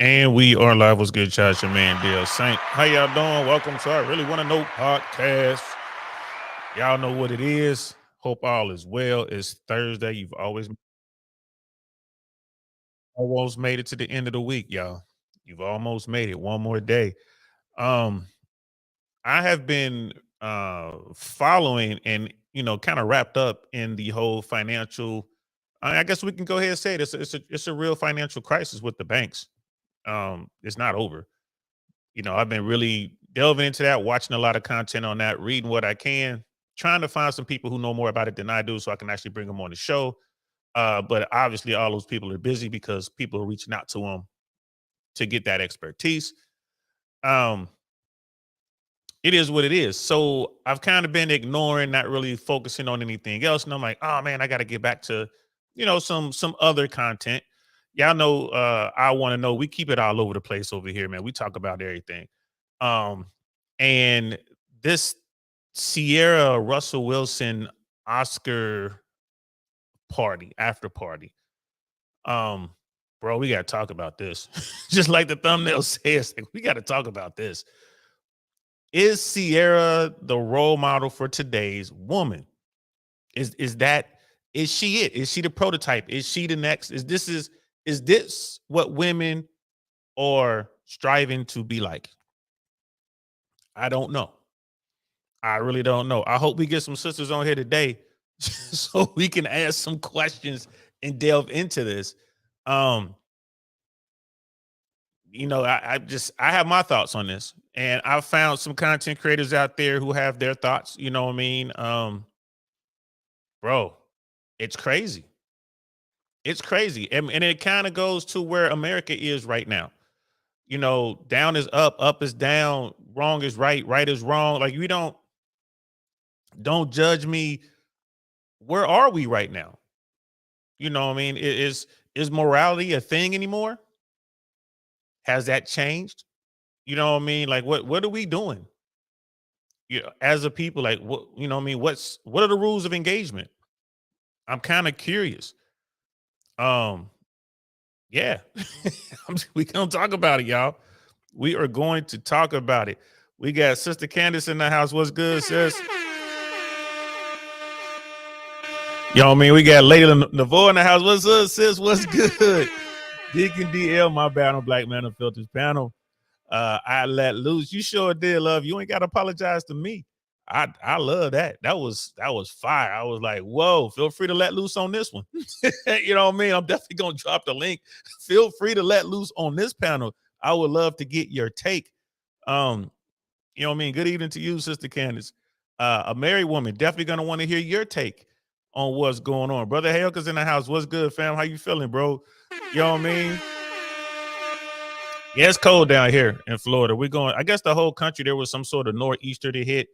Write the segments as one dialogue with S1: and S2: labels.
S1: And we are live. What's good, Josh? Your man, Dale Saint. How y'all doing? Welcome to our Really Want to Know podcast. Y'all know what it is. Hope all is well. It's Thursday. You've almost made it to the end of the week, y'all. You've almost made it. One more day. Um, I have been following and kind of wrapped up in the whole financial. I guess we can go ahead and say it. It's a real financial crisis with the banks. It's not over. I've been really delving into that, watching a lot of content on that, reading what I can, trying to find some people who know more about it than I do so I can actually bring them on the show. But obviously, all those people are busy because people are reaching out to them to get that expertise. Um, it is what it is. So I've kind of been ignoring, not really focusing on anything else. And I'm like, oh man, I got to get back to, some other content. Y'all know, I want to know. We keep it all over the place over here, man. We talk about everything. Um, and this Sierra Russell Wilson Oscar party, after party. Um, bro, we gotta talk about this. Just like the thumbnail says, like, we gotta talk about this. Is Sierra the role model for today's woman? Is she it? Is she the prototype? Is she the next? Is this what women are striving to be like? I don't know. I really don't know. I hope we get some sisters on here today so we can ask some questions and delve into this. Um, I have my thoughts on this, and I've found some content creators out there who have their thoughts. You know what I mean? Bro, it's crazy. It's crazy. And it kind of goes to where America is right now. Down is up is down, wrong is right is wrong. Like, we don't judge me. Where are we right now? You know what I mean? Is morality a thing anymore? Has that changed? You know what I mean? Like, what are we doing? As a people, like, what, you know what I mean? What are the rules of engagement? I'm kind of curious. Um, yeah. We gonna talk about it, y'all. We are going to talk about it. We got Sister Candace in the house. What's good, sis? Y'all, mean, we got Lady Navoa in the house. What's up, sis? What's good? Deacon DL, my bad on Black Man of Filters panel. I let loose. You sure did, love. You ain't got to apologize to me. I love that. That was fire. I was like, whoa, feel free to let loose on this one. You know what I mean? I'm definitely gonna drop the link. Feel free to let loose on this panel. I would love to get your take. Um, you know what I mean? Good evening to you, Sister Candace. A married woman, definitely gonna want to hear your take on what's going on. Brother Helka's in the house. What's good, fam? How you feeling, bro? You know what I mean? Yeah, it's cold down here in Florida. We're going, I guess the whole country, there was some sort of nor'easter to hit.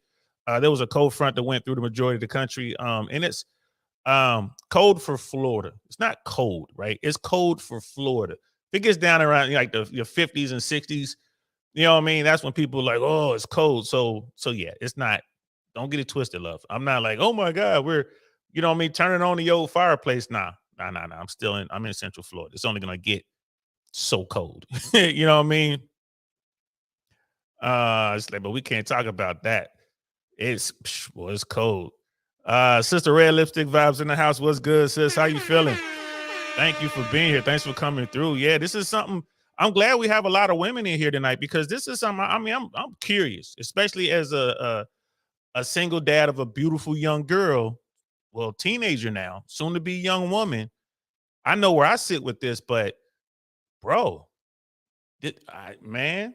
S1: There was a cold front that went through the majority of the country. And it's cold for Florida. It's not cold, right? It's cold for Florida. If it gets down around like your 50s and 60s, you know what I mean? That's when people are like, oh, it's cold. So yeah, it's not, don't get it twisted, love. I'm not like, oh my God, you know what I mean, turning on the old fireplace. Nah. I'm in Central Florida. It's only gonna get so cold. You know what I mean? It's like, but we can't talk about that. Well, it's cold. Sister Red Lipstick Vibes in the house. What's good, sis? How you feeling? Thank you for being here. Thanks for coming through. Yeah, this is something. I'm glad we have a lot of women in here tonight because this is something. I mean, I'm curious, especially as a single dad of a beautiful young girl, well, teenager now, soon to be young woman. I know where I sit with this, but bro, man,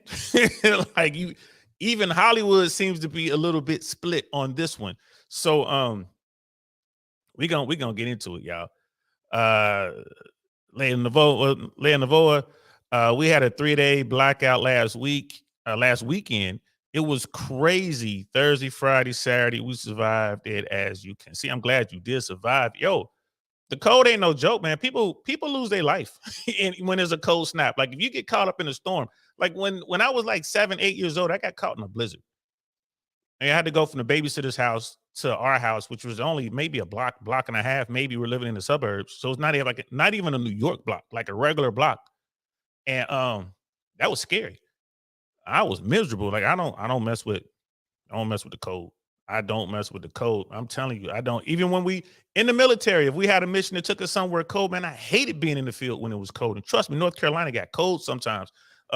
S1: like you, even Hollywood seems to be a little bit split on this one. So we gonna get into it, y'all. Uh Leah Navoa, we had a 3-day blackout last weekend. It was crazy. Thursday, Friday, Saturday, we survived it, as you can see. I'm glad you did survive. Yo, the cold ain't no joke, man. People lose their life when there's a cold snap. Like, if you get caught up in a storm, like when I was like 7, 8 years old, I got caught in a blizzard. And I had to go from the babysitter's house to our house, which was only maybe a block and a half. Maybe we're living in the suburbs, so it's not even a New York block, like a regular block. And That was scary. I was miserable. Like I don't mess with the cold. I don't mess with the cold. I'm telling you, I don't. Even when we in the military, if we had a mission that took us somewhere cold, man, I hated being in the field when it was cold. And trust me, North Carolina got cold sometimes.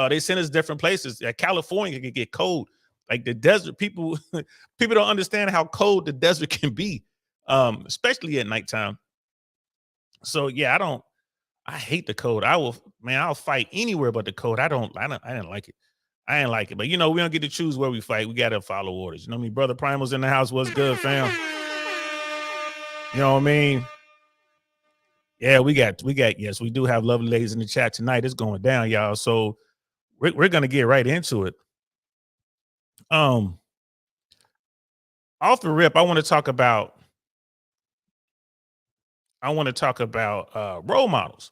S1: They send us different places. California can get cold. Like the desert, people people don't understand how cold the desert can be, especially at nighttime. So yeah, I don't. I hate the cold. I'll fight anywhere but the cold. I didn't like it. I ain't like it. But we don't get to choose where we fight. We gotta follow orders. You know what I mean? Brother Primal's in the house. What's good, fam? You know what I mean? Yeah, yes, we do have lovely ladies in the chat tonight. It's going down, y'all. So we're gonna get right into it. Um, off the rip, I want to talk about role models.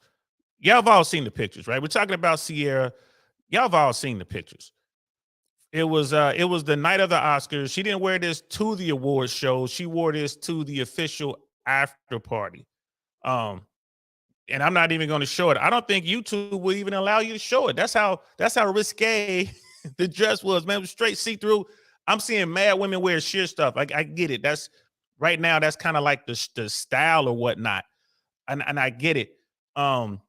S1: Y'all have all seen the pictures, right? We're talking about Ciara. Y'all have all seen the pictures. It was the night of the Oscars. She didn't wear this to the awards show. She wore this to the official after party. Um, and I'm not even going to show it. I don't think YouTube will even allow you to show it. That's how risque the dress was, man. It was straight see-through. I'm seeing mad women wear sheer stuff. Like I get it. That's right now, that's kind of like the style or whatnot. And I get it. Um,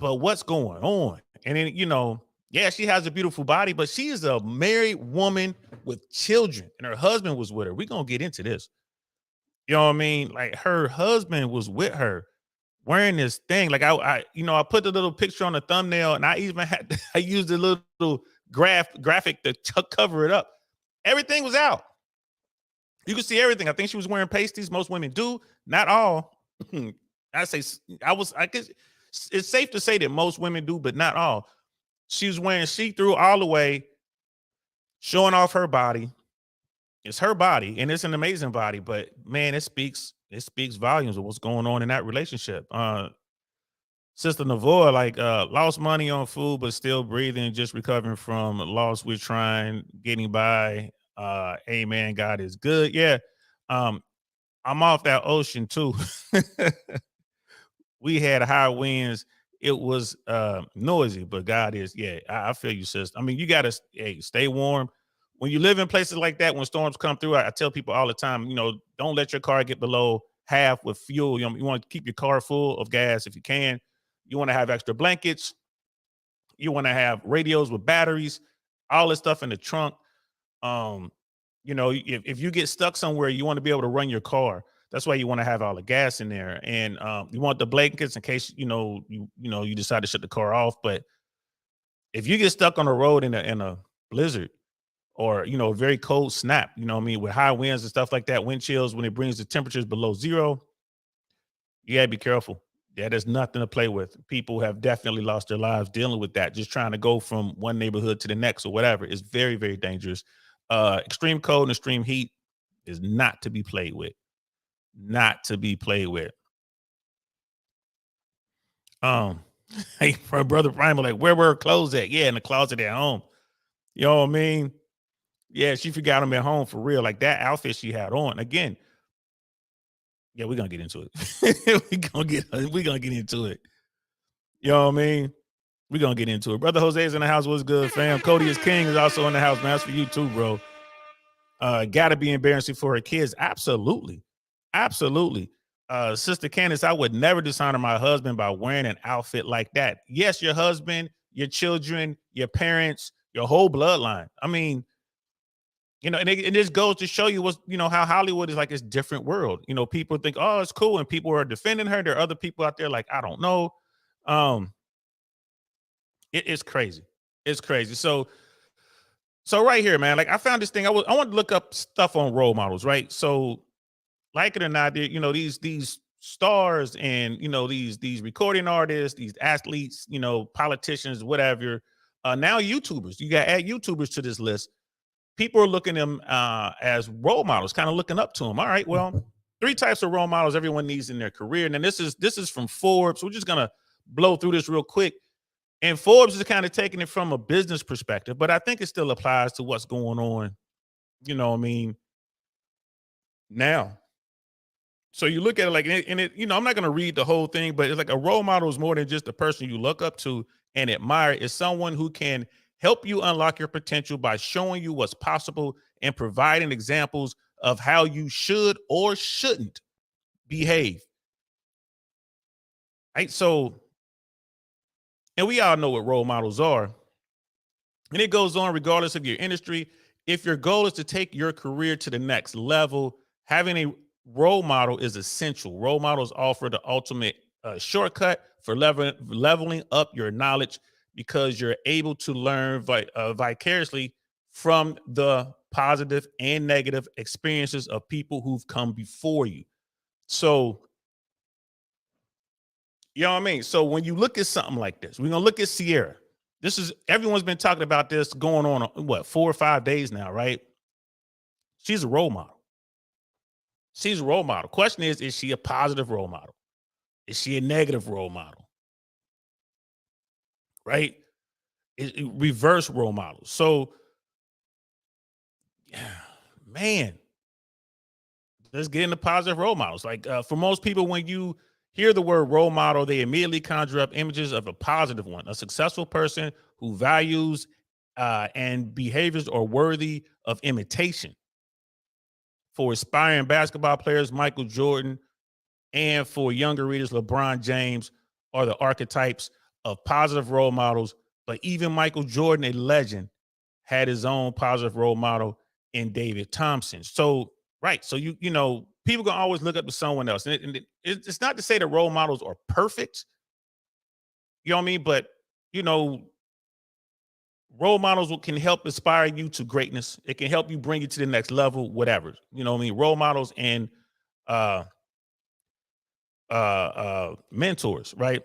S1: but what's going on? And then, yeah, she has a beautiful body, but she is a married woman with children, and her husband was with her. We're gonna get into this. You know what I mean? Like her husband was with her wearing this thing. Like I put the little picture on the thumbnail, and I even had I used a little graphic to cover it up. Everything was out. You could see everything. I think she was wearing pasties. Most women do, not all. I say I guess it's safe to say that most women do, but not all. She was wearing see-through all the way, showing off her body. It's her body, and it's an amazing body, but man, it speaks volumes of what's going on in that relationship. Sister Navoa, like, lost money on food, but still breathing, just recovering from loss. We're trying, getting by. Amen. God is good. Yeah. Um, I'm off that ocean too. We had high winds. It was noisy, but God is, yeah, I feel you, sis. I mean, you gotta stay warm. When you live in places like that, when storms come through, I tell people all the time, don't let your car get below half with fuel. You want to keep your car full of gas if you can. You want to have extra blankets. You want to have radios with batteries, all this stuff in the trunk. Um, if you get stuck somewhere, you want to be able to run your car. That's why you want to have all the gas in there, and you want the blankets in case you decide to shut the car off. But if you get stuck on the road in a blizzard, or a very cold snap, what I mean, with high winds and stuff like that, wind chills, when it brings the temperatures below zero, you gotta be careful. Yeah, there's nothing to play with. People have definitely lost their lives dealing with that, just trying to go from one neighborhood to the next or whatever. It's very, very dangerous. Extreme cold and extreme heat is not to be played with. Not to be played with. Um, hey, my brother Primal, like, where were her clothes at? Yeah, in the closet at home. You know what I mean? Yeah, she forgot them at home for real. Like that outfit she had on. Again, yeah, we're gonna get into it. we're gonna get into it. You know what I mean? We're gonna get into it. Brother Jose's in the house. What's good, fam? Cody is King is also in the house, man. That's for you too, bro. Gotta be embarrassing for her kids. Absolutely. Absolutely. Sister Candace, I would never dishonor my husband by wearing an outfit like that. Yes, your husband, your children, your parents, your whole bloodline. I mean, and this goes to show you how Hollywood is like this different world. People think, oh, it's cool, and people are defending her. There are other people out there like, I don't know. Um, it's crazy. It's crazy. So right here, man, like I found this thing. I wanted to look up stuff on role models, right? So, like it or not, these stars and these recording artists, these athletes, politicians, whatever. Now YouTubers, you got to add YouTubers to this list. People are looking at them as role models, kind of looking up to them. All right, well, three types of role models everyone needs in their career, and then this is from Forbes. We're just gonna blow through this real quick. And Forbes is kind of taking it from a business perspective, but I think it still applies to what's going on. You know what I mean? Now, So you look at it like, I'm not going to read the whole thing, but it's like a role model is more than just the person you look up to and admire. Is someone who can help you unlock your potential by showing you what's possible and providing examples of how you should or shouldn't behave. Right. So, and we all know what role models are. And it goes on regardless of your industry. If your goal is to take your career to the next level, having a role model is essential. Role models offer the ultimate shortcut for leveling up your knowledge because you're able to learn vicariously from the positive and negative experiences of people who've come before you. So, you know what I mean? So when you look at something like this, we're gonna look at Ciara. This is everyone's been talking about this going on what 4 or 5 days now, right? She's a role model. She's a role model. Question is she a positive role model? Is she a negative role model? Right? Reverse role model. So, yeah, man, let's get into positive role models. Like for most people, when you hear the word role model, they immediately conjure up images of a positive one, a successful person who values and behaviors are worthy of imitation. For aspiring basketball players, Michael Jordan, and for younger readers, LeBron James are the archetypes of positive role models. But even Michael Jordan, a legend, had his own positive role model in David Thompson. So, right. So people can always look up to someone else. It's not to say that role models are perfect. You know what I mean? But, you know, role models can help inspire you to greatness. It can help you bring you to the next level, whatever. You know what I mean? Role models and uh mentors, right?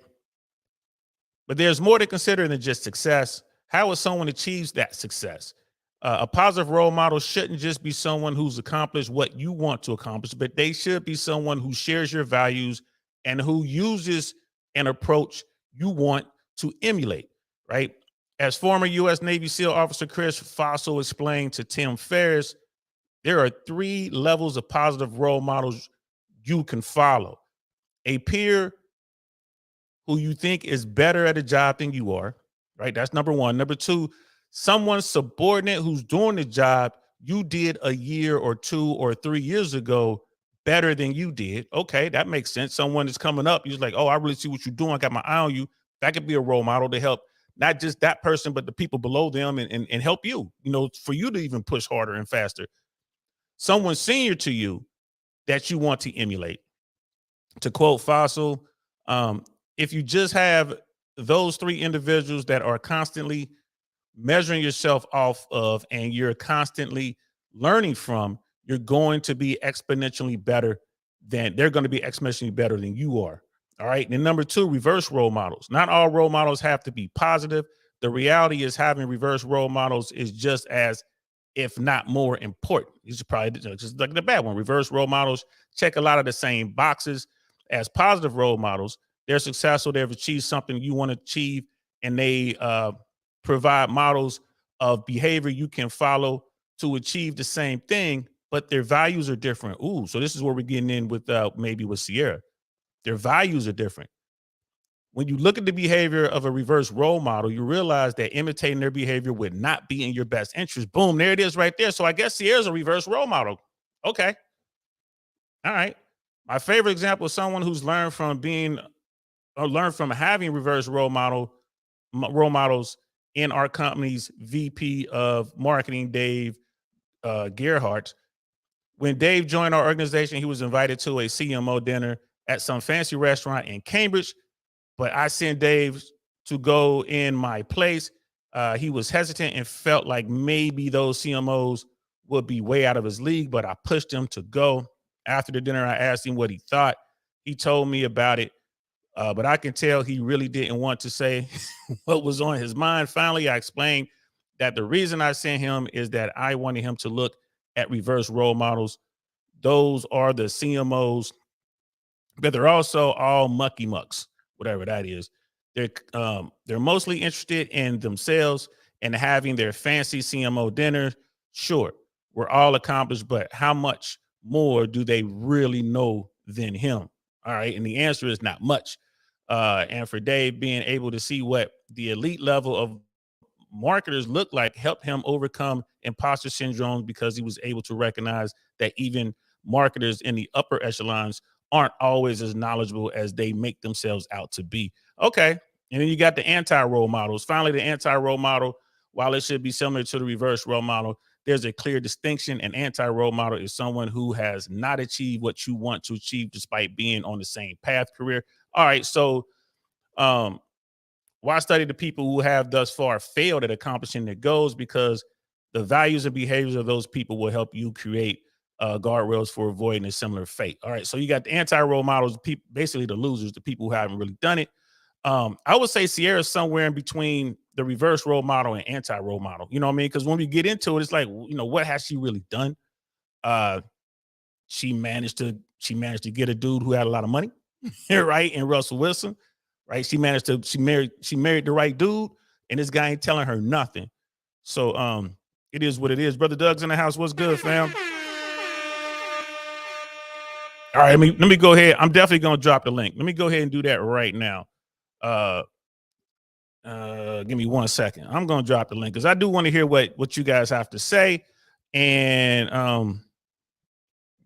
S1: But there's more to consider than just success. How is someone achieves that success? A positive role model shouldn't just be someone who's accomplished what you want to accomplish, but they should be someone who shares your values and who uses an approach you want to emulate, right? As former U.S. Navy SEAL officer Chris Fossil explained to Tim Ferriss, there are 3 levels of positive role models you can follow: a peer who you think is better at a job than you are, right? That's number one. Number two, someone subordinate who's doing the job you did a year or 2 or 3 years ago better than you did. Okay, that makes sense. Someone is coming up, you're like, oh, I really see what you're doing. I got my eye on you. That could be a role model to help not just that person, but the people below them and help you, for you to even push harder and faster. Someone senior to you that you want to emulate. To quote Fossil, um, if you just have those 3 individuals that are constantly measuring yourself off of and you're constantly learning from, you're going to be exponentially better they're going to be exponentially better than you are. All right. And then number 2, reverse role models. Not all role models have to be positive. The reality is having reverse role models is just as, if not more important. These are probably just like the bad one. Reverse role models check a lot of the same boxes as positive role models. They're successful. They've achieved something you want to achieve, and they provide models of behavior you can follow to achieve the same thing, but their values are different. Ooh, so this is where we're getting in with maybe with Ciara. Their values are different. When you look at the behavior of a reverse role model, you realize that imitating their behavior would not be in your best interest. Boom, there it is right there. So I guess Ciara's a reverse role model. Okay. All right. My favorite example is someone who's learned from being or learned from having reverse role models in our company's VP of marketing, Dave Gerhardt. When Dave joined our organization, he was invited to a CMO dinner at some fancy restaurant in Cambridge, but I sent Dave to go in my place. He was hesitant and felt like maybe those CMOs would be way out of his league, but I pushed him to go. After the dinner, I asked him what he thought. He told me about it, but I can tell he really didn't want to say what was on his mind. Finally, I explained that the reason I sent him is that I wanted him to look at reverse role models. Those are the CMOs, but they're also all mucky mucks, whatever that is. They're mostly interested in themselves and having their fancy CMO dinner. Sure, we're all accomplished, but how much more do they really know than him? All right. And the answer is not much. And for Dave being able to see what the elite level of marketers look like helped him overcome imposter syndrome because he was able to recognize that even marketers in the upper echelons aren't always as knowledgeable as they make themselves out to be. Okay. And then you got the anti role models. Finally, the anti role model, while it should be similar to the reverse role model, there's a clear distinction. An anti role model is someone who has not achieved what you want to achieve despite being on the same path career. All right. So, um, why study the people who have thus far failed at accomplishing their goals? Because the values and behaviors of those people will help you create guardrails for avoiding a similar fate. All right. So you got the anti role models, people, basically the losers, the people who haven't really done it. I would say Ciara's somewhere in between the reverse role model and anti role model. You know what I mean? Because when we get into it, it's like, what has she really done? Uh, she managed to get a dude who had a lot of money, right? And Russell Wilson, right? She married the right dude, and this guy ain't telling her nothing. So it is what it is. Brother Doug's in the house. What's good, fam? All right, let me go ahead. I'm definitely gonna drop the link. Let me go ahead and do that right now. Uh give me 1 second. I'm gonna drop the link because I do want to hear what you guys have to say. And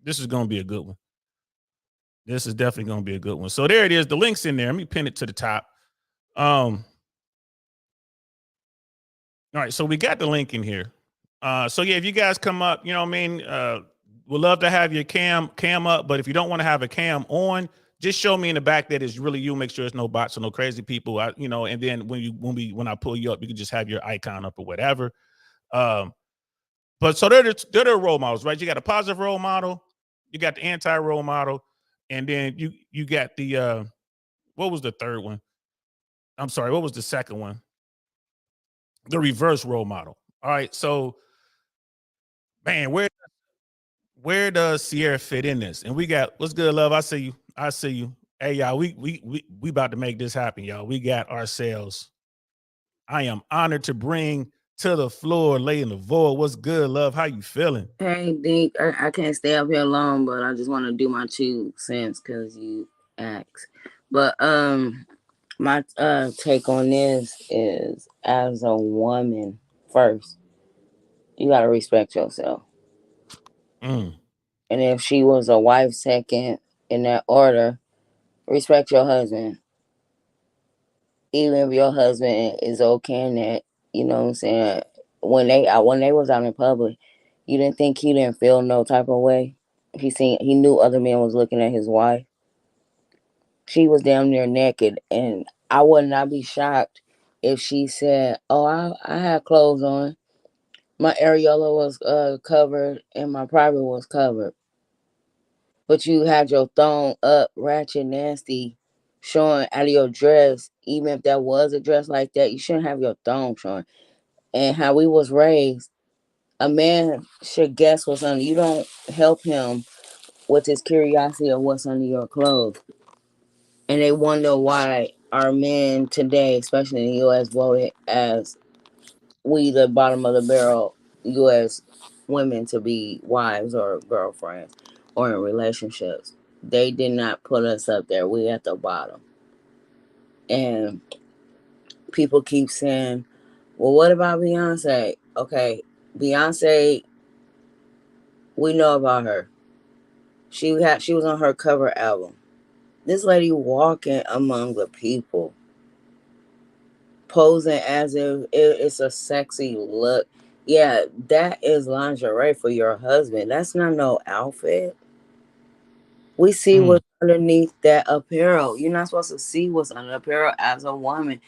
S1: this is gonna be a good one. This is definitely gonna be a good one. So there it is. The link's in there. Let me pin it to the top. All right, so we got the link in here. So yeah, if you guys come up, you know what I mean, we'd love to have your cam up, but if you don't want to have a cam on, just show me in the back that it's really you. Make sure there's no bots or no crazy people. And then when I pull you up, you can just have your icon up or whatever. But so they're the role models, right? You got a positive role model, you got the anti role model, and then you got the what was the third one? I'm sorry, what was the second one? The reverse role model. All right, so man, where does Ciara fit in this? And we got what's good, love. I see you. I see you. Hey, y'all, we about to make this happen, y'all. We got ourselves. I am honored to bring to the floor, lay in the void. What's good, love? How you feeling?
S2: Hey, Dink, I can't stay up here long, but I just want to do my 2 cents because you asked. But my take on this is, as a woman, first, you gotta respect yourself.
S1: Mm.
S2: And if she was a wife, second in that order, respect your husband. Even if your husband is okay in that, you know what I'm saying. When they was out in public, you didn't think he didn't feel no type of way. He knew other men was looking at his wife. She was damn near naked, and I would not be shocked if she said, "Oh, I had clothes on. My areola was covered, and my private was covered." But you had your thong up, ratchet, nasty, showing out of your dress. Even if that was a dress like that, you shouldn't have your thong showing. And how we was raised, a man should guess what's under. You don't help him with his curiosity of what's under your clothes. And they wonder why our men today, especially in the U.S., voted as we the bottom of the barrel U.S. women to be wives or girlfriends or in relationships. They did not put us up there. We at the bottom. And people keep saying, "Well, what about Beyonce?" Okay, Beyonce, we know about her. She was on her cover album. This lady walking among the people, posing as if it's a sexy look. Yeah, that is lingerie for your husband. That's not no outfit. We see
S1: Mm.
S2: what's underneath that apparel. You're not supposed to see what's under the apparel as a woman.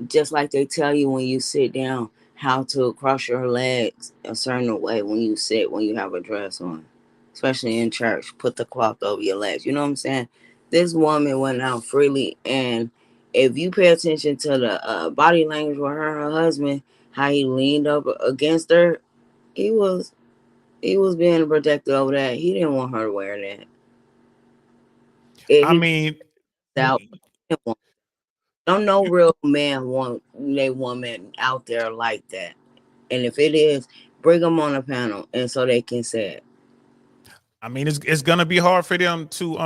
S2: Just like they tell you when you sit down how to cross your legs a certain way when you sit, when you have a dress on, especially in church. Put the cloth over your legs. You know what I'm saying? This woman went out freely, and if you pay attention to the body language with her husband, how he leaned up against her, he was he was being protected over that. He didn't want her to wear that. If
S1: I
S2: he
S1: mean,
S2: out, don't no real man want they woman out there like that. And if it is, bring them on a panel and so they can say it.
S1: it's gonna be hard for them to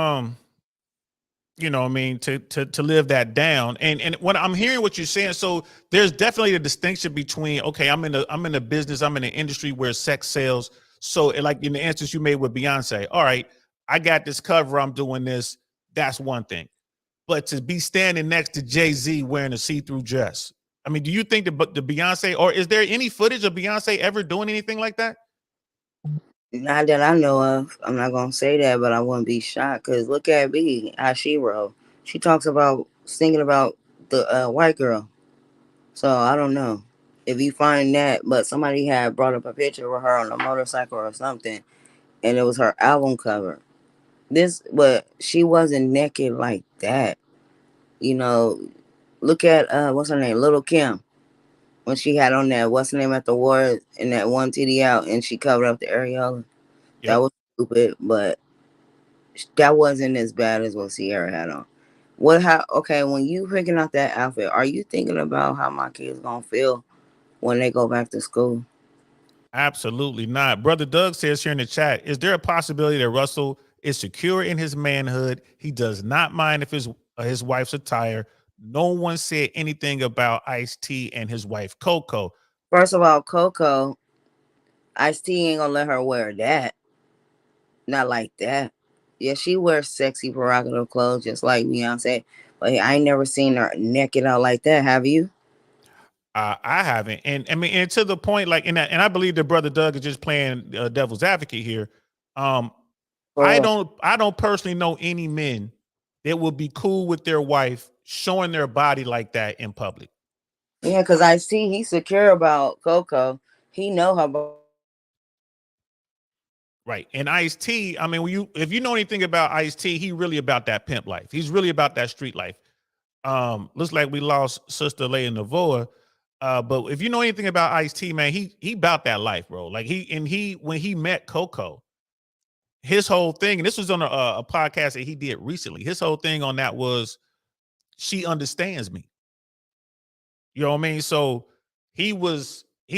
S1: You know what I mean, to live that down. And what I'm hearing what you're saying, so there's definitely a distinction between, okay, I'm in a business, I'm in an industry where sex sells. So like in the instance you made with Beyonce, all right, I got this cover, I'm doing this, that's one thing. But to be standing next to Jay-Z wearing a see-through dress, I mean, do you think the Beyonce, or is there any footage of Beyonce ever doing anything like that?
S2: Not that I know of. I'm not gonna say that, but I wouldn't be shocked. Cause look at B, how she roll. She talks about thinking about the white girl. So I don't know if you find that, but somebody had brought up a picture with her on a motorcycle or something, and it was her album cover. But she wasn't naked like that. You know, look at what's her name, Little Kim, when she had on that what's her name at the war in that one TD out, and she covered up the areola. That
S1: Yep.
S2: was stupid, but that wasn't as bad as what Ciara had on. What? How? Okay, when you picking out that outfit, are you thinking about how my kids gonna feel when they go back to school?
S1: Absolutely not. Brother Doug says here in the chat, is there a possibility that Russell is secure in his manhood? He does not mind if his wife's attire. No one said anything about Ice T and his wife Coco.
S2: First of all, Coco, Ice T ain't gonna let her wear that. Not like that. Yeah, she wears sexy provocative clothes just like Beyonce, but I ain't never seen her naked out like that. Have you?
S1: I haven't, and I mean, and to the point, like, and I believe that Brother Doug is just playing devil's advocate here. Um,
S2: For real.
S1: I don't personally know any men that would be cool with their wife showing their body like that in public.
S2: Yeah, cause I see he's secure about Coco. He know her body type.
S1: Right. And Ice T, I mean, when you if you know anything about Ice T, he really about that pimp life. He's really about that street life. Looks like we lost Sister Leia Navoa. But if you know anything about Ice T, man, he about that life, bro. Like he when he met Coco, his whole thing, and this was on a podcast that he did recently. His whole thing on that was she understands me. You know what I mean? So he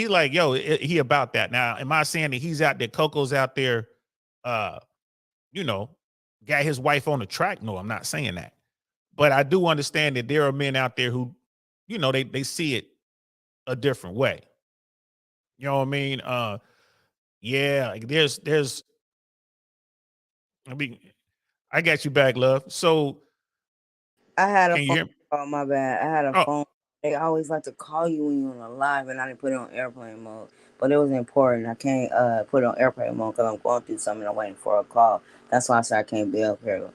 S1: like, yo, he about that. Now, am I saying that he's out there, Coco's out there, uh, you know, got his wife on the track? No, I'm not saying that. But I do understand that there are men out there who, you know, they see it a different way. You know what I mean? Yeah, like there's I mean, I got you back, love. So
S2: I had a
S1: can you
S2: phone
S1: hear me?
S2: call. My bad. I had a
S1: Oh,
S2: phone. They always like to call you when you're on a live, and I didn't put it on airplane mode. But it was important. I can't put it on airplane mode because I'm going through something. I'm waiting for a call. That's why I said I can't be up here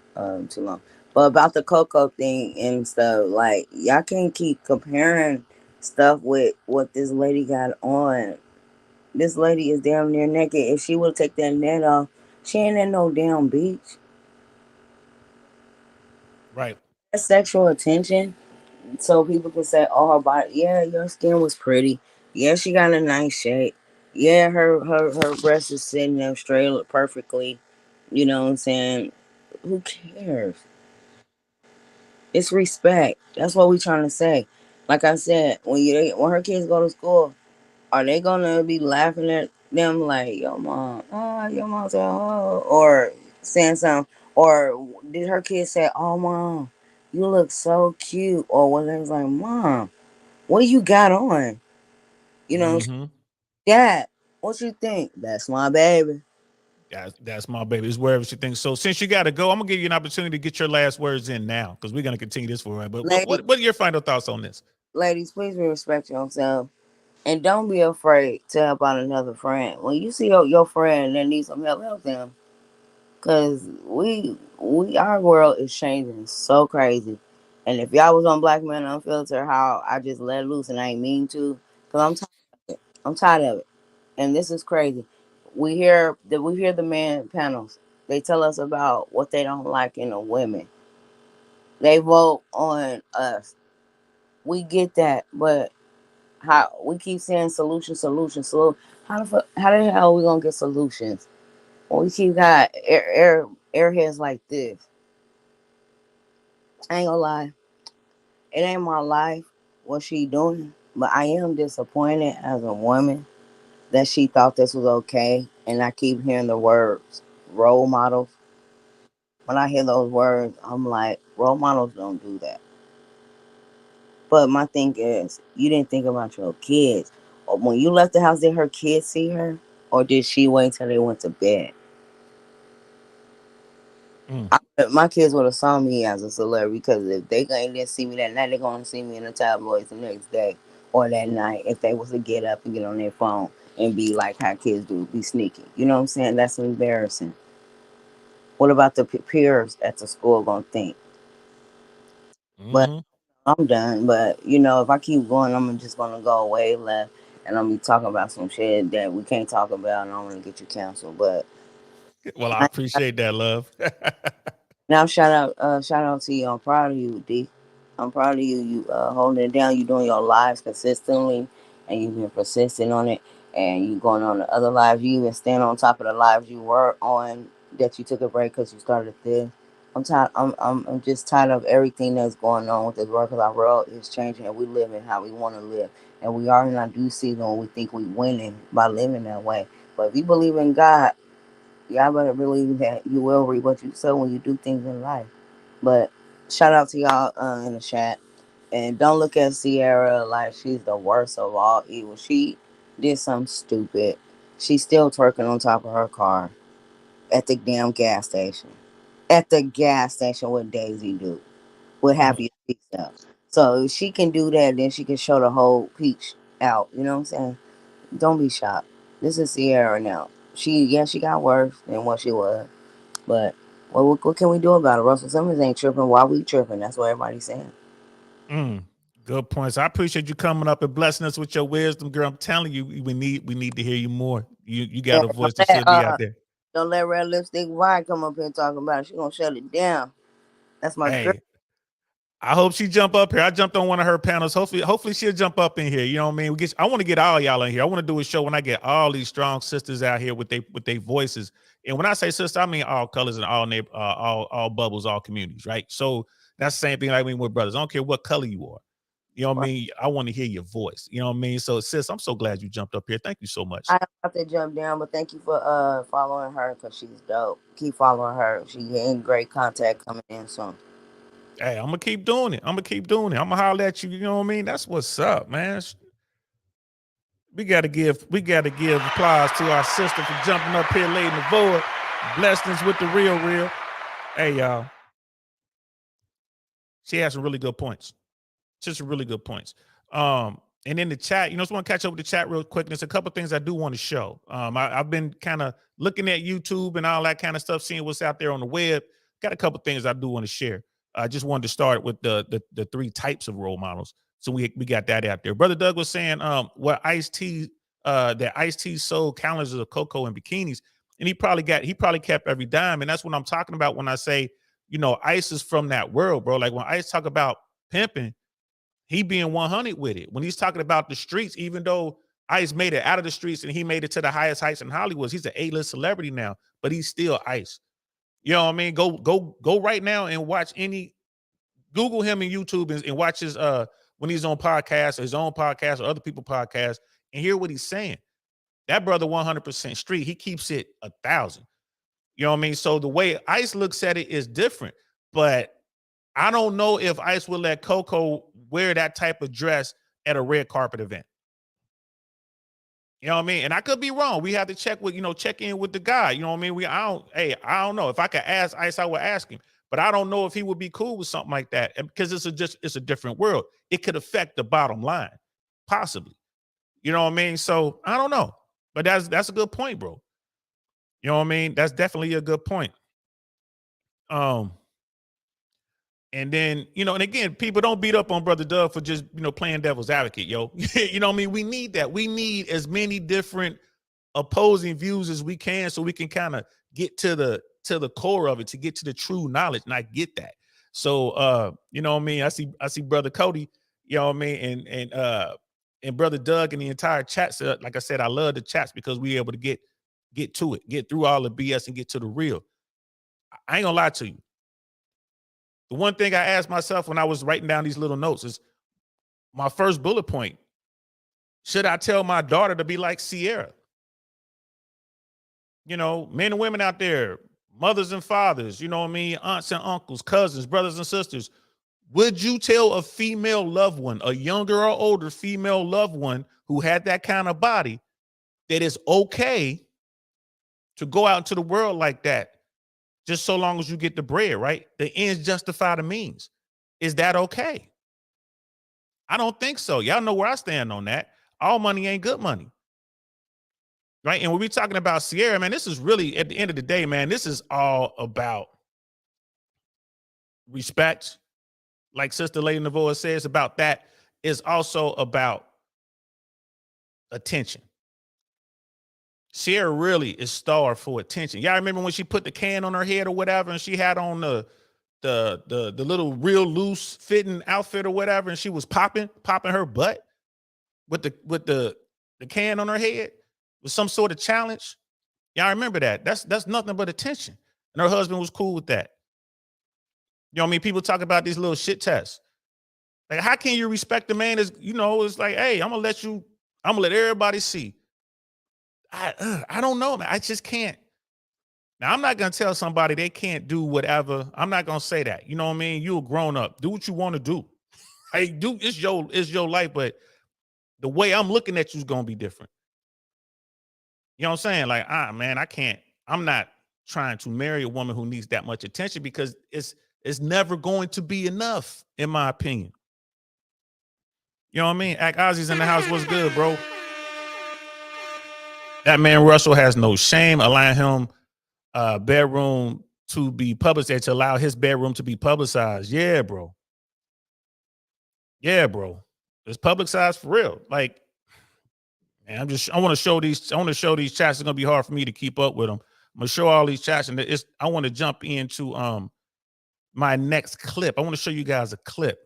S2: too long. But about the Coco thing and stuff, like y'all can't keep comparing stuff with what this lady got on. This lady is damn near naked. If she would take that net off, she ain't at no damn beach.
S1: right.
S2: That's sexual attention. So people can say, "Oh, her body, yeah, your skin was pretty. Yeah, she got a nice shape. Yeah, her breast is sitting up straight perfectly. You know what I'm saying? Who cares? It's respect. That's what we trying to say. Like I said, when her kids go to school, are they gonna be laughing at them like, "Yo, mom, your mom said, oh," or saying something, or did her kids say, "Oh, mom, you look so cute," or was they like, "Mom, what you got on?" You know,
S1: Mm-hmm.
S2: Dad, what you think? That's my baby.
S1: That's my baby. It's wherever she thinks. So since you got to go, I'm gonna give you an opportunity to get your last words in now because we're gonna continue this for a while. But
S2: Ladies,
S1: what are your final thoughts on this?
S2: ladies, please respect yourself. And don't be afraid to help out another friend. When you see your friend that needs some help, help them. Cause our world is changing so crazy. And if y'all was on Black Men Unfiltered, how I just let loose and I ain't mean to, cause I'm tired of it. And this is crazy. We hear the man panels. They tell us about what they don't like in the women. They vote on us. We get that, but how we keep saying solution, solution, solution. How the hell are we gonna get solutions when we keep got airheads like this? I ain't gonna lie, it ain't my life what she doing, but I am disappointed as a woman that she thought this was okay. And I keep hearing the words role models. When I hear those words, I'm like, Role models don't do that. But my thing is, you didn't think about your kids. Or when you left the house, did her kids see her? Or did she wait till they went to bed?
S1: Mm,
S2: My kids would have saw me as a celebrity because if they didn't see me that night, they're going to see me in the tabloids the next day or that night if they was to get up and get on their phone and be like how kids do, be sneaky. You know what I'm saying? That's embarrassing. What about the peers at the school going to think? But
S1: mm-hmm.
S2: I'm done. But if I keep going, I'm just gonna go way left, and I'm be talking about some shit that we can't talk about, and I want to get you canceled. But
S1: Well, I
S2: I,
S1: appreciate that, love.
S2: now shout out to you. I'm proud of you, D. I'm proud of you. You holding it down. You doing your lives consistently, and you've been persistent on it. And you going on the other lives. You even stand on top of the lives you were on that you took a break because you started this. I'm tired. I'm just tired of everything that's going on with this world because our world is changing and we live in how we want to live. And we are in our due season when we think we winning by living that way. But if you believe in God, y'all better believe that you will reap what you sow when you do things in life. But shout out to y'all in the chat. And don't look at Ciara like she's the worst of all evil. She did something stupid. She's still twerking on top of her car at the damn gas station. At the gas station with Daisy do. With
S1: Mm,
S2: Happy Feet up. So if she can do that, then she can show the whole peach out. You know what I'm saying? Don't be shocked. This is Ciara now. She got worse than what she was. But what can we do about it? Russell Simmons ain't tripping. Why we tripping? That's what everybody's saying.
S1: mm. Good points. I appreciate you coming up and blessing us with your wisdom, girl. I'm telling you, we need to hear you more. You
S2: Yeah,
S1: got a voice that should be out there.
S2: don't let Red Lipstick Wine come up here and talk about it. She gonna shut it down. That's my girl.
S1: Hey, I hope she jump up here. I jumped on one of her panels. Hopefully she'll jump up in here. You know what I mean? I want to get all y'all in here. I want to do a show when I get all these strong sisters out here with their voices. And when I say sister, I mean all colors and all bubbles, all communities, right? So that's the same thing like me with brothers. I don't care what color you are. You know what I mean? I want to hear your voice. You know what I mean? So sis, I'm so glad you jumped up here. Thank you so much.
S2: I have to jump down, but thank you for following her because she's dope. Keep following her. She in great contact coming in soon.
S1: Hey, I'm gonna keep doing it. I'm gonna keep doing it. I'm gonna holler at you. You know what I mean? That's what's up, man. We gotta give applause to our sister for jumping up here late in the void. Blessings with the real. Hey y'all, she has some really good points. Just some really good points. And in the chat, just want to catch up with the chat real quick. There's a couple things I do want to show. I've been kind of looking at YouTube and all that kind of stuff, seeing what's out there on the web. Got a couple things I do want to share. I just wanted to start with the three types of role models. So we got that out there. Brother Doug was saying what that Ice T sold calendars of cocoa and bikinis, and he probably kept every dime. And that's what I'm talking about when I say, Ice is from that world, bro. Like when Ice talk about pimping, he being 100 with it. When he's talking about the streets, even though Ice made it out of the streets and he made it to the highest heights in Hollywood, he's an A-list celebrity now, but he's still Ice. You know what I mean? Go right now and watch Google him in YouTube and watch his when he's on podcasts, his own podcast or other people's podcasts, and hear what he's saying. That brother 100% street. He keeps it 1,000. You know what I mean? So the way Ice looks at it is different, but I don't know if Ice would let Coco wear that type of dress at a red carpet event. You know what I mean? And I could be wrong. We have to check in with the guy. You know what I mean? I don't know. If I could ask Ice, I would ask him. But I don't know if he would be cool with something like that. And because it's a different world. It could affect the bottom line, possibly. You know what I mean? So I don't know. But that's a good point, bro. You know what I mean? That's definitely a good point. Um, And then, and again, people don't beat up on Brother Doug for just, playing devil's advocate, yo. You know what I mean? We need that. We need as many different opposing views as we can so we can kind of get to the core of it, to get to the true knowledge. And I get that. So you know what I mean? I see Brother Cody, you know what I mean, and Brother Doug and the entire chat. So, like I said, I love the chats because we're able to get to it, get through all the BS and get to the real. I ain't gonna lie to you. The one thing I asked myself when I was writing down these little notes is my first bullet point. Should I tell my daughter to be like Ciara? Men and women out there, mothers and fathers, you know what I mean, aunts and uncles, cousins, brothers and sisters, would you tell a female loved one, a younger or older female loved one who had that kind of body, that it's okay to go out into the world like that, just so long as you get the bread, right? The ends justify the means. Is that okay? I don't think so. Y'all know where I stand on that. All money ain't good money. Right. And when we're talking about Ciara, man, this is really, at the end of the day, man, this is all about respect. Like Sister Lady Navoa says about that, is also about attention. Ciara really is starved for attention. Y'all remember when she put the can on her head or whatever, and she had on the little real loose fitting outfit or whatever, and she was popping her butt with the can on her head with some sort of challenge. Y'all remember that? That's nothing but attention. And her husband was cool with that. You know what I mean? People talk about these little shit tests. Like, how can you respect a man? Is, you know, it's like, hey, I'm gonna let everybody see. I don't know, man. I just can't. Now, I'm not gonna tell somebody they can't do whatever. I'm not gonna say that. You know what I mean? You're a grown up. Do what you want to do. Hey, it's your life, but the way I'm looking at you is gonna be different. You know what I'm saying? Like, man, I can't. I'm not trying to marry a woman who needs that much attention, because it's never going to be enough, in my opinion. You know what I mean? Act Ozzy's in the house. What's good, bro? That man Russell has no shame, allowing him bedroom to be publicized, to allow his bedroom to be publicized. Yeah, bro. Yeah, bro. It's publicized for real. Like, man, I want to show these chats. It's gonna be hard for me to keep up with them. I'm gonna show all these chats, and I want to jump into my next clip. I want to show you guys a clip.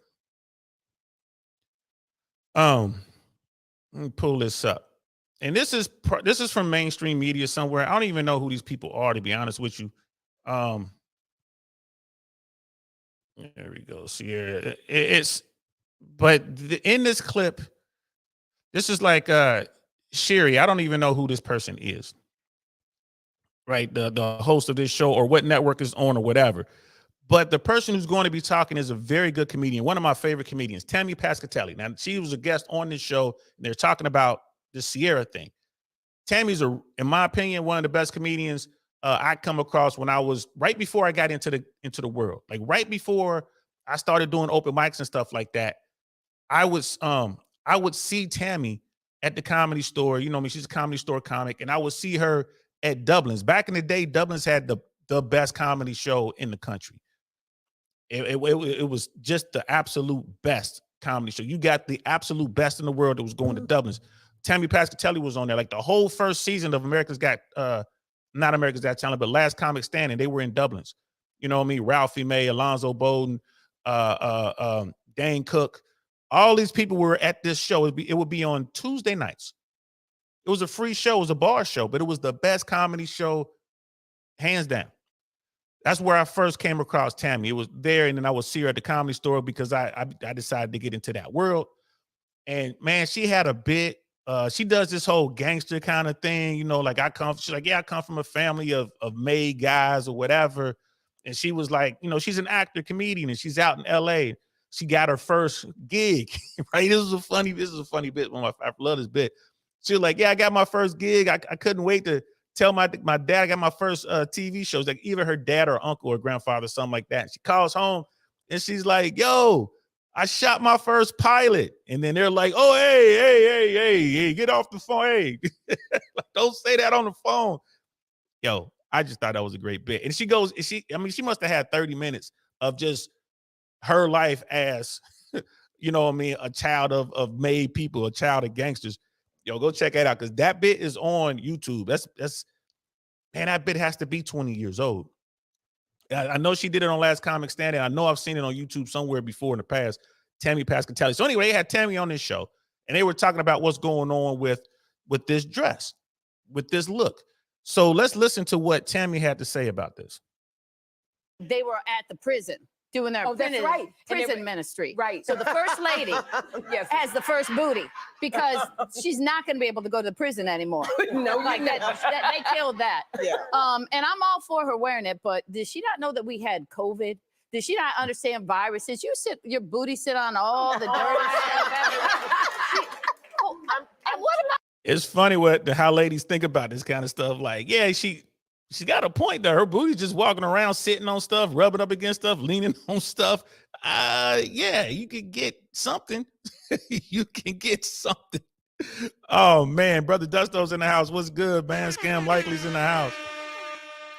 S1: Let me pull this up. And this is from mainstream media somewhere. I don't even know who these people are, to be honest with you. There we go. Ciara. In this clip, this is like Sherry. I don't even know who this person is. Right, the host of this show, or what network is on, or whatever. But the person who's going to be talking is a very good comedian, one of my favorite comedians, Tammy Pascatelli. Now, she was a guest on this show, and they're talking about the Ciara thing. Tammy's, in my opinion, one of the best comedians I come across when I was right before I got into the world. Like, right before I started doing open mics and stuff like that, I would see Tammy at the Comedy Store. You know, I mean, she's a Comedy Store comic, and I would see her at Dublin's. Back in the day, Dublin's had the best comedy show in the country. It was just the absolute best comedy show. You got the absolute best in the world that was going to Dublin's. Tammy Pascatelli was on there. Like, the whole first season of not America's Got Talent, but Last Comic Standing, they were in Dublin's. You know what I mean? Ralphie May, Alonzo Bowden, Dane Cook. All these people were at this show. It would be on Tuesday nights. It was a free show. It was a bar show, but it was the best comedy show, hands down. That's where I first came across Tammy. It was there, and then I would see her at the Comedy Store, because I decided to get into that world. And man, she had a bit. She does this whole gangster kind of thing, you know, like, she's like, yeah, I come from a family of made guys or whatever. And she was like, you know, she's an actor, comedian, and she's out in LA. She got her first gig, right? This is a funny bit. I love this bit. She was like, yeah, I got my first gig. I couldn't wait to tell my dad I got my first TV shows, like either her dad or uncle or grandfather, something like that. She calls home and she's like, yo, I shot my first pilot. And then they're like, oh, hey, get off the phone. Hey, don't say that on the phone. Yo, I just thought that was a great bit. And she goes, she must have had 30 minutes of just her life as, you know what I mean, a child of made people, a child of gangsters. Yo, go check that out, because that bit is on YouTube. Man, that bit has to be 20 years old. I know she did it on Last Comic Standing. I know I've seen it on YouTube somewhere before in the past. Tammy Pascatelli. So anyway, they had Tammy on this show, and they were talking about what's going on with this dress, with this look. So let's listen to what Tammy had to say about this.
S3: They were at the prison. doing their prison ministry.
S4: Right.
S3: So the first lady has the first booty because she's not going to be able to go to the prison anymore.
S4: No,
S3: like that, they killed that.
S4: Yeah.
S3: And I'm all for her wearing it, but did she not know that we had COVID? Did she not understand viruses? Your booty sit on all the dirty stuff. And what about?
S1: It's funny how ladies think about this kind of stuff. Like, yeah, she got a point there. Her booty just walking around, sitting on stuff, rubbing up against stuff, leaning on stuff. Yeah, you can get something. You can get something. Oh man, brother Dusto's in the house. What's good, man? Scam Likely's in the house.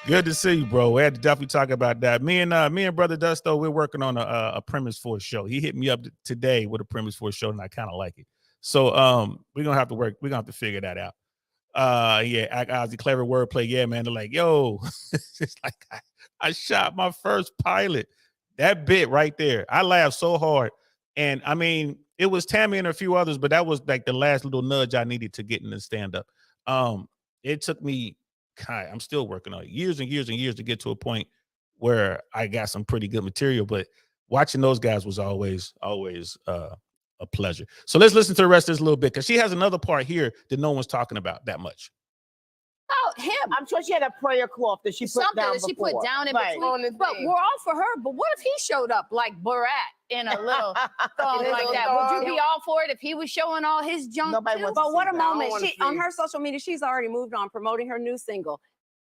S1: Good to see you, bro. We had to definitely talk about that. Me and brother Dusto, we're working on a premise for a show. He hit me up today with a premise for a show, and I kind of like it. So we're gonna have to work. We're gonna have to figure that out. Yeah, Ozzy, clever wordplay. Yeah, man. They're like, yo, it's like I shot my first pilot. That bit right there, I laughed so hard. And I mean, it was Tammy and a few others, but that was like the last little nudge I needed to get in the stand-up. It took me, I'm still working on it, years and years and years to get to a point where I got some pretty good material. But watching those guys was always a pleasure. So let's listen to the rest of this a little bit, because she has another part here that no one's talking about that much.
S3: Oh, him.
S4: I'm sure she had a prayer cloth that she put down
S3: that she put down in
S4: right.
S3: between. But we're all for her. But what if he showed up like Borat in a little thong like that? Would you be all for it if he was showing all his junk?
S4: Nobody wants
S5: But
S4: to
S5: what
S4: see
S5: a
S4: that.
S5: moment. She on her social media, she's already moved on promoting her new single.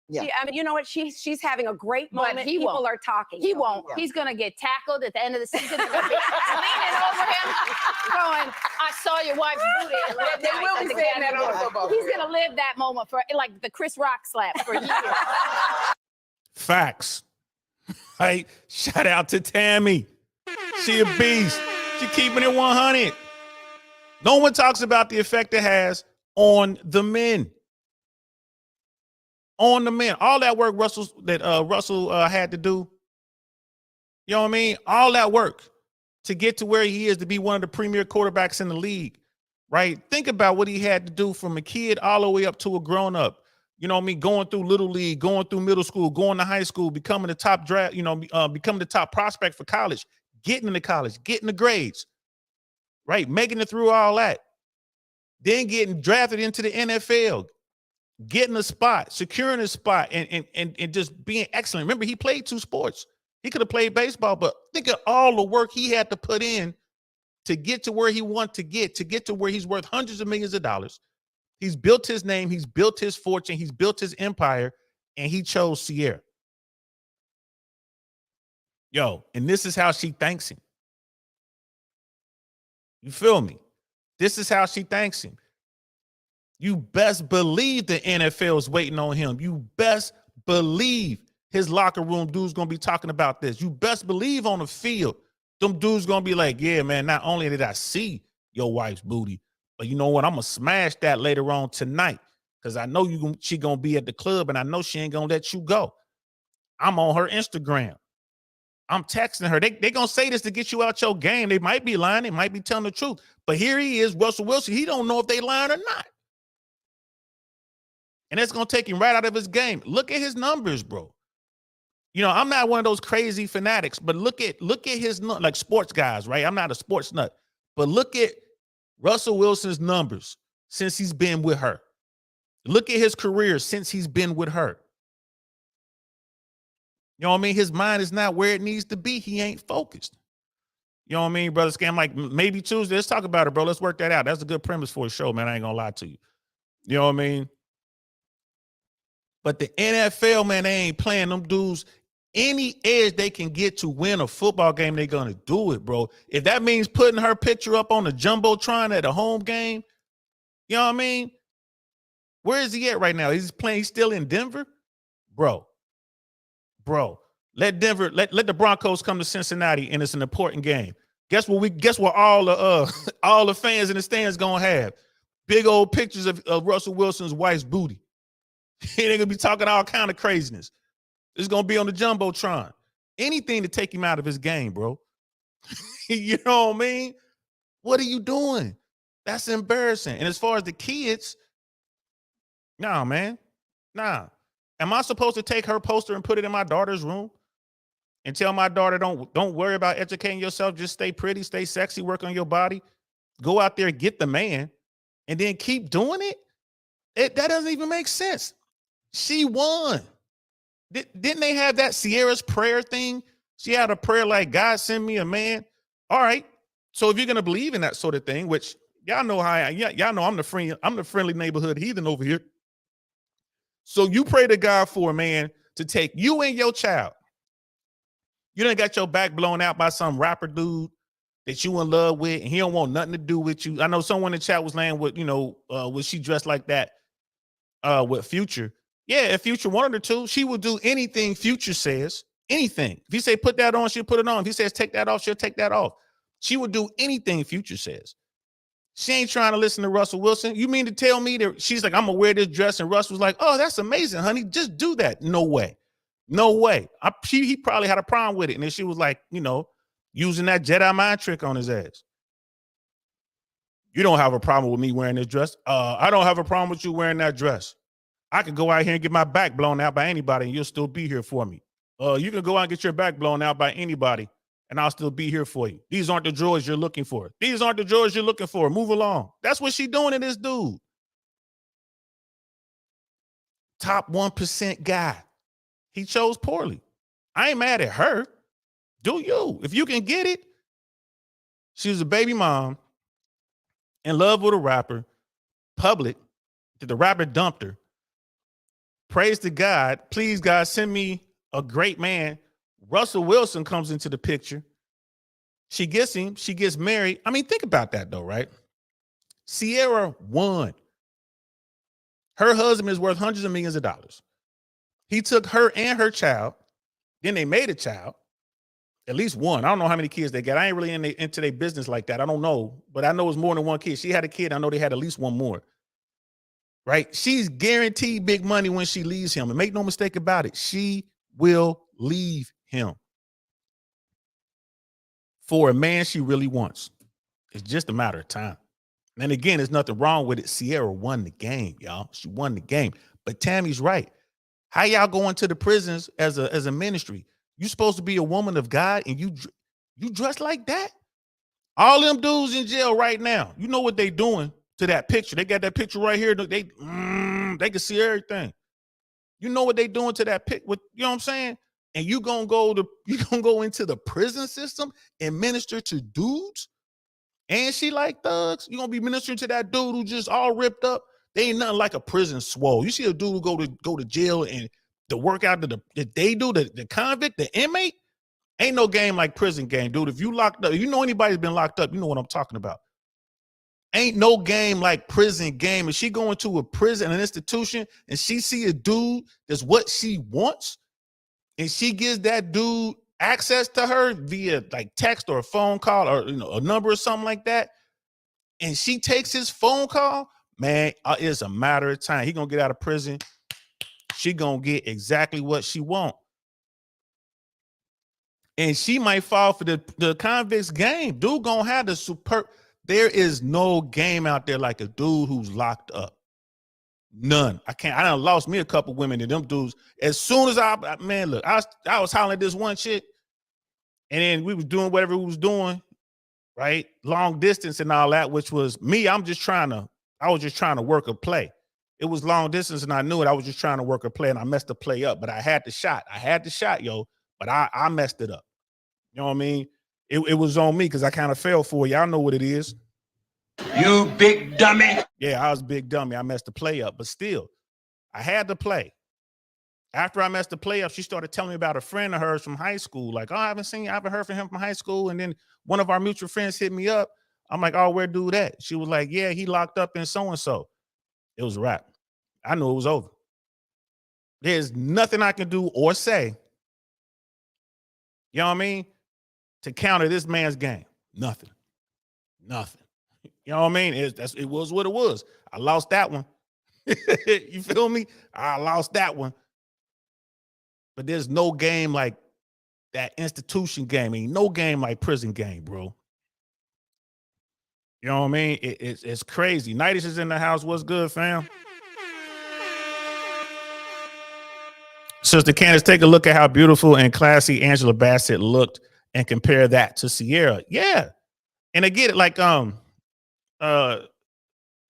S4: Yeah.
S5: I mean, you know what? She's having a great moment.
S3: But he
S5: People
S3: won't.
S5: are talking.
S3: He won't.
S4: Yeah.
S3: He's gonna get tackled at the end of the season. They're gonna be leaning over him, going, "I saw your wife's booty."
S4: They will be saying that on football.
S3: He's gonna live that moment for like the Chris Rock slap for years.
S1: Facts. Right? Shout out to Tammy. She a beast. She keeping it 100. No one talks about the effect it has on the men. On the men. All that work Russell had to do. You know what I mean? All that work to get to where he is, to be one of the premier quarterbacks in the league. Right? Think about what he had to do from a kid all the way up to a grown-up. You know what I mean? Going through little league, going through middle school, going to high school, becoming the top draft, becoming the top prospect for college, getting into college, getting the grades, right? Making it through all that. Then getting drafted into the NFL, getting a spot, securing a spot, and just being excellent. Remember, he played 2 sports. He could have played baseball, but think of all the work he had to put in to get to where he wanted to get to where he's worth hundreds of millions of dollars. He's built his name, he's built his fortune, he's built his empire, and he chose Ciara. Yo, and this is how she thanks him. You feel me? This is how she thanks him. You best believe the NFL is waiting on him. You best believe his locker room dudes gonna be talking about this. You best believe on the field, them dudes gonna be like, yeah, man, not only did I see your wife's booty, but you know what? I'm gonna smash that later on tonight, because I know she gonna be at the club, and I know she ain't gonna let you go. I'm on her Instagram. I'm texting her. They gonna say this to get you out your game. They might be lying. They might be telling the truth. But here he is, Russell Wilson. He don't know if they lying or not. And that's gonna take him right out of his game. Look at his numbers, bro. You know, I'm not one of those crazy fanatics, but look at his, like, sports guys, right? I'm not a sports nut, but look at Russell Wilson's numbers since he's been with her. Look at his career since he's been with her. You know what I mean? His mind is not where it needs to be. He ain't focused. You know what I mean, brother Scam? Like, maybe Tuesday. Let's talk about it, bro. Let's work that out. That's a good premise for a show, man. I ain't gonna lie to you. You know what I mean? But the NFL, man, they ain't playing them dudes. Any edge they can get to win a football game, they're gonna do it, bro. If that means putting her picture up on the Jumbotron at a home game, you know what I mean? Where is he at right now? He's playing, he's still in Denver? Bro, let the Broncos come to Cincinnati, and it's an important game. Guess what all the fans in the stands gonna have? Big old pictures of Russell Wilson's wife's booty. They're gonna be talking all kind of craziness. It's gonna be on the Jumbotron. Anything to take him out of his game, bro. You know what I mean? What are you doing? That's embarrassing. And as far as the kids, nah, man. Nah. Am I supposed to take her poster and put it in my daughter's room? and tell my daughter, don't worry about educating yourself. Just stay pretty, stay sexy, work on your body, go out there, get the man, and then keep doing it. That doesn't even make sense. She won. Didn't they have that Ciara's prayer thing? She had a prayer like, God, send me a man. All right. So if you're gonna believe in that sort of thing, which y'all know y'all know I'm the friendly neighborhood heathen over here. So you pray to God for a man to take you and your child. You done got your back blown out by some rapper dude that you in love with, and he don't want nothing to do with you. I know someone in the chat was laying with, was she dressed like that with Future? Yeah, if Future wanted her to, she will do anything Future says. Anything. If he say put that on, she'll put it on. If he says take that off, she'll take that off. She will do anything Future says. She ain't trying to listen to Russell Wilson. You mean to tell me that she's like, I'm gonna wear this dress, and Russ was like, oh, that's amazing, honey. Just do that. No way. No way. He probably had a problem with it. And then she was like, using that Jedi mind trick on his ass. You don't have a problem with me wearing this dress. I don't have a problem with you wearing that dress. I could go out here and get my back blown out by anybody and you'll still be here for me. You can go out and get your back blown out by anybody and I'll still be here for you. These aren't the drawers you're looking for. These aren't the drawers you're looking for. Move along. That's what she doing to this dude. Top 1% guy. He chose poorly. I ain't mad at her. Do you? If you can get it. She was a baby mom in love with a rapper, public, that the rapper dumped her. Praise to God. Please, God, send me a great man. Russell Wilson comes into the picture. She gets him. She gets married. I mean, think about that, though, right? Ciara won. Her husband is worth hundreds of millions of dollars. He took her and her child. Then they made a child. At least one. I don't know how many kids they got. I ain't really into their business like that. I don't know. But I know it's more than one kid. She had a kid. I know they had at least one more. Right? She's guaranteed big money when she leaves him. And make no mistake about it, she will leave him for a man she really wants. It's just a matter of time. And again, there's nothing wrong with it. Ciara won the game, y'all. She won the game. But Tammy's right. How y'all going to the prisons as a ministry? You supposed to be a woman of God and you dress like that? All them dudes in jail right now, you know what they doing to that picture. They got that picture right here. They can see everything. You know what they doing to that pic? You know what I'm saying? And you gonna go into the prison system and minister to dudes? And she like thugs? You gonna be ministering to that dude who just all ripped up? They ain't nothing like a prison swole. You see a dude who go to jail and the workout that they do, the convict, the inmate, ain't no game like prison game, dude. If you locked up, you know anybody's been locked up, you know what I'm talking about. Ain't no game like prison game. If she going to a prison, an institution, and she see a dude that's what she wants, and she gives that dude access to her via like text or a phone call or a number or something like that, and she takes his phone call, man, it's a matter of time. He gonna get out of prison. She gonna get exactly what she want. And she might fall for the convict's game. Dude gonna have the superb. There is no game out there like a dude who's locked up. None. I done lost me a couple women to them dudes. As soon as I was hollering at this one chick, and then we was doing whatever we was doing, right? Long distance and all that, which was me. I was just trying to work a play. It was long distance and I knew it. I was just trying to work a play and I messed the play up, but I had the shot, yo, but I messed it up. You know what I mean? It was on me because I kind of fell for it. Y'all know what it is.
S6: You big dummy.
S1: Yeah, I was a big dummy. I messed the play up, but still, I had to play. After I messed the play up, she started telling me about a friend of hers from high school. Like, oh, I haven't heard from him from high school. And then one of our mutual friends hit me up. I'm like, oh, where dude at? She was like, yeah, he locked up in so-and-so. It was a wrap. I knew it was over. There's nothing I can do or say, you know what I mean, to counter this man's game. Nothing. You know what I mean? It was what it was. I lost that one. You feel me? I lost that one. But there's no game like that institution game. Ain't no game like prison game, bro. You know what I mean? It's crazy. Nightis is in the house. What's good, fam? Sister Candace, take a look at how beautiful and classy Angela Bassett looked and compare that to Ciara. Yeah. And again, like uh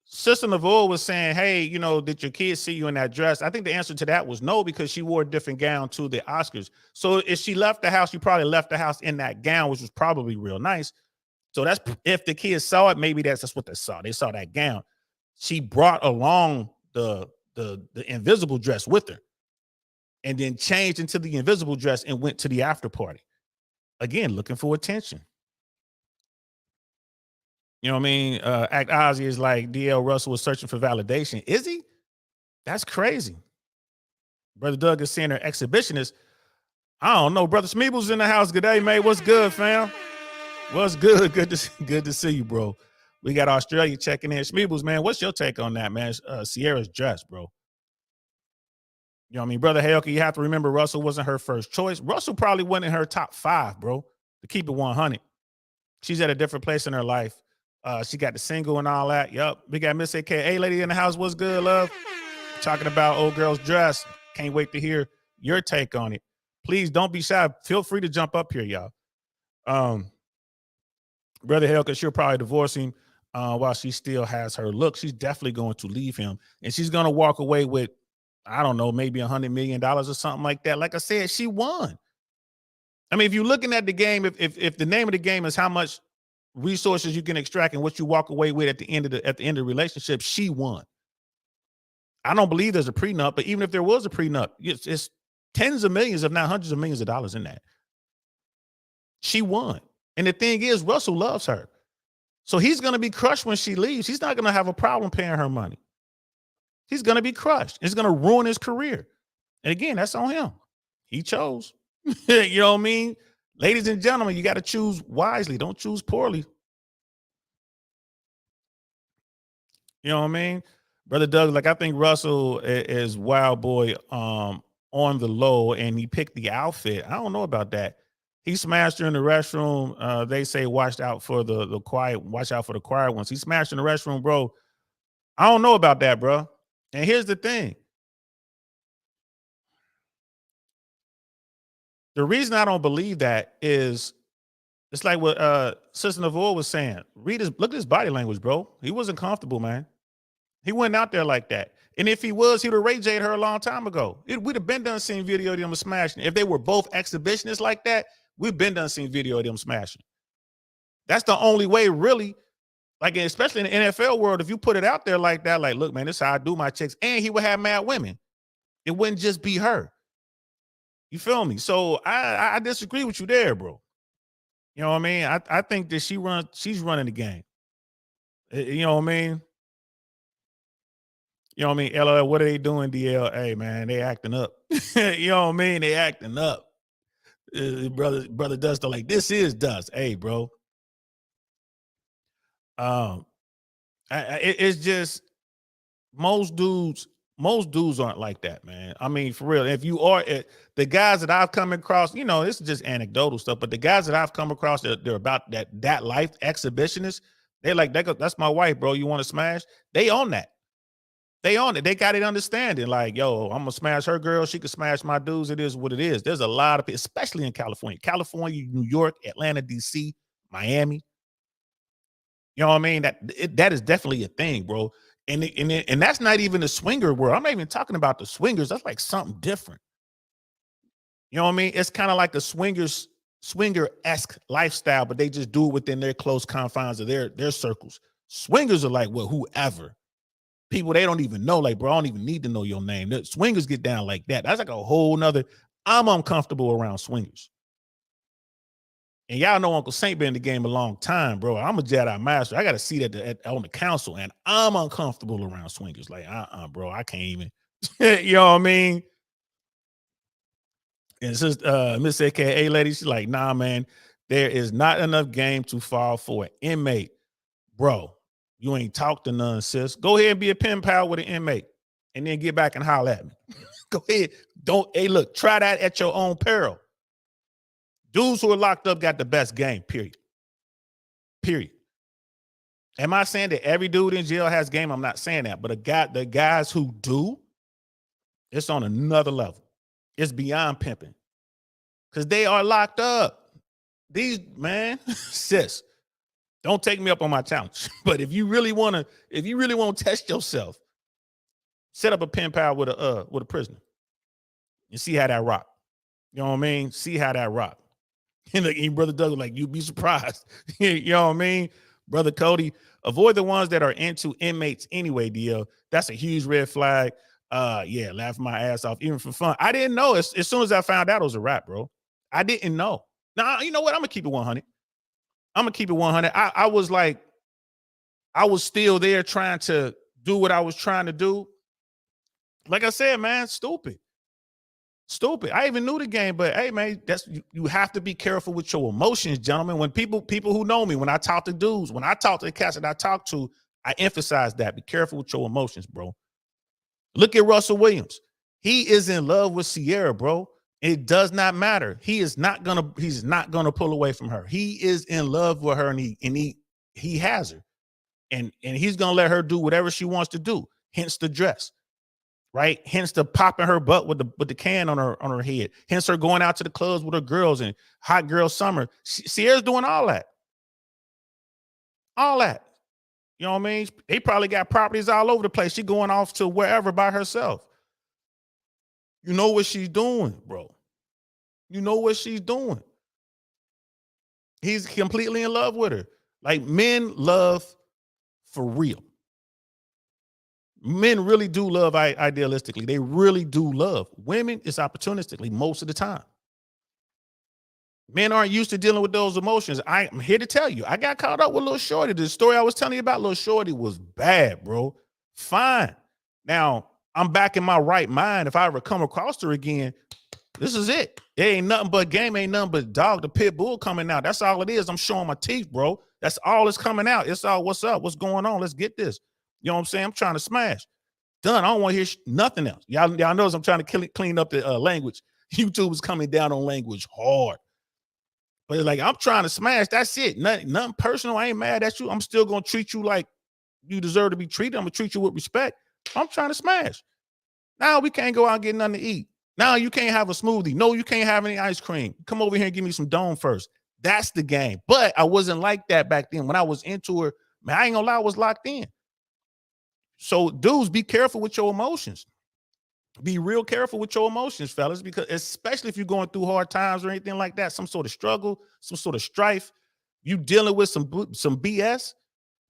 S1: Sister Navour was saying, hey, you know, did your kids see you in that dress? I think the answer to that was no, because she wore a different gown to the Oscars. So if she left the house, she probably left the house in that gown, which was probably real nice. So that's if the kids saw it, maybe that's what they saw. They saw that gown. She brought along the invisible dress with her and then changed into the invisible dress and went to the after party. Again, looking for attention. You know what I mean? Act Ozzy is like DL Russell was searching for validation. Is he? That's crazy. Brother Doug is saying her exhibitionist. I don't know. Brother Smeeble's in the house. Good day, mate. What's good, fam? What's good? Good to see you, bro. We got Australia checking in. Smeebles, man, what's your take on that, man? Ciara's dress, bro. You know what I mean? Brother Helke, you have to remember Russell wasn't her first choice. Russell probably went in her top 5, bro, to keep it 100. She's at a different place in her life. She got the single and all that. Yup. We got Miss AKA lady in the house. What's good, love? Talking about old girl's dress. Can't wait to hear your take on it. Please don't be shy. Feel free to jump up here, y'all. Brother Helka, she'll probably divorce him while she still has her look. She's definitely going to leave him. And she's going to walk away with, I don't know, maybe $100 million or something like that. Like I said, she won. I mean, if you're looking at the game, if the name of the game is how much resources you can extract and what you walk away with at the end of the relationship, she won. I don't believe there's a prenup, but even if there was a prenup, it's tens of millions, if not hundreds of millions of dollars in that. She won. And the thing is, Russell loves her. So he's going to be crushed when she leaves. He's not going to have a problem paying her money. He's going to be crushed. It's going to ruin his career. And again, that's on him. He chose. You know what I mean? Ladies and gentlemen, you got to choose wisely. Don't choose poorly. You know what I mean? Brother Doug, like I think Russell is wild boy on the low, and he picked the outfit. I don't know about that. He smashed her in the restroom. They say watch out for the quiet ones. He smashed in the restroom, bro. I don't know about that, bro. And here's the thing. The reason I don't believe that is it's like what Sister Navour was saying. Look at his body language, bro. He wasn't comfortable, man. He went out there like that. And if he was, he would have Ray J'd her a long time ago. We'd have been done seeing video of them smashing. If they were both exhibitionists like that, we've been done seeing video of them smashing. That's the only way, really. Like, especially in the NFL world, if you put it out there like that, like, look, man, this is how I do my chicks. And he would have mad women. It wouldn't just be her. You feel me? So I disagree with you there, bro. You know what I mean? I think that she's running the game. You know what I mean? You know what I mean? LOL, what are they doing, DL? Hey, man, they acting up. You know what I mean? They acting up. Brother Dust, like, this is Dust. Hey, bro. It's just most dudes aren't like that, man. I mean, for real. If you are, the guys that I've come across, you know, this is just anecdotal stuff, but the guys that I've come across, they're about that life exhibitionists. They're like, that's my wife, bro. You want to smash? They own that. They own it. They got it understanding. Like, yo, I'm gonna smash her girl. She can smash my dudes. It is what it is. There's a lot of people, especially in California, New York, Atlanta, DC, Miami. You know what I mean? That is definitely a thing, bro. And that's not even the swinger world. I'm not even talking about the swingers. That's like something different. You know what I mean? It's kind of like a swinger-esque lifestyle, but they just do it within their close confines of their circles. Swingers are like, well, whoever. People they don't even know, like, bro, I don't even need to know your name. The swingers get down like that. That's like a whole nother. I'm uncomfortable around swingers. And y'all know Uncle Saint been in the game a long time, bro. I'm a Jedi master. I got to see that on the council, and I'm uncomfortable around swingers. Like, bro, I can't even. You know what I mean? And it's just Miss AKA lady, she's like, nah, man, there is not enough game to fall for an inmate. Bro, you ain't talk to none, sis. Go ahead and be a pen pal with an inmate and then get back and holler at me. Go ahead. Hey, look, try that at your own peril. Dudes who are locked up got the best game, period. Period. Am I saying that every dude in jail has game? I'm not saying that. But the guys who do, it's on another level. It's beyond pimping. Because they are locked up. These, man, sis, don't take me up on my challenge. But if you really want to test yourself, set up a pen pal with a prisoner and see how that rock. You know what I mean? See how that rock. And like, brother Doug, like, you'd be surprised. You know what I mean? Brother Cody, avoid the ones that are into inmates anyway, DL. That's a huge red flag. Yeah, laughing my ass off, even for fun. I didn't know as soon as I found out it was a rap, bro. I didn't know. Now, you know what? I'm gonna keep it 100. I'm gonna keep it 100. I was like, I was still there trying to do what I was trying to do. Like I said, man, stupid. I even knew the game, but hey, man, you have to be careful with your emotions, gentlemen. When people who know me, when I talk to dudes, when I talk to the cats that I talk to, I emphasize that. Be careful with your emotions, bro. Look at Russell Williams. He is in love with Ciara, bro. It does not matter. He's not gonna pull away from her. He is in love with her, and he has her. And he's gonna let her do whatever she wants to do, hence the dress. Right? Hence the popping her butt with the can on her head. Hence her going out to the clubs with her girls and hot girl summer. Ciara's doing all that. All that. You know what I mean? They probably got properties all over the place. She going off to wherever by herself. You know what she's doing, bro. You know what she's doing. He's completely in love with her. Like, men love for real. Men really do love idealistically. They really do love. Women, it's opportunistically most of the time. Men aren't used to dealing with those emotions. I'm here to tell you, I got caught up with Lil Shorty. The story I was telling you about Lil Shorty was bad, bro. Fine. Now, I'm back in my right mind. If I ever come across her again, this is it. It ain't nothing but game, ain't nothing but dog, the pit bull coming out. That's all it is. I'm showing my teeth, bro. That's all that's coming out. It's all, what's up? What's going on? Let's get this. You know what I'm saying? I'm trying to smash. Done. I don't want to hear nothing else. Y'all knows I'm trying to clean up the language. YouTube is coming down on language hard. But it's like, I'm trying to smash. That's it. Nothing personal. I ain't mad at you. I'm still going to treat you like you deserve to be treated. I'm going to treat you with respect. I'm trying to smash. Now we can't go out and get nothing to eat. Now you can't have a smoothie. No, you can't have any ice cream. Come over here and give me some Dome first. That's the game. But I wasn't like that back then. When I was into her, man, I ain't gonna lie, I was locked in. So dudes, be careful with your emotions. Be real careful with your emotions, fellas, because especially if you're going through hard times or anything like that, some sort of struggle, some sort of strife, you dealing with some BS,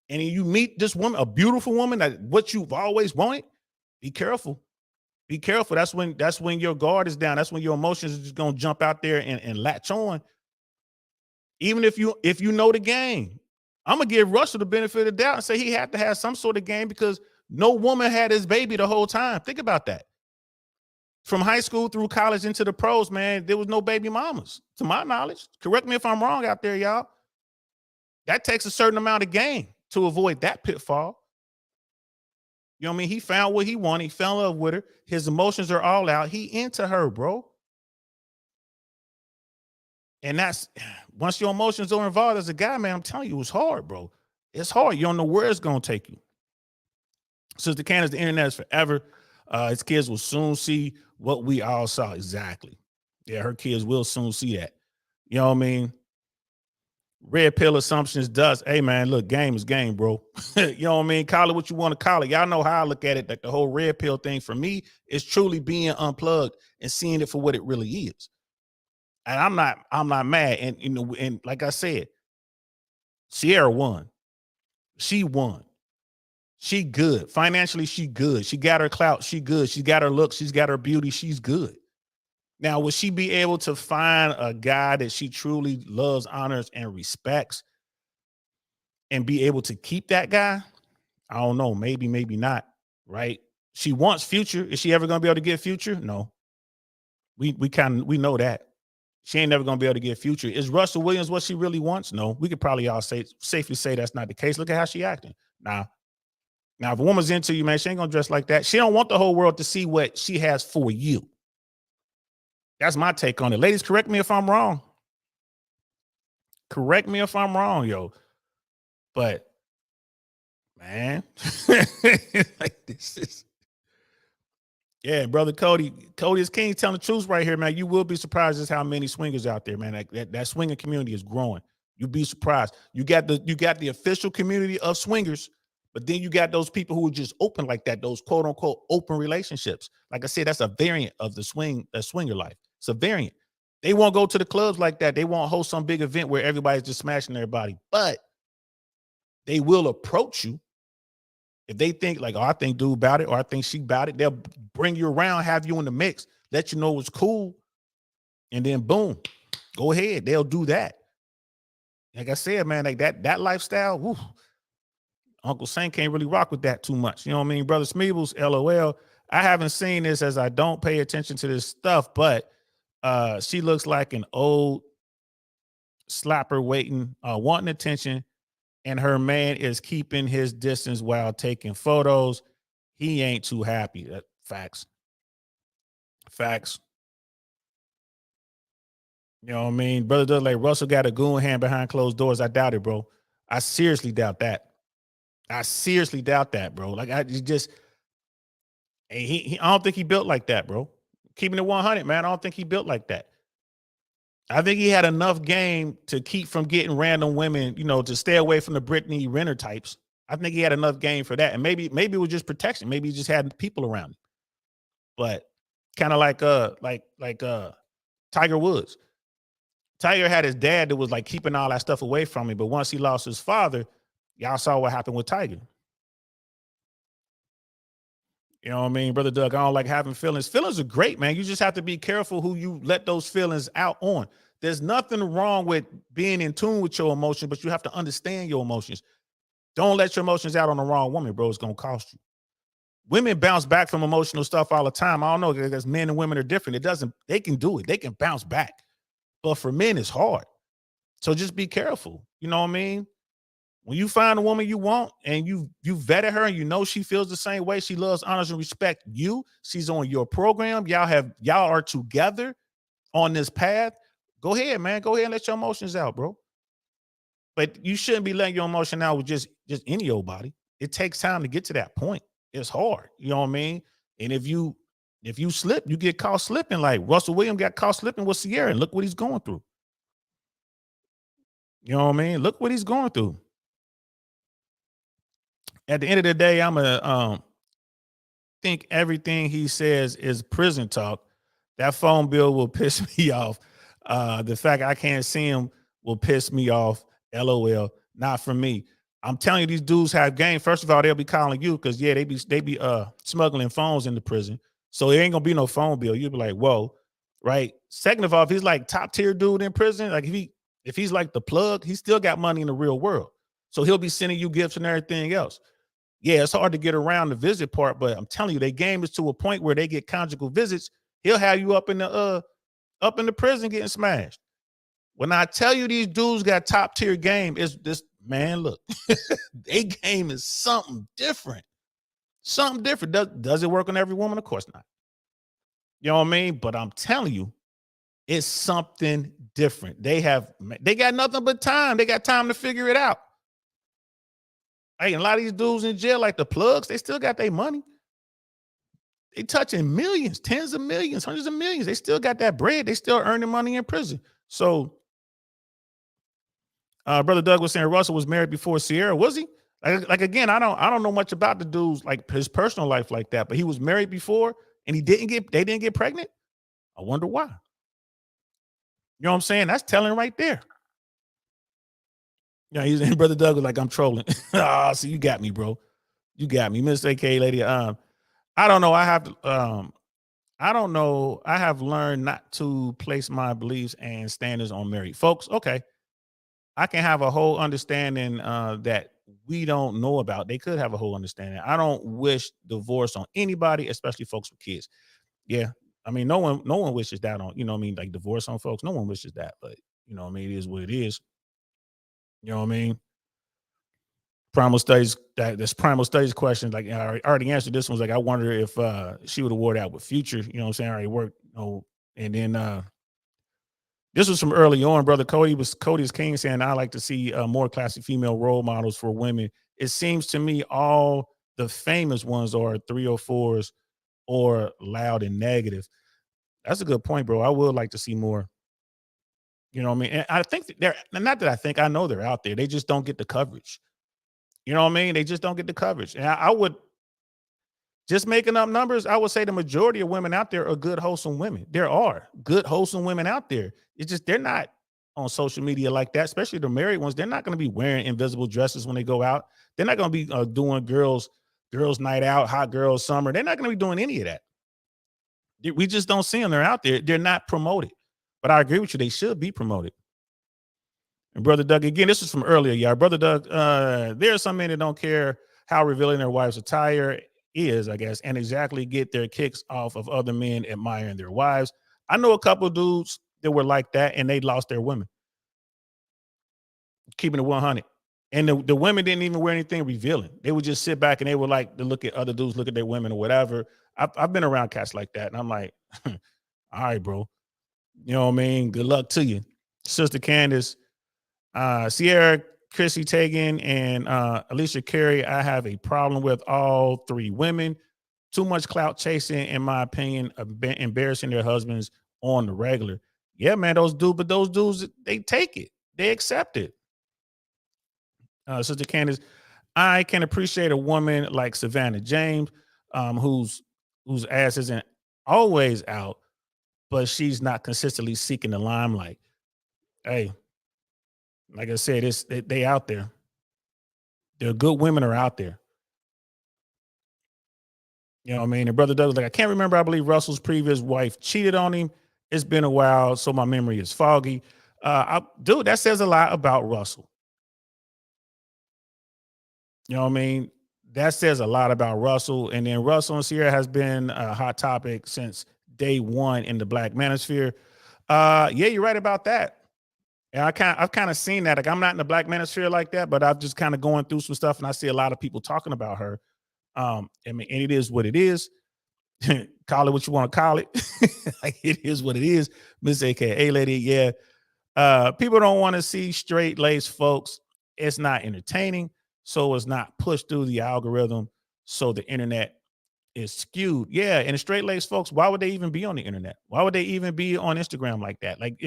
S1: and you meet this woman, a beautiful woman, that what you've always wanted, be careful. Be careful. That's when your guard is down. That's when your emotions are just gonna jump out there and latch on. Even if you know the game, I'm gonna give Russell the benefit of the doubt and say he had to have some sort of game because no woman had his baby the whole time. Think about that. From high school through college into the pros, man, there was no baby mamas, to my knowledge. Correct me if I'm wrong out there, y'all. That takes a certain amount of game to avoid that pitfall. You know what I mean? He found what he wanted. He fell in love with her. His emotions are all out. He into her, bro. And that's, once your emotions are involved as a guy, man, I'm telling you, it's hard, bro. It's hard. You don't know where it's going to take you. Sister Candace, the internet is forever. His kids will soon see what we all saw. Exactly. Yeah, her kids will soon see that. You know what I mean? Red pill assumptions does. Hey, man, look, game is game, bro. You know what I mean? Call it what you want to call it. Y'all know how I look at it. That the whole red pill thing for me is truly being unplugged and seeing it for what it really is. And I'm not mad. And you know, and like I said, Ciara won. She won. She good. Financially, she good. She got her clout. She good. She got her look. She's got her beauty. She's good. Now, will she be able to find a guy that she truly loves, honors, and respects and be able to keep that guy? I don't know. Maybe, maybe not. Right? She wants Future. Is she ever going to be able to get Future? No. We know that. She ain't never going to be able to get Future. Is Russell Williams what she really wants? No. We could probably all safely say that's not the case. Look at how she acting. Now, if a woman's into you, man, she ain't going to dress like that. She don't want the whole world to see what she has for you. That's my take on it. Ladies, correct me if I'm wrong. Correct me if I'm wrong, yo. But, man, like this is, Yeah, brother Cody is king telling the truth right here, man. You will be surprised just how many swingers out there, man. That swinging community is growing. You'll be surprised. You got the official community of swingers, but then you got those people who are just open like that, those quote unquote open relationships. Like I said, that's a variant of the swinger life. It's a variant. They won't go to the clubs like that. They won't host some big event where everybody's just smashing everybody, but they will approach you. If they think like, oh, I think dude about it, or I think she about it, they'll bring you around, have you in the mix, let you know what's cool, and then boom, go ahead. They'll do that. Like I said, man, like that lifestyle, whew, Uncle Saint can't really rock with that too much. You know what I mean? Brother Smeebles, LOL. I haven't seen this as I don't pay attention to this stuff, but she looks like an old slapper waiting, wanting attention, and her man is keeping his distance while taking photos. He ain't too happy. Facts. Facts. You know what I mean? Brother does like Russell got a goon hand behind closed doors. I doubt it, bro. I seriously doubt that. Bro. Like I just I don't think he built like that, bro. Keeping it 100, man. I don't think he built like that. I think he had enough game to keep from getting random women, you know, to stay away from the Brittany Renner types. I think he had enough game for that. And maybe it was just protection. Maybe he just had people around him. But kind of like Tiger Woods. Tiger had his dad that was like keeping all that stuff away from him. But once he lost his father, y'all saw what happened with Tiger. You know what I mean? Brother Doug, I don't like having feelings. Feelings are great, man. You just have to be careful who you let those feelings out on. There's nothing wrong with being in tune with your emotions, but you have to understand your emotions. Don't let your emotions out on the wrong woman, bro. It's going to cost you. Women bounce back from emotional stuff all the time. I don't know, because men and women are different. They can do it. They can bounce back. But for men, it's hard. So just be careful. You know what I mean? When you find a woman you want and you vetted her and you know she feels the same way, she loves, honors, and respect you, she's on your program, y'all are together on this path, go ahead, man. Go ahead and let your emotions out, bro. But you shouldn't be letting your emotion out with just any old body. It takes time to get to that point. It's hard. You know what I mean? And if you slip, you get caught slipping. Like Russell Williams got caught slipping with Ciara, and look what he's going through. You know what I mean? Look what he's going through. At the end of the day, I'm a think everything he says is prison talk. That phone bill will piss me off. The fact I can't see him will piss me off. LOL. Not for me. I'm telling you, these dudes have game. First of all, they'll be calling you because they be smuggling phones into prison. So it ain't gonna be no phone bill. You'll be like, whoa, right? Second of all, if he's like top tier dude in prison, like if he's like the plug, he still got money in the real world. So he'll be sending you gifts and everything else. Yeah, it's hard to get around the visit part, but I'm telling you, they game is to a point where they get conjugal visits. He'll have you up in the prison getting smashed. When I tell you these dudes got top tier game, is this man? Look, they game is something different. Something different. Does it work on every woman? Of course not. You know what I mean? But I'm telling you, it's something different. They got nothing but time. They got time to figure it out. Hey, a lot of these dudes in jail, like the plugs, they still got their money. They touching millions, tens of millions, hundreds of millions. They still got that bread. They still earning money in prison. So, Brother Doug was saying Russell was married before Ciara. Was he? Like again, I don't know much about the dudes, like his personal life like that, but he was married before and they didn't get pregnant. I wonder why. You know what I'm saying? That's telling right there. Yeah, he's Brother Doug was like, I'm trolling. So you got me, bro. You got me. Miss AK lady. I don't know. I don't know. I have learned not to place my beliefs and standards on married folks. Okay. I can have a whole understanding that we don't know about. They could have a whole understanding. I don't wish divorce on anybody, especially folks with kids. Yeah. I mean, no one wishes that on, you know what I mean? Like divorce on folks. No one wishes that, but you know what I mean? It is what it is. You know what I mean? Primal studies, this primal studies question, like I already answered this one. Was like, I wonder if she would have wore that with Future, you know what I'm saying? I already worked, you know, and then this was from early on. Brother Cody's King saying, I like to see more classic female role models for women. It seems to me all the famous ones are 304s or loud and negative. That's a good point, bro. I would like to see more. You know what I mean? And I think that not that I think, I know they're out there. They just don't get the coverage. You know what I mean? They just don't get the coverage. And I would, just making up numbers, I would say the majority of women out there are good, wholesome women. There are good, wholesome women out there. It's just they're not on social media like that, especially the married ones. They're not going to be wearing invisible dresses when they go out. They're not going to be doing girls night out, hot girls summer. They're not going to be doing any of that. We just don't see them. They're out there. They're not promoted. But I agree with you. They should be promoted. And Brother Doug, again, this is from earlier, y'all. Brother Doug, there are some men that don't care how revealing their wife's attire is, I guess, and exactly get their kicks off of other men admiring their wives. I know a couple of dudes that were like that, and they lost their women. Keeping it 100. And the women didn't even wear anything revealing. They would just sit back and they would like to look at other dudes, look at their women or whatever. I've been around cats like that, and I'm like, all right, bro. You know what I mean? Good luck to you. Sister Candace, Ciara, Chrissy Teigen, and Alicia Carey, I have a problem with all three women. Too much clout chasing, in my opinion, embarrassing their husbands on the regular. Yeah, man, those dudes, they take it. They accept it. Sister Candace, I can appreciate a woman like Savannah James, whose ass isn't always out, but she's not consistently seeking the limelight. Hey, like I said, they out there. The good women are out there. You know what I mean? And Brother Douglas, like, I can't remember. I believe Russell's previous wife cheated on him. It's been a while, so my memory is foggy. Dude, that says a lot about Russell. You know what I mean? That says a lot about Russell. And then Russell and Ciara has been a hot topic since day one in the Black manosphere. Yeah, you're right about that. And I've kind of seen that. Like, I'm not in the Black manosphere like that, but I've just kind of going through some stuff, and I see a lot of people talking about her. I mean, and it is what it is. Call it what you want to call it. Like, it is what it is. Miss AKA lady, yeah. People don't want to see straight-laced folks. It's not entertaining, so it's not pushed through the algorithm, so the internet is skewed. Yeah, and straight-laced folks, why would they even be on the internet? Why would they even be on Instagram like that? Like,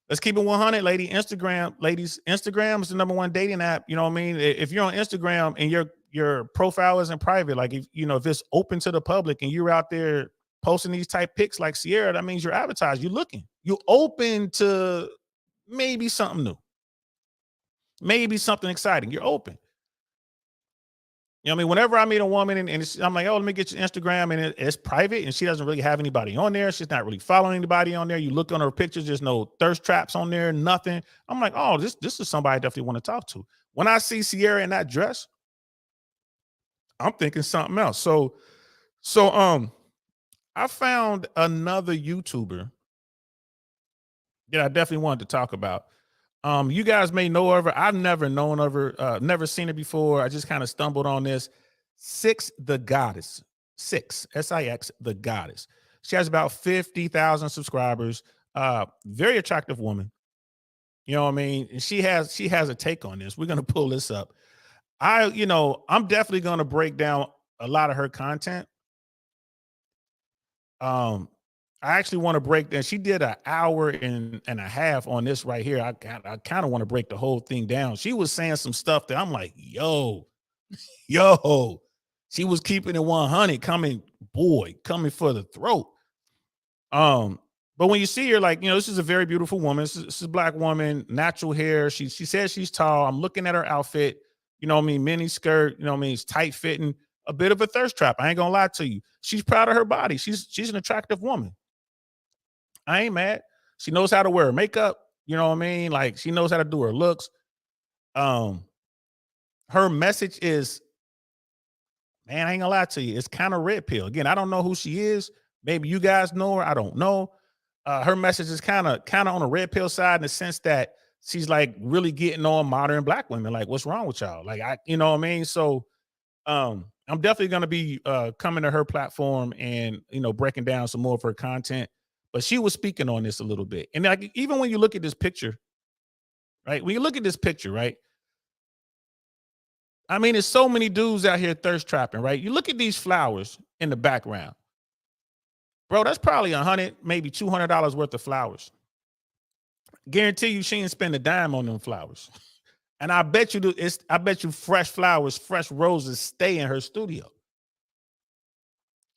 S1: let's keep it 100, ladies. Instagram is the #1 dating app. You know what I mean? If you're on Instagram and your profile isn't private, like, if it's open to the public and you're out there posting these type pics like Ciara, that means you're advertised. You're looking. You're open to maybe something new, maybe something exciting. You're open. You know what I mean? Whenever I meet a woman and I'm like, oh, let me get your Instagram, and it's private and she doesn't really have anybody on there. She's not really following anybody on there. You look on her pictures, there's no thirst traps on there, nothing. I'm like, oh, this is somebody I definitely want to talk to. When I see Ciara in that dress, I'm thinking something else. So I found another YouTuber that I definitely wanted to talk about. You guys may know of her. I've never known of her, never seen her before. I just kind of stumbled on this. Six the Goddess. Six, S-I-X, the Goddess. She has about 50,000 subscribers. Very attractive woman. You know what I mean? And she has a take on this. We're gonna pull this up. I'm definitely gonna break down a lot of her content. I actually want to break that. She did an hour and a half on this right here. I kind of want to break the whole thing down. She was saying some stuff that I'm like, yo. She was keeping it 100, coming for the throat. But when you see her, like, this is a very beautiful woman. This is a Black woman, natural hair. She says she's tall. I'm looking at her outfit. You know what I mean? Mini skirt. You know what I mean? It's tight fitting. A bit of a thirst trap. I ain't gonna lie to you. She's proud of her body. She's an attractive woman. I ain't mad. She knows how to wear makeup. You know what I mean? Like, she knows how to do her looks. Her message is, man, I ain't gonna lie to you, it's kind of red pill. Again, I don't know who she is. Maybe you guys know her. I don't know. Her message is kind of on the red pill side, in the sense that she's like really getting on modern Black women. Like, what's wrong with y'all? Like, you know what I mean? So I'm definitely gonna be coming to her platform and breaking down some more of her content. But she was speaking on this a little bit. And like, even when you look at this picture, right? When you look at this picture, right? I mean, there's so many dudes out here thirst trapping, right? You look at these flowers in the background. Bro, that's probably $100, maybe $200 worth of flowers. Guarantee you she ain't spend a dime on them flowers. And I bet you I bet you fresh flowers, fresh roses stay in her studio.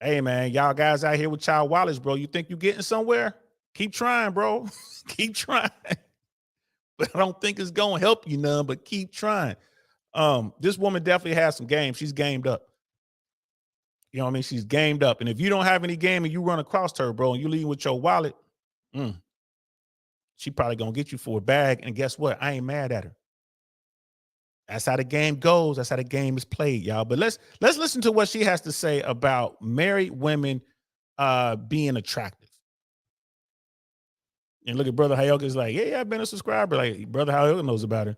S1: Hey man, y'all guys out here with child wallets, bro. You think you getting somewhere? Keep trying, bro. Keep trying. But I don't think it's gonna help you none, but keep trying. This woman definitely has some game. She's gamed up. You know what I mean? She's gamed up. And if you don't have any game and you run across her, bro, and you leave with your wallet, she probably gonna get you for a bag. And guess what? I ain't mad at her. That's how the game goes. That's how the game is played, y'all. But let's listen to what she has to say about married women being attractive. And look at Brother Hayoka is like, yeah, I've been a subscriber. Like Brother Hayoka knows about her.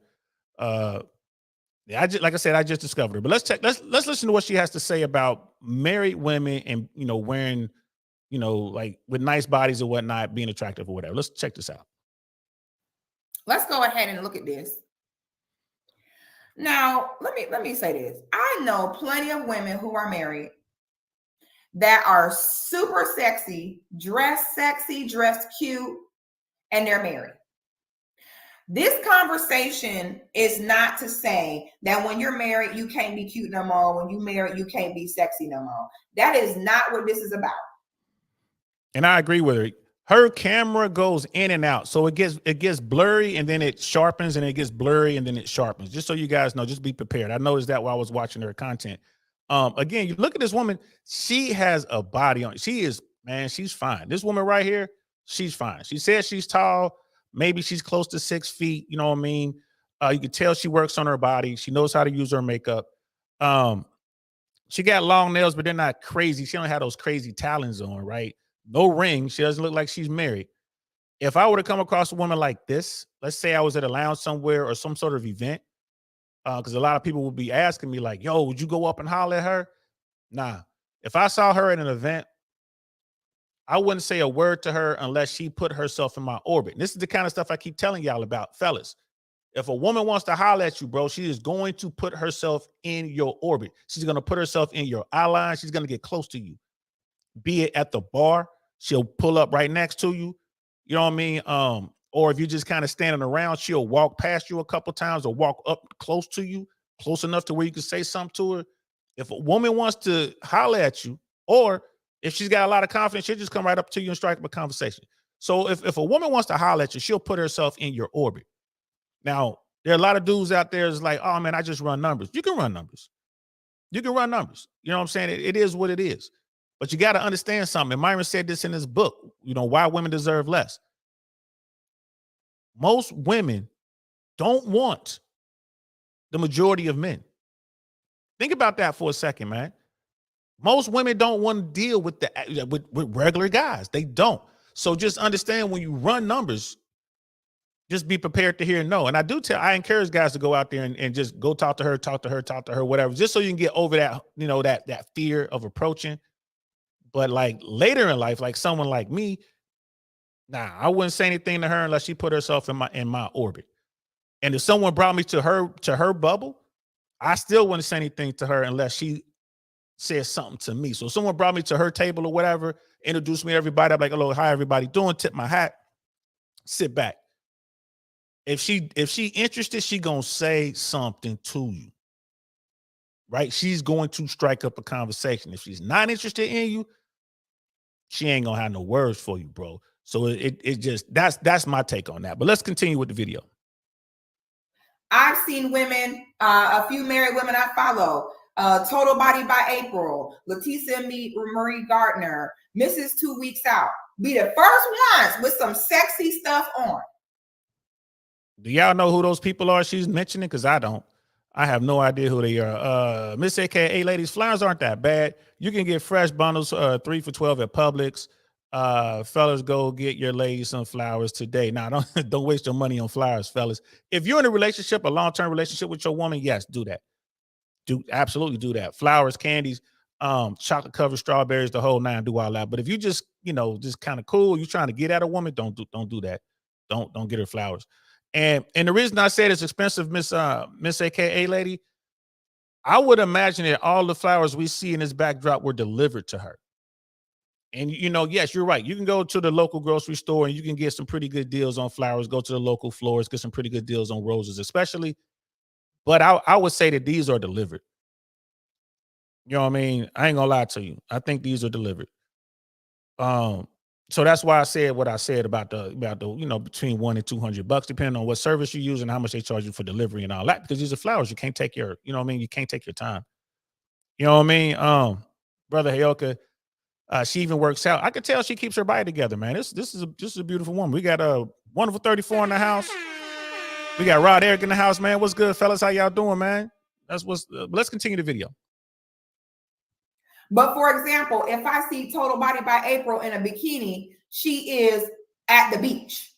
S1: Yeah, like I said, I just discovered her. But let's listen to what she has to say about married women and wearing, like with nice bodies or whatnot, being attractive or whatever. Let's check this out.
S7: Let's go ahead and look at this. Now, let me say this. I know plenty of women who are married that are super sexy, dressed cute, and they're married. This conversation is not to say that when you're married, you can't be cute no more. When you're married, you can't be sexy no more. That is not what this is about.
S1: And I agree with her. Her camera goes in and out. So it gets blurry and then it sharpens and it gets blurry and then it sharpens. Just so you guys know, just be prepared. I noticed that while I was watching her content. Again, you look at this woman, she has a body on it. She's fine. This woman right here, she's fine. She says she's tall. Maybe she's close to 6 feet. You know what I mean? You can tell she works on her body. She knows how to use her makeup. She got long nails, but they're not crazy. She don't have those crazy talons on, right? No ring. She doesn't look like she's married. If I were to come across a woman like this, let's say I was at a lounge somewhere or some sort of event, because a lot of people would be asking me like, yo, would you go up and holler at her? Nah. If I saw her at an event, I wouldn't say a word to her unless she put herself in my orbit. And this is the kind of stuff I keep telling y'all about, fellas. If a woman wants to holler at you, bro, she is going to put herself in your orbit. She's going to put herself in your eye line. She's going to get close to you. Be it at the bar, she'll pull up right next to you. You know what I mean? Or if you're just kind of standing around, she'll walk past you a couple times or walk up close to you, close enough to where you can say something to her. If a woman wants to holler at you, or if she's got a lot of confidence, she'll just come right up to you and strike up a conversation. So if a woman wants to holler at you, she'll put herself in your orbit. Now, there are a lot of dudes out there that's like, oh man, I just run numbers. You can run numbers. You can run numbers. You know what I'm saying? It is what it is. But you got to understand something. And Myron said this in his book, Why Women Deserve Less. Most women don't want the majority of men. Think about that for a second, man. Most women don't want to deal with with regular guys. They don't. So just understand when you run numbers, just be prepared to hear no. And I encourage guys to go out there and just go talk to her, whatever, just so you can get over that, that fear of approaching. But like later in life, like someone like me, I wouldn't say anything to her unless she put herself in my orbit. And if someone brought me to her bubble, I still wouldn't say anything to her unless she said something to me. So if someone brought me to her table or whatever, introduced me to everybody, I'm like, hello, hi, everybody doing? Tip my hat, sit back. If she interested, she gonna say something to you, right? She's going to strike up a conversation. If she's not interested in you, she ain't gonna have no words for you, bro. So it just that's my take on that. But let's continue with the video.
S7: I've seen women, a few married women I follow, Total Body by April, Leticia Marie Gardner, Mrs. 2 Weeks Out, be the first ones with some sexy stuff on.
S1: Do y'all know who those people are she's mentioning? Because I don't. I have no idea who they are. Miss AKA ladies, flowers aren't that bad. You can get fresh bundles, 3 for $12 at Publix. Fellas, go get your ladies some flowers today. Now, don't waste your money on flowers, fellas. If you're in a relationship, a long-term relationship with your woman, yes, do that. Absolutely do that. Flowers, candies, chocolate covered strawberries, the whole nine, do all that. But if you just, just kind of cool, you're trying to get at a woman, don't do that. Don't get her flowers. And the reason I said it's expensive, Miss AKA lady, I would imagine that all the flowers we see in this backdrop were delivered to her. And, you know, yes, you're right. You can go to the local grocery store and you can get some pretty good deals on flowers. Go to the local florist, get some pretty good deals on roses, especially. But I would say that these are delivered. You know what I mean? I ain't gonna lie to you. I think these are delivered. So that's why I said what I said about the you know, between $100 and $200, depending on what service you use and how much they charge you for delivery and all that. Because these are flowers, you can't take your, you know what I mean? You can't take your time. You know what I mean? Brother Hayoka, she even works out. I could tell she keeps her body together, man. This is a beautiful woman. We got a wonderful 34 in the house. We got Rod Eric in the house, man. What's good, fellas? How y'all doing, man? That's what's. Let's continue the video.
S7: But for example, if I see Total Body by April in a bikini, she is at the beach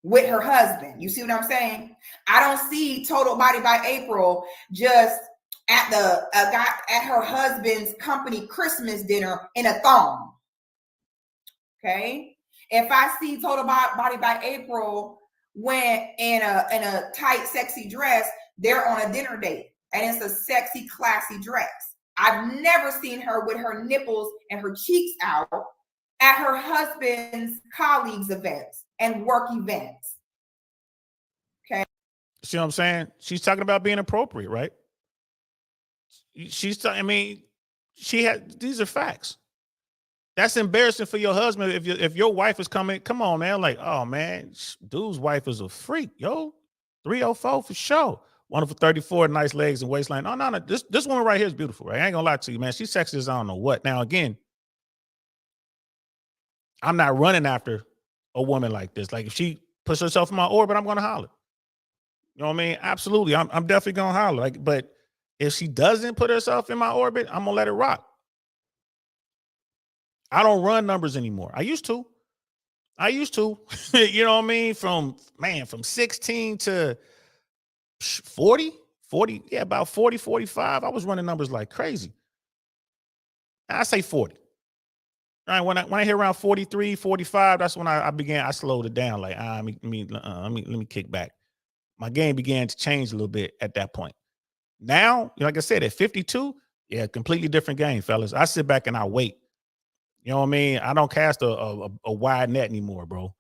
S7: with her husband. You see what I'm saying? I don't see Total Body by April just at at her husband's company Christmas dinner in a thong. Okay. If I see Total Body by April when in a tight, sexy dress, they're on a dinner date and it's a sexy, classy dress. I've never seen her with her nipples and her cheeks out at her husband's colleagues' events and work events. Okay.
S1: See what I'm saying? She's talking about being appropriate, right? I mean, these are facts. That's embarrassing for your husband if your wife is coming. Come on, man. Like, oh man, dude's wife is a freak, yo. 304 for sure. Wonderful 34, nice legs and waistline. Oh, no. This woman right here is beautiful, right? I ain't gonna lie to you, man. She's sexy as I don't know what. Now, again, I'm not running after a woman like this. Like, if she puts herself in my orbit, I'm gonna holler. You know what I mean? Absolutely. I'm definitely gonna holler. Like, but if she doesn't put herself in my orbit, I'm gonna let it rock. I don't run numbers anymore. I used to. You know what I mean? From 16 to 40, yeah, about 40, 45. I was running numbers like crazy. I say 40. All right, when I hit around 43, 45, that's when I slowed it down. Like, let me kick back. My game began to change a little bit at that point. Now, like I said, at 52, yeah, completely different game, fellas. I sit back and I wait. You know what I mean? I don't cast a wide net anymore, bro.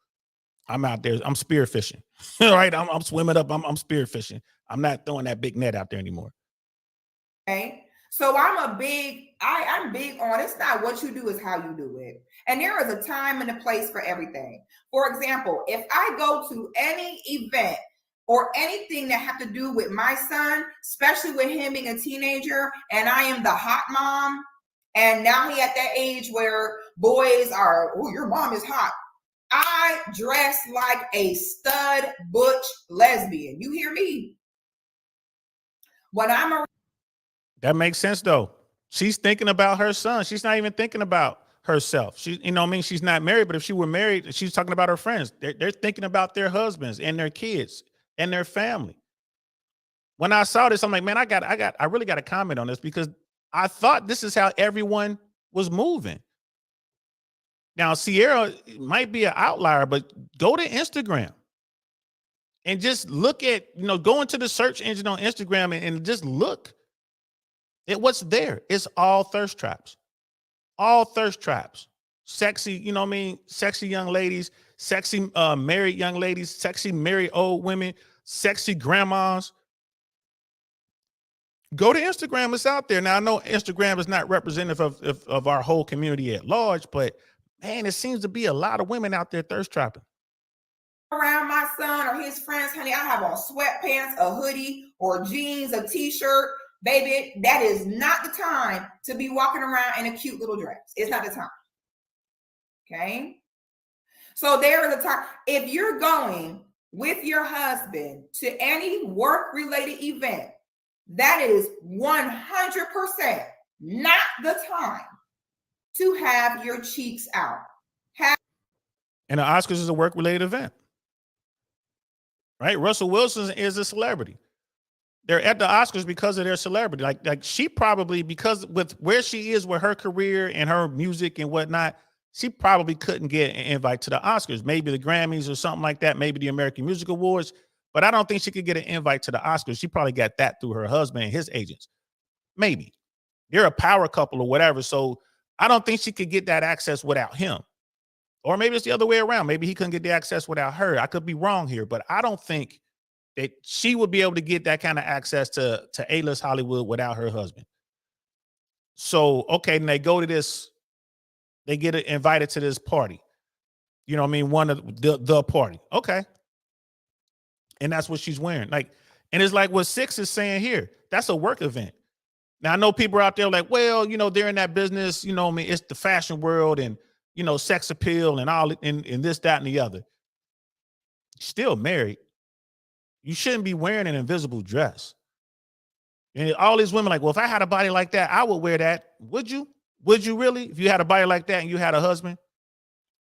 S1: I'm out there. I'm spear fishing. Right? I'm swimming up. I'm spear fishing. I'm not throwing that big net out there anymore.
S7: Okay. So I'm big on it's not what you do, is how you do it. And there is a time and a place for everything. For example, if I go to any event or anything that have to do with my son, especially with him being a teenager, and I am the hot mom, and now he at that age where boys are, oh, your mom is hot. I dress like a stud butch lesbian. You hear me? When I'm around.
S1: That makes sense though. She's thinking about her son. She's not even thinking about herself. She, you know what I mean? She's not married, but if she were married, she's talking about her friends. They're thinking about their husbands and their kids and their family. When I saw this, I'm like, man, I really got to comment on this because I thought this is how everyone was moving. Now, Ciara might be an outlier, but go to Instagram and just look at, go into the search engine on Instagram and just look at what's there. It's all thirst traps. All thirst traps. Sexy, you know what I mean? Sexy young ladies, sexy married young ladies, sexy married old women, sexy grandmas. Go to Instagram. It's out there. Now, I know Instagram is not representative of our whole community at large, but man, it seems to be a lot of women out there thirst trapping.
S7: Around my son or his friends, honey, I have on sweatpants, a hoodie, or jeans, a t-shirt. Baby, that is not the time to be walking around in a cute little dress. It's not the time. Okay? So there is a time. If you're going with your husband to any work-related event, that is 100% not the time to have your cheeks out.
S1: And the Oscars is a work-related event. Right? Russell Wilson is a celebrity. They're at the Oscars because of their celebrity. Like she probably, because with where she is with her career and her music and whatnot, she probably couldn't get an invite to the Oscars. Maybe the Grammys or something like that. Maybe the American Music Awards. But I don't think she could get an invite to the Oscars. She probably got that through her husband and his agents. Maybe. They're a power couple or whatever. So I don't think she could get that access without him. Or maybe it's the other way around. Maybe he couldn't get the access without her. I could be wrong here, but I don't think that she would be able to get that kind of access to A-list Hollywood without her husband. So, okay, and they go to this, they get invited to this party. You know what I mean? One of the party. Okay. And that's what she's wearing. Like, and it's like what Six is saying here. That's a work event. Now, I know people are out there like, well, you know, they're in that business, you know what I mean? It's the fashion world and, you know, sex appeal and all and this, that, and the other. Still married. You shouldn't be wearing an invisible dress. And all these women like, well, if I had a body like that, I would wear that. Would you? Would you really? If you had a body like that and you had a husband,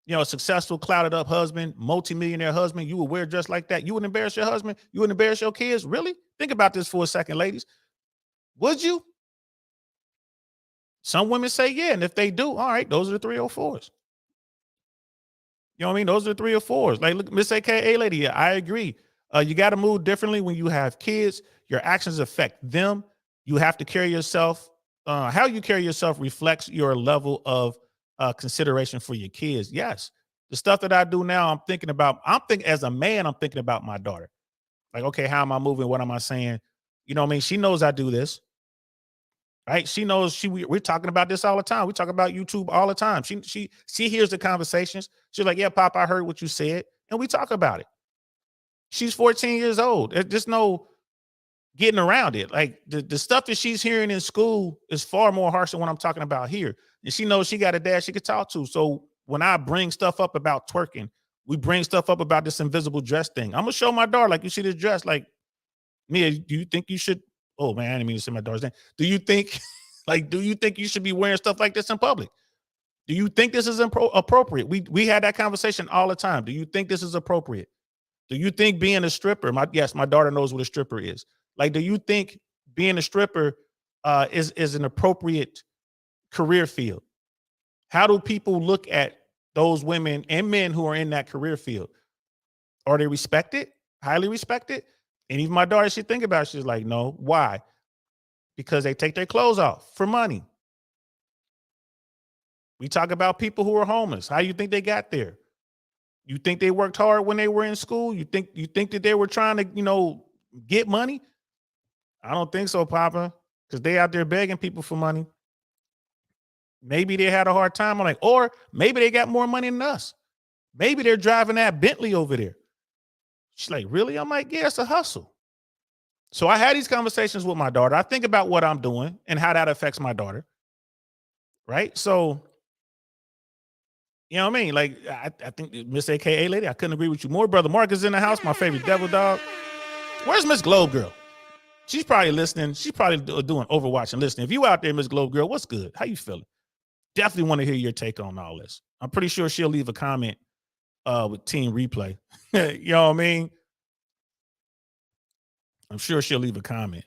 S1: you know, a successful, clouded up husband, multimillionaire husband, you would wear a dress like that? You would embarrass your husband? You would embarrass your kids? Really? Think about this for a second, ladies. Would you? Some women say, yeah. And if they do, all right, those are the 304s. You know what I mean? Those are the 304s. Like, look, Miss AKA lady, yeah, I agree. You got to move differently when you have kids. Your actions affect them. You have to carry yourself. How you carry yourself reflects your level of consideration for your kids. Yes. The stuff that I do now, as a man, I'm thinking about my daughter. Like, okay, how am I moving? What am I saying? You know what I mean? She knows I do this. Right? She knows we're talking about this all the time. We talk about YouTube all the time. She hears the conversations. She's like, yeah, Pop, I heard what you said. And we talk about it. She's 14 years old. There's just no getting around it. Like the stuff that she's hearing in school is far more harsh than what I'm talking about here. And she knows she got a dad she could talk to. So when I bring stuff up about twerking, we bring stuff up about this invisible dress thing. I'm gonna show my daughter, like, you see this dress, like, Mia, do you think you should? Oh man, I didn't mean to say my daughter's name. Do you think you should be wearing stuff like this in public? Do you think this is appropriate? We had that conversation all the time. Do you think this is appropriate? Do you think being a stripper? Yes, my daughter knows what a stripper is. Like, do you think being a stripper is an appropriate career field? How do people look at those women and men who are in that career field? Are they respected? Highly respected? And even my daughter, she think about it, she's like, no. Why? Because they take their clothes off for money. We talk about people who are homeless. How do you think they got there? You think they worked hard when they were in school? You think that they were trying to, you know, get money? I don't think so, Papa, because they out there begging people for money. Maybe they had a hard time. I'm like, or maybe they got more money than us. Maybe they're driving that Bentley over there. She's like, really? I'm like, yeah, it's a hustle. So I had these conversations with my daughter. I think about what I'm doing and how that affects my daughter. Right? So, you know what I mean? Like, I think Miss AKA lady, I couldn't agree with you more. Brother Mark is in the house, my favorite devil dog. Where's Miss Globe Girl? She's probably listening. She's probably doing Overwatch and listening. If you out there, Miss Globe Girl, what's good? How you feeling? Definitely want to hear your take on all this. I'm pretty sure she'll leave a comment with Team Replay. You know what I mean? I'm sure she'll leave a comment.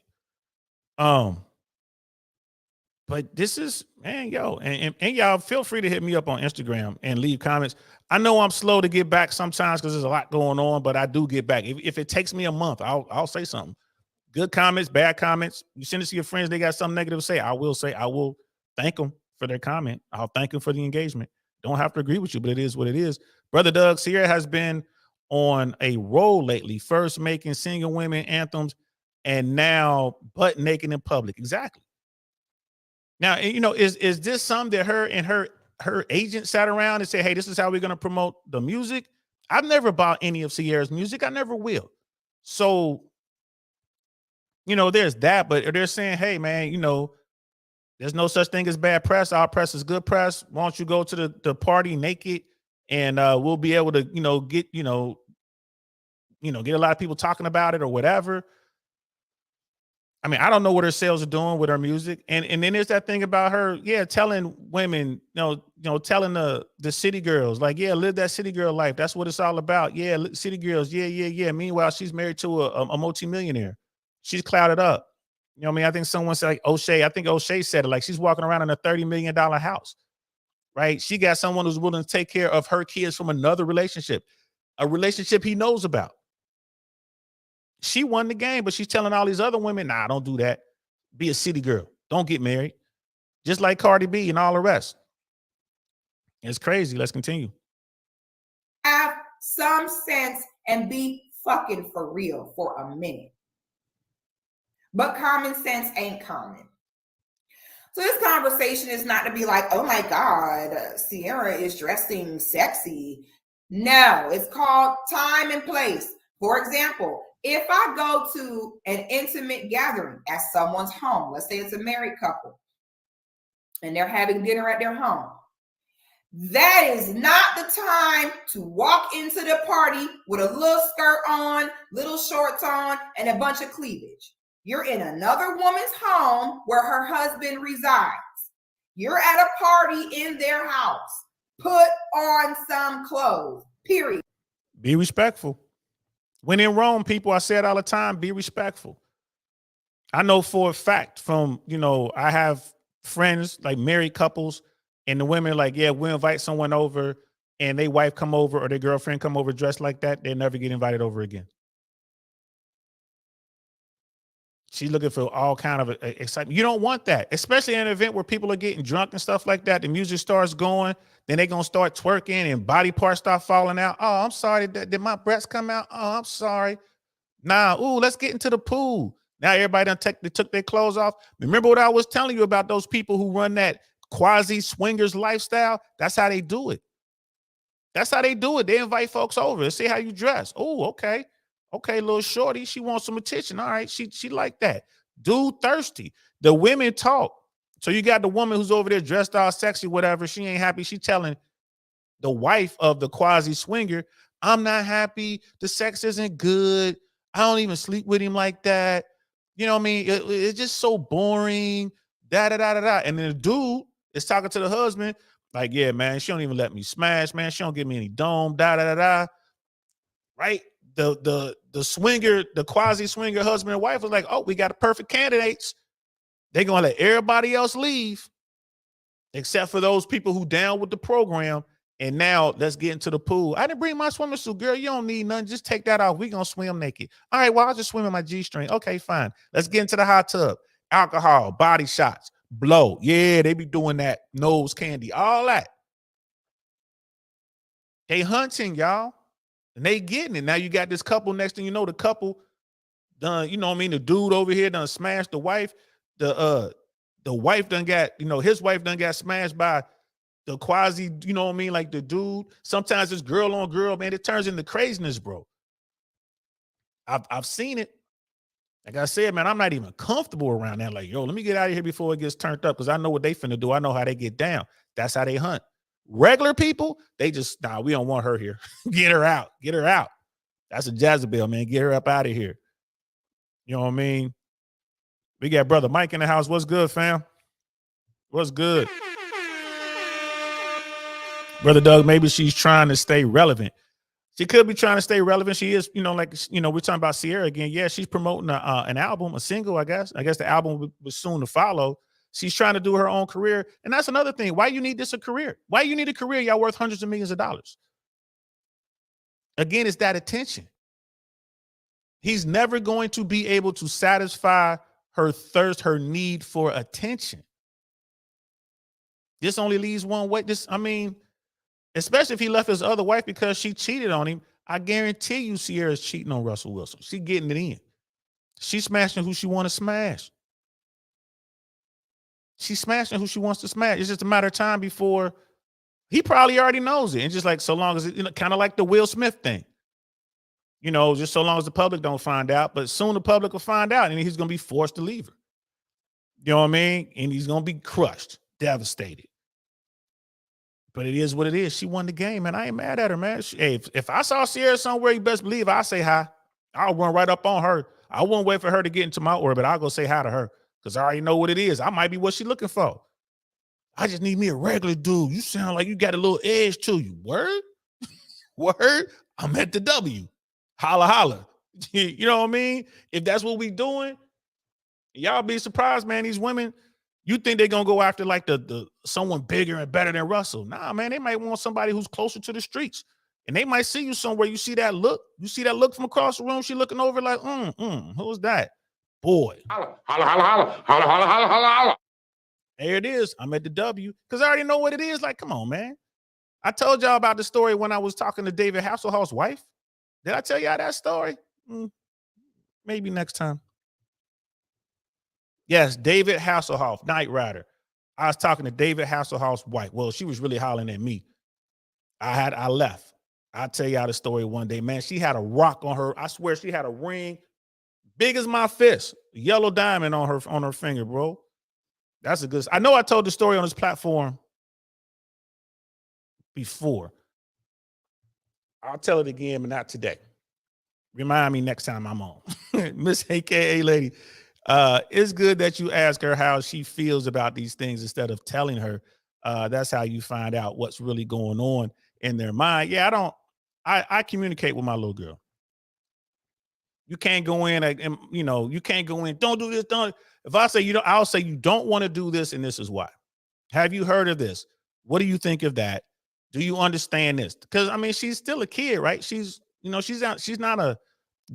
S1: But this is, man, yo, and y'all feel free to hit me up on Instagram and leave comments. I know I'm slow to get back sometimes because there's a lot going on, but I do get back. If it takes me a month, I'll say something. Good comments, bad comments. You send it to your friends, they got something negative to say. I will thank them for their comment. I'll thank them for the engagement. Don't have to agree with you, but it is what it is. Brother Doug, Ciara has been on a roll lately, first making single women anthems and now butt naked in public. Exactly. Now, you know, is this something that her and her agent sat around and said, hey, this is how we're going to promote the music? I've never bought any of Ciara's music. I never will. So, you know, there's that, but they're saying, hey, man, you know, there's no such thing as bad press. Our press is good press. Why don't you go to the party naked and we'll be able to, you know, get a lot of people talking about it or whatever. I mean, I don't know what her sales are doing with her music. And then there's that thing about her, telling women, telling the city girls, like, live that city girl life. That's what it's all about. Yeah, city girls. Yeah. Meanwhile, she's married to a multimillionaire. She's clouded up. You know what I mean? I think someone said, like, O'Shea said it, like she's walking around in a $30 million house, right? She got someone who's willing to take care of her kids from another relationship, a relationship he knows about. She won the game, but she's telling all these other women, nah, don't do that. Be a city girl. Don't get married. Just like Cardi B and all the rest. It's crazy. Let's continue.
S7: Have some sense and be fucking for real for a minute. But common sense ain't common. So this conversation is not to be like, oh my God, Ciara is dressing sexy. No, it's called time and place. For example, if I go to an intimate gathering at someone's home, let's say it's a married couple, and they're having dinner at their home, that is not the time to walk into the party with a little skirt on, little shorts on, and a bunch of cleavage. You're in another woman's home where her husband resides. You're at a party in their house. Put on some clothes, period.
S1: Be respectful. When in Rome, people, I say it all the time, be respectful. I know for a fact from, I have friends like married couples, and the women like, yeah, we'll invite someone over and their wife come over or their girlfriend come over dressed like that. They'll never get invited over again. She's looking for all kind of excitement. You don't want that, especially in an event where people are getting drunk and stuff like that. The music starts going, then they're going to start twerking and body parts start falling out. Oh, I'm sorry. Did my breasts come out? Oh, I'm sorry. Nah, let's get into the pool. Now everybody they took their clothes off. Remember what I was telling you about those people who run that quasi swingers lifestyle? That's how they do it. That's how they do it. They invite folks over and see how you dress. Oh, okay. Okay, little shorty, she wants some attention. All right, she like that. Dude thirsty. The women talk. So you got the woman who's over there dressed all sexy, whatever. She ain't happy. She telling the wife of the quasi swinger, I'm not happy. The sex isn't good. I don't even sleep with him like that. You know what I mean? It's just so boring. Da da da da da. And then the dude is talking to the husband, like, yeah, man, she don't even let me smash, man. She don't give me any dome. Da da da da. Right? The swinger, the quasi swinger husband and wife was like, oh, we got the perfect candidates. They're gonna let everybody else leave, except for those people who down with the program. And now let's get into the pool. I didn't bring my swimming suit, girl. You don't need nothing. Just take that off. We gonna swim naked. All right, well, I'll just swim in my G-string. Okay, fine. Let's get into the hot tub. Alcohol, body shots, blow. Yeah, they be doing that. Nose candy, all that. They hunting, y'all. And they getting it. Now you got this couple. Next thing you know, the couple done, the dude over here done smashed the wife. The wife done got, his wife done got smashed by the quasi, like the dude. Sometimes it's girl on girl, man. It turns into craziness, bro. I've seen it. Like I said, man, I'm not even comfortable around that. Like, yo, let me get out of here before it gets turned up, because I know what they finna do. I know how they get down. That's how they hunt. Regular people, they just, we don't want her here. Get her out. Get her out. That's a Jezebel, man. Get her up out of here. You know what I mean? We got brother Mike in the house. What's good, fam? What's good? Brother Doug, maybe she's trying to stay relevant. She could be trying to stay relevant. She is, we're talking about Ciara again. Yeah, she's promoting an album, a single, I guess. I guess the album was soon to follow. She's trying to do her own career. And that's another thing. Why you need a career? Why you need a career? Y'all worth hundreds of millions of dollars. Again, it's that attention. He's never going to be able to satisfy her thirst, her need for attention. This only leaves one way. Especially if he left his other wife because she cheated on him. I guarantee you Ciara's cheating on Russell Wilson. She's getting it in. She's smashing who she want to smash. She's smashing who she wants to smash. It's just a matter of time before he probably already knows it. And just like so long as it, kind of like the Will Smith thing. Just so long as the public don't find out. But soon the public will find out, and he's going to be forced to leave her. You know what I mean? And he's going to be crushed, devastated. But it is what it is. She won the game, man. I ain't mad at her, man. If I saw Ciara somewhere, you best believe I'll say hi. I'll run right up on her. I won't wait for her to get into my orbit. I'll go say hi to her because I already know what it is. I might be what she's looking for. I just need me a regular dude. You sound like you got a little edge to you. Word? Word? I'm at the W. Holla, holla. You know what I mean? If that's what we doing, y'all be surprised, man. These women, you think they're going to go after like the someone bigger and better than Russell. Nah, man, they might want somebody who's closer to the streets. And they might see you somewhere. You see that look. You see that look from across the room. She looking over like, who's that? boy.
S6: Holla, holla, holla, holla, holla, holla, holla, holla, holla.
S1: There it is. I'm at the W because I already know what it is. Like, come on, man. I told y'all about the story when I was talking to David Hasselhoff's wife. Did I tell y'all that story? Maybe next time. Yes, David Hasselhoff, Knight Rider. I was talking to David Hasselhoff's wife. Well, she was really hollering at me. I left. I'll tell y'all the story one day, man. She had a rock on her. I swear she had a ring big as my fist, yellow diamond on her finger, bro. That's a good. I know I told the story on this platform before. I'll tell it again, but not today. Remind me next time I'm on. Miss AKA Lady. It's good that you ask her how she feels about these things instead of telling her. That's how you find out what's really going on in their mind. Yeah, I communicate with my little girl. You can't go in and you can't go in, don't do this, don't. If I say I'll say you don't want to do this, and this is why. Have you heard of this? What do you think of that? Do you understand this? Because I mean, she's still a kid, right? She's not a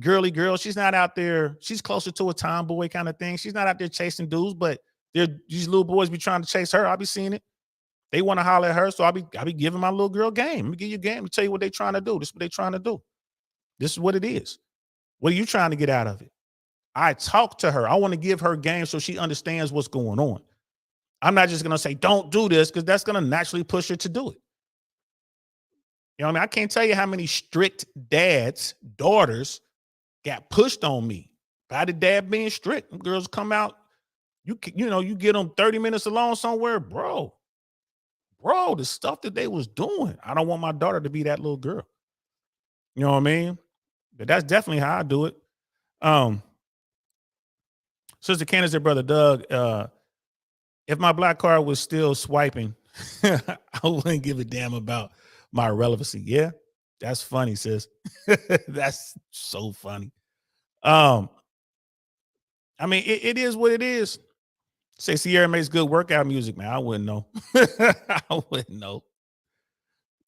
S1: girly girl. She's not out there. She's closer to a tomboy kind of thing. She's not out there chasing dudes, but these little boys be trying to chase her. I'll be seeing it. They want to holler at her, so I'll be giving my little girl game. Let me give you a game. Let me tell you what they're trying to do. This is what they're trying to do. This is what it is. What are you trying to get out of it? I talk to her. I want to give her game so she understands what's going on. I'm not just going to say, don't do this, because that's going to naturally push her to do it. You know what I mean? I can't tell you how many strict dads, daughters got pushed on me by the dad being strict. Them girls come out, you get them 30 minutes alone somewhere, bro, the stuff that they was doing. I don't want my daughter to be that little girl. You know what I mean? But that's definitely how I do it. Sister Candace said, Brother Doug, if my black card was still swiping, I wouldn't give a damn about my relevancy. Yeah, that's funny, sis. That's so funny. I mean, it is what it is. Say Ciara makes good workout music, man. I wouldn't know. I wouldn't know.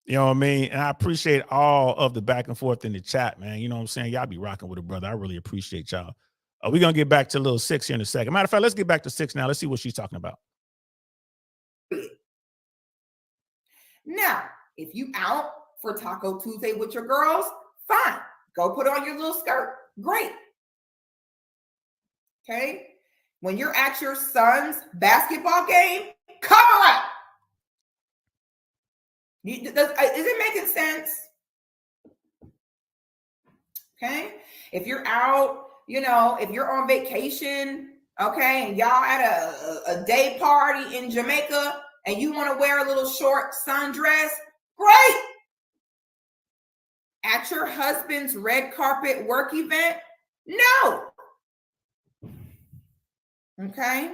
S1: You know what I mean? And I appreciate all of the back and forth in the chat, man. You know what I'm saying? Y'all be rocking with a brother. I really appreciate y'all. We're going to get back to little 6 here in a second. Matter of fact, let's get back to 6 now. Let's see what she's talking about.
S7: Now, if you out for Taco Tuesday with your girls, fine. Go put on your little skirt. Great. Okay? When you're at your son's basketball game, cover up. Is it making sense? Okay? If you're out, if you're on vacation, okay, and y'all at a day party in Jamaica and you want to wear a little short sundress, great. At your husband's red carpet work event, no. Okay?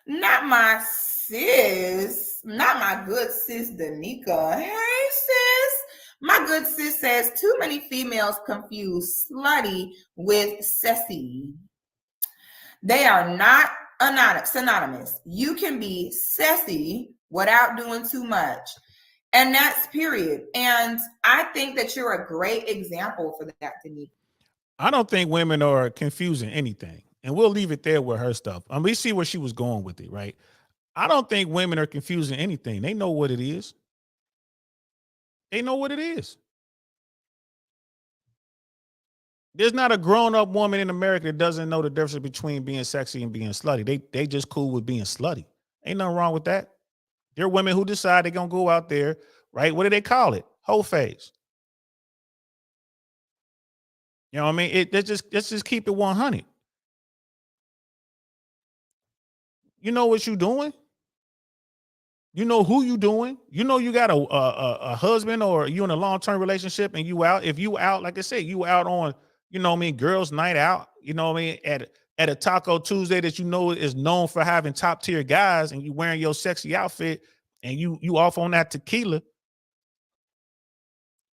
S7: Not my sis, not my good sis Danica. Hey sis. My good sis says too many females confuse slutty with sassy. They are not synonymous. You can be sassy without doing too much. And that's period. And I think that you're a great example for that, Danica.
S1: I don't think women are confusing anything. And we'll leave it there with her stuff. We see where she was going with it, right? I don't think women are confusing anything. They know what it is. They know what it is. There's not a grown-up woman in America that doesn't know the difference between being sexy and being slutty. They just cool with being slutty. Ain't nothing wrong with that. There are women who decide they're going to go out there, right? What do they call it? Whole phase. You know what I mean? Let's just keep it 100. You know what you're doing? You know who you doing? You know you got a husband, or you in a long-term relationship and you out. If you out, like I said, you out on, girls' night out, at a Taco Tuesday that is known for having top-tier guys, and you wearing your sexy outfit and you off on that tequila.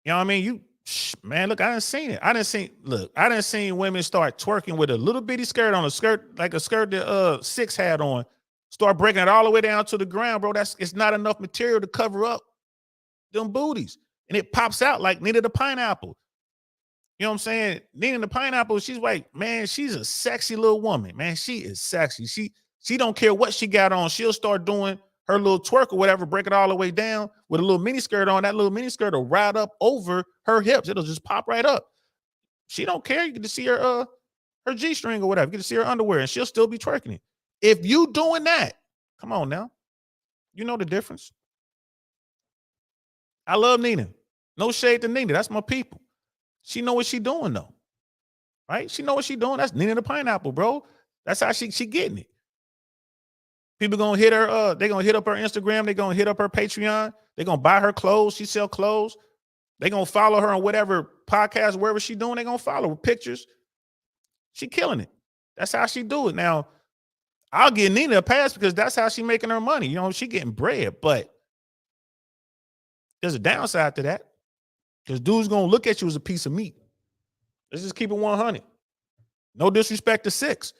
S1: You know what I mean? Man, look, I didn't seen it. I didn't see women start twerking with a little bitty skirt on, like a skirt that Six had on. Start breaking it all the way down to the ground, bro. It's not enough material to cover up them booties. And it pops out like Nita the pineapple. You know what I'm saying? Nina the Pineapple, she's like, man, she's a sexy little woman. Man, she is sexy. She don't care what she got on. She'll start doing her little twerk or whatever, break it all the way down with a little mini skirt on. That little mini skirt will ride up over her hips. It'll just pop right up. She don't care. You get to see her G-string or whatever. You get to see her underwear, and she'll still be twerking it. If you doing that, come on now. You know the difference. I love Nina. No shade to Nina. That's my people. She know what she doing though. Right? She know what she doing. That's Nina the Pineapple, bro. That's how she getting it. People gonna hit her, they gonna hit up her Instagram, they gonna hit up her Patreon, they gonna buy her clothes, she sell clothes, they gonna follow her on whatever podcast, wherever she doing, they gonna follow her pictures. She killing it. That's how she do it. Now, I'll give Nina a pass because that's how she making her money. You know, she getting bread, but there's a downside to that. Because dude's gonna look at you as a piece of meat. Let's just keep it 100. No disrespect to Six.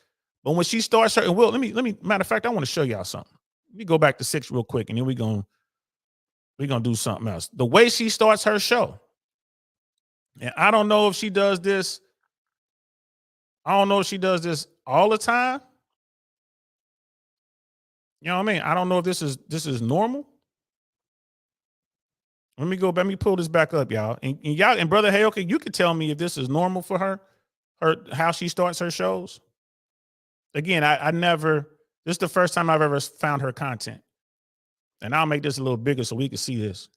S1: But when she starts her, and Will, let me, matter of fact, I want to show y'all something. Let me go back to Six real quick, and then we're gonna do something else. The way she starts her show, and I don't know if she does this. I don't know if she does this all the time. You know what I mean? I don't know if this is normal. Let me go back. Let me pull this back up, y'all. And y'all, and Brother Hayoka, you can tell me if this is normal for her how she starts her shows. Again, I never, this is the first time I've ever found her content. And I'll make this a little bigger so we can see this.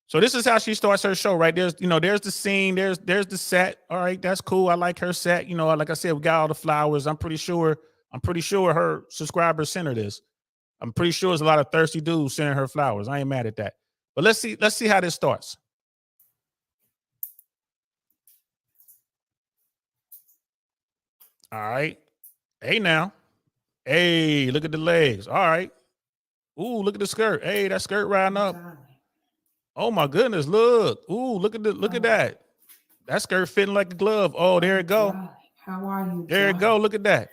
S1: So this is how she starts her show, right? There's the scene, there's the set. All right, that's cool. I like her set. You know, like I said, we got all the flowers. I'm pretty sure her subscribers sent her this. I'm pretty sure there's a lot of thirsty dudes sending her flowers. I ain't mad at that. But let's see how this starts. All right. Hey now. Hey, look at the legs. All right. Ooh, look at the skirt. Hey, that skirt riding up. Oh my goodness, look. Ooh, look at that. That skirt fitting like a glove. Oh, there it go.
S7: How are you?
S1: There it go. Look at that.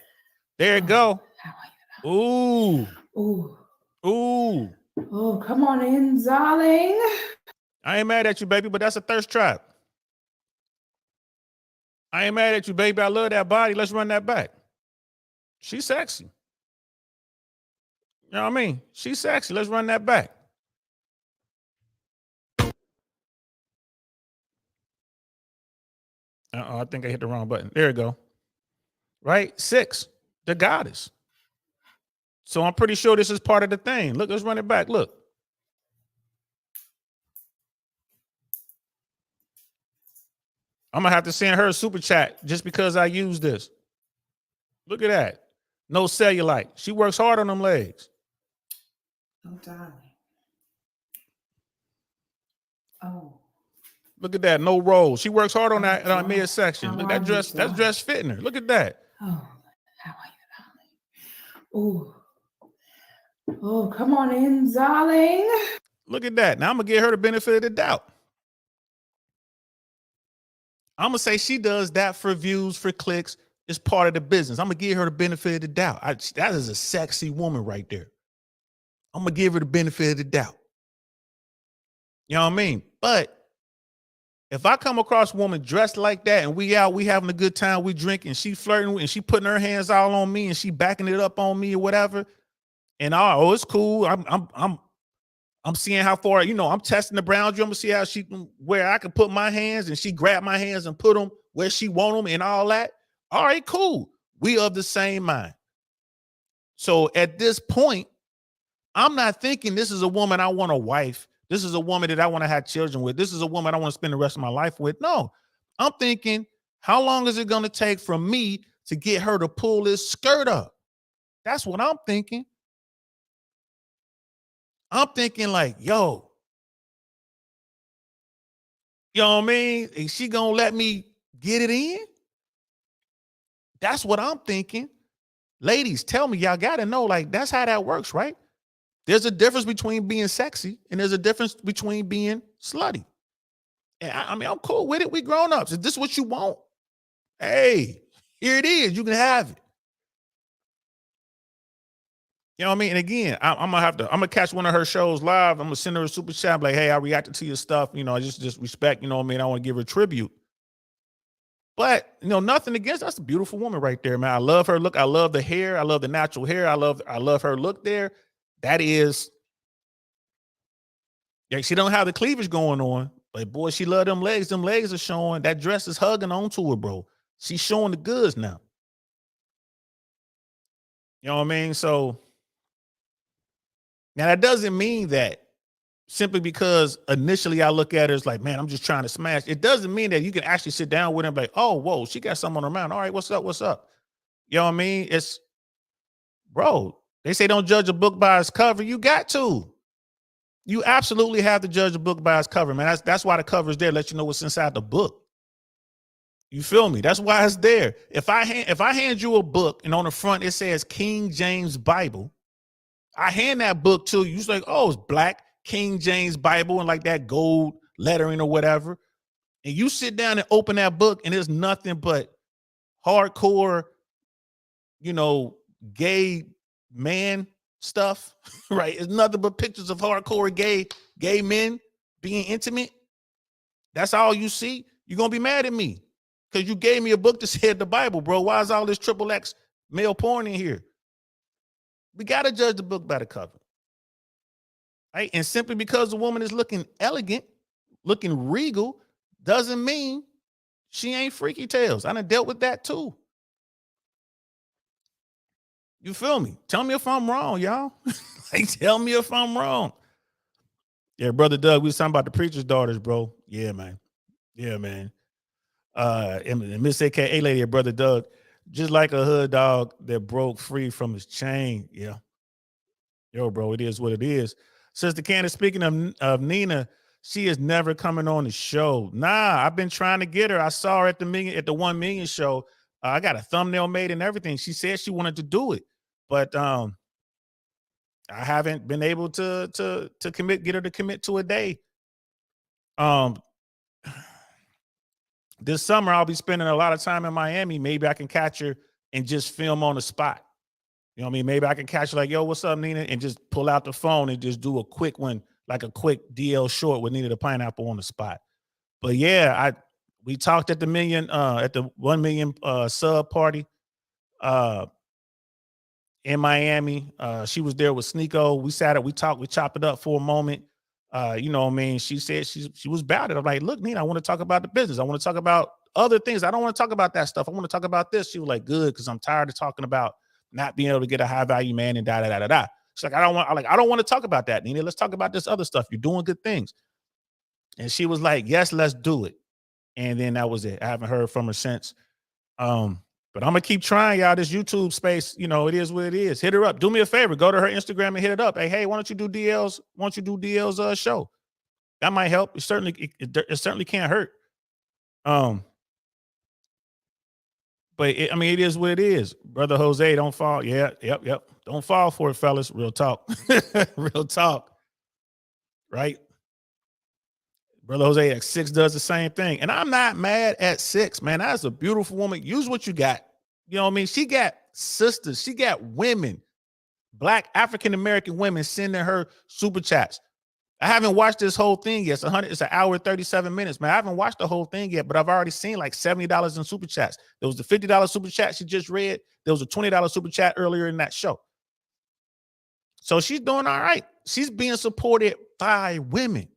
S1: There it go. Ooh.
S7: Ooh.
S1: Ooh.
S7: Oh, come on in, darling.
S1: I ain't mad at you, baby, but that's a thirst trap. I ain't mad at you, baby. I love that body. Let's run that back. She's sexy. You know what I mean? She's sexy. Let's run that back. I think I hit the wrong button. There we go. Right? 6, the goddess. So I'm pretty sure this is part of the thing. Look, let's run it back. Look. I'm going to have to send her a super chat just because I use this. Look at that. No cellulite. She works hard on them legs.
S7: Oh, darling. Oh.
S1: Look at that. No rolls. She works hard on that midsection. Look, that dress fitting her. Look at that.
S7: Oh, how are you, darling? Oh, come on in, darling.
S1: Look at that. Now I'm going to give her the benefit of the doubt. I'm going to say she does that for views, for clicks. It's part of the business. I'm going to give her the benefit of the doubt. That is a sexy woman right there. I'm going to give her the benefit of the doubt. You know what I mean? But if I come across a woman dressed like that and we having a good time, we drinking, she flirting and she putting her hands all on me and she backing it up on me or whatever, and it's cool. I'm seeing how far, I'm testing the boundary. I'm gonna see how where I can put my hands, and she grab my hands and put them where she want them and all that. All right, cool. We of the same mind. So at this point, I'm not thinking this is a woman I want a wife. This is a woman that I want to have children with. This is a woman I want to spend the rest of my life with. No, I'm thinking, how long is it going to take for me to get her to pull this skirt up? That's what I'm thinking. I'm thinking like, yo, you know what I mean? Is she going to let me get it in? That's what I'm thinking. Ladies, tell me, y'all got to know, like, that's how that works, right? There's a difference between being sexy and there's a difference between being slutty. And I mean, I'm cool with it. We grown ups. Is this what you want? Hey, here it is. You can have it. You know what I mean? And again, I'm gonna catch one of her shows live. I'm gonna send her a super chat like, hey, I reacted to your stuff. You know, just respect. You know what I mean? I want to give her tribute. But you know, nothing against. That's a beautiful woman right there, man. I love her look. I love the hair. I love the natural hair. I love her look there. That is, yeah. She don't have the cleavage going on, but boy, she love them legs. Them legs are showing. That dress is hugging onto her, bro. She's showing the goods now. You know what I mean? So now that doesn't mean that simply because initially I look at her as like, man, I'm just trying to smash. It doesn't mean that you can actually sit down with her and be like, oh, whoa, she got something on her mind. All right, what's up? What's up? You know what I mean? It's, bro, they say don't judge a book by its cover. You got to. You absolutely have to judge a book by its cover, man. That's why the cover is there, let you know what's inside the book. You feel me? That's why it's there. If I hand you a book and on the front it says King James Bible, I hand that book to you. It's like, oh, it's black King James Bible and like that gold lettering or whatever. And you sit down and open that book and there's nothing but hardcore, you know, gay man stuff, right? It's nothing but pictures of hardcore gay men being intimate. That's all you see. You're going to be mad at me because you gave me a book that said the Bible, bro. Why is all this triple X male porn in here? We got to judge the book by the cover. Right? And simply because the woman is looking elegant, looking regal, doesn't mean she ain't freaky tales. I done dealt with that too. You feel me? Tell me if I'm wrong, y'all. Like, tell me if I'm wrong. Yeah, brother Doug, we was talking about the preacher's daughters, bro. Yeah, man. Yeah, man. And Miss AKA lady, brother Doug, just like a hood dog that broke free from his chain. Yeah. Yo, bro, it is what it is. Sister Candace, speaking of Nina, she is never coming on the show. Nah, I've been trying to get her. I saw her at the 1 million show. I got a thumbnail made and everything. She said she wanted to do it, but I haven't been able to get her to commit to a day. This summer I'll be spending a lot of time in Miami. Maybe I can catch her and just film on the spot. You know what I mean? Maybe I can catch her like, yo, what's up, Nina? And just pull out the phone and just do a quick one, like a quick DL short with Nina the Pineapple on the spot. But yeah, we talked at the 1 million sub party in Miami. She was there with Sneeko. We talked, we chopped it up for a moment. You know what I mean? She said she was about it. I'm like, look, Nina, I want to talk about the business. I want to talk about other things. I don't want to talk about that stuff. I want to talk about this. She was like, good, because I'm tired of talking about not being able to get a high value man and da da da da da. She's like, I don't want to talk about that, Nina. Let's talk about this other stuff. You're doing good things. And she was like, yes, let's do it. And then that was it. I haven't heard from her since. But I'm gonna keep trying, y'all. This YouTube space, you know, it is what it is. Hit her up. Do me a favor. Go to her Instagram and hit it up. Hey, why don't you do DL's? Why don't you do DL's show? That might help. It certainly can't hurt. But it is what it is. Brother Jose, don't fall. Yeah, yep. Don't fall for it, fellas. Real talk. Real talk. Right? Brother Jose at 6 does the same thing. And I'm not mad at 6, man. That's a beautiful woman. Use what you got. You know what I mean? She got sisters. She got women, Black African-American women sending her super chats. I haven't watched this whole thing yet. It's an hour, 37 minutes, man. I haven't watched the whole thing yet, but I've already seen like $70 in super chats. There was the $50 super chat she just read. There was a $20 super chat earlier in that show. So she's doing all right. She's being supported by women.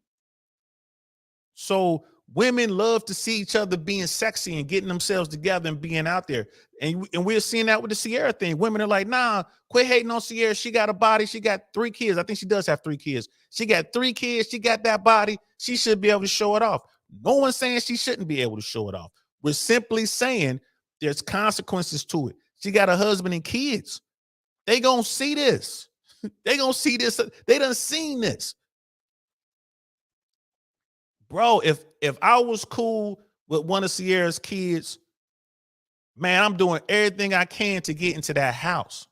S1: So women love to see each other being sexy and getting themselves together and being out there. And we're seeing that with the Ciara thing. Women are like, nah, quit hating on Ciara. She got a body. She got 3 kids. I think she does have 3 kids. She got 3 kids. She got that body. She should be able to show it off. No one's saying she shouldn't be able to show it off. We're simply saying there's consequences to it. She got a husband and kids. They gonna see this. They gonna see this. They done seen this. Bro, if I was cool with one of Ciara's kids, man, I'm doing everything I can to get into that house.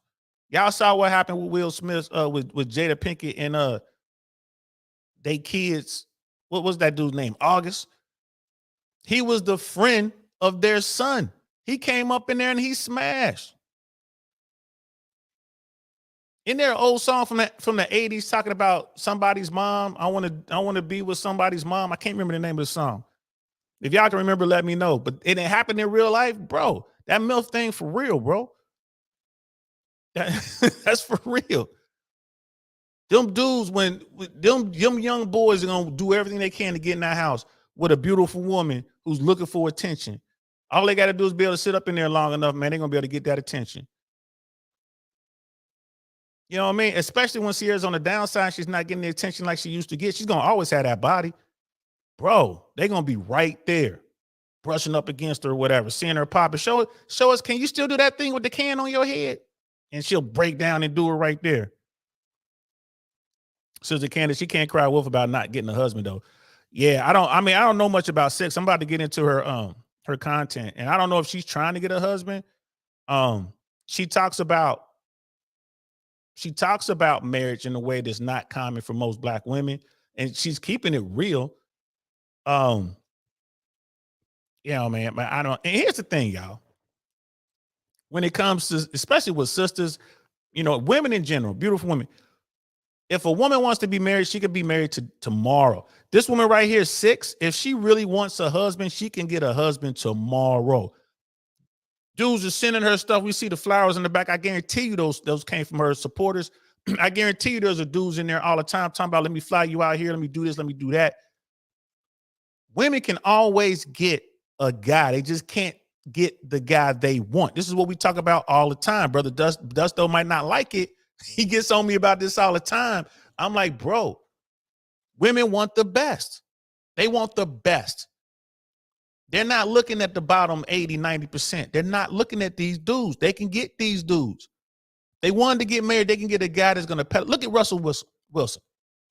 S1: Y'all saw what happened with Will Smith, with Jada Pinkett and they kids. What was that dude's name? August. He was the friend of their son. He came up in there and he smashed. Isn't there an old song from the 80s talking about somebody's mom? I want to be with somebody's mom. I can't remember the name of the song. If y'all can remember, let me know. But it happened in real life, bro. That MILF thing for real, bro. That's for real. Them dudes, when them young boys are gonna do everything they can to get in that house with a beautiful woman who's looking for attention. All they got to do is be able to sit up in there long enough, man. They're gonna be able to get that attention. You know what I mean? Especially when Ciara's on the downside, she's not getting the attention like she used to get. She's gonna always have that body, bro. They're gonna be right there, brushing up against her or whatever, seeing her pop and show us. Can you still do that thing with the can on your head? And she'll break down and do it right there. Sister Candace, she can't cry wolf about not getting a husband though. Yeah, I don't know much about sex. I'm about to get into her content, and I don't know if she's trying to get a husband. She talks about marriage in a way that's not common for most Black women, and she's keeping it real. You know, man, I don't. And here's the thing, y'all. When it comes to, especially with sisters, you know, women in general, beautiful women. If a woman wants to be married, she could be married to tomorrow. This woman right here, 6, if she really wants a husband, she can get a husband tomorrow. Dudes are sending her stuff. We see the flowers in the back. I guarantee you those came from her supporters. I guarantee you there's a dudes in there all the time talking about, let me fly you out here. Let me do this. Let me do that. Women can always get a guy. They just can't get the guy they want. This is what we talk about all the time. Brother Dusto might not like it. He gets on me about this all the time. I'm like, bro, women want the best. They want the best. They're not looking at the bottom 80, 90%. They're not looking at these dudes. They can get these dudes. They wanted to get married. They can get a guy that's going to pedal. Look at Russell Wilson.